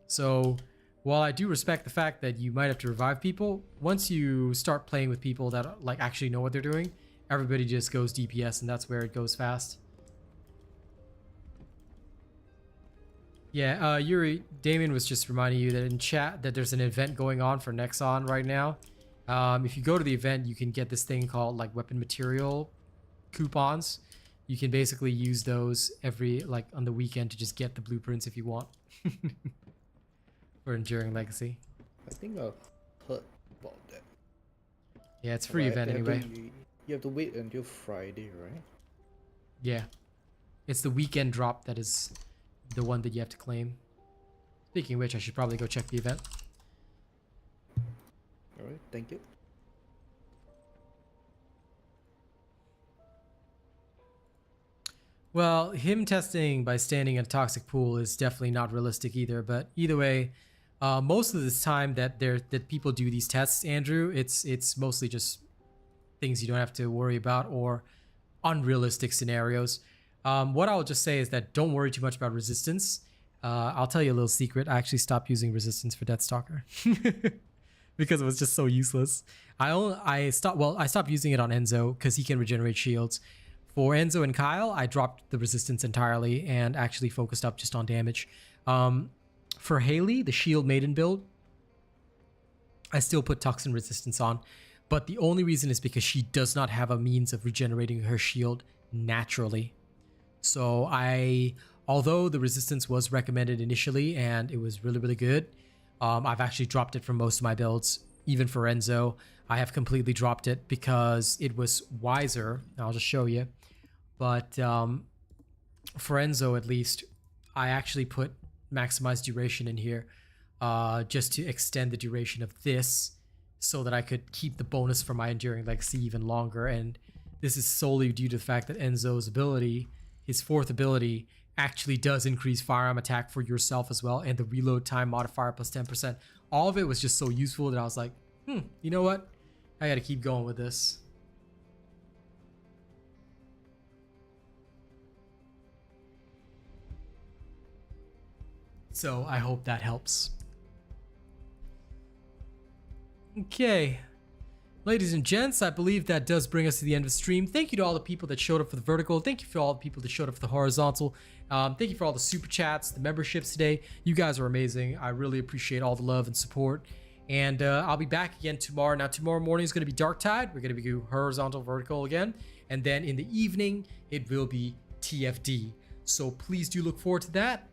So while I do respect the fact that you might have to revive people, once you start playing with people that like actually know what they're doing, everybody just goes DPS and that's where it goes fast. Yeah, Yuri, Damien was just reminding you that in chat that there's an event going on for Nexon right now. If you go to the event, you can get this thing called like weapon material coupons. You can basically use those every like on the weekend to just get the blueprints if you want. For Enduring Legacy. I think I've heard about that. Yeah, it's free event anyway. You have to wait until Friday, right? Yeah. It's the weekend drop that is the one that you have to claim. Speaking of which, I should probably go check the event. Alright, thank you. Well, him testing by standing in a toxic pool is definitely not realistic either, but either way, most of this time that people do these tests, Andrew, it's mostly just things you don't have to worry about or unrealistic scenarios. What I'll just say is that don't worry too much about resistance. I'll tell you a little secret. I actually stopped using resistance for Deathstalker because it was just so useless. I stopped using it on Enzo because he can regenerate shields. For Enzo and Kyle, I dropped the resistance entirely and actually focused up just on damage. For Haley, the Shield Maiden build, I still put Toxin resistance on, but the only reason is because she does not have a means of regenerating her shield naturally. So although the resistance was recommended initially and it was really, really good, I've actually dropped it from most of my builds. Even for Enzo, I have completely dropped it because it was wiser. I'll just show you. But for Enzo, at least, I actually put maximize duration in here just to extend the duration of this so that I could keep the bonus for my Enduring Legacy even longer. And this is solely due to the fact that Enzo's ability, his fourth ability, actually does increase firearm attack for yourself as well, and the reload time modifier plus 10%. All of it was just so useful that I was like, you know what? I gotta keep going with this. So I hope that helps. Okay. Ladies and gents, I believe that does bring us to the end of the stream. Thank you to all the people that showed up for the vertical. Thank you for all the people that showed up for the horizontal. Thank you for all the super chats, the memberships today. You guys are amazing. I really appreciate all the love and support. And I'll be back again tomorrow. Now, tomorrow morning is going to be Dark Tide. We're going to be horizontal, vertical again. And then in the evening, it will be TFD. So please do look forward to that.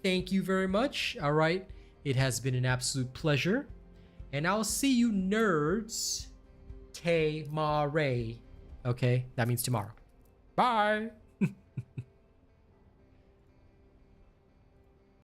Thank you very much. All right. It has been an absolute pleasure. And I'll see you nerds Mare. Okay, that means tomorrow. Bye.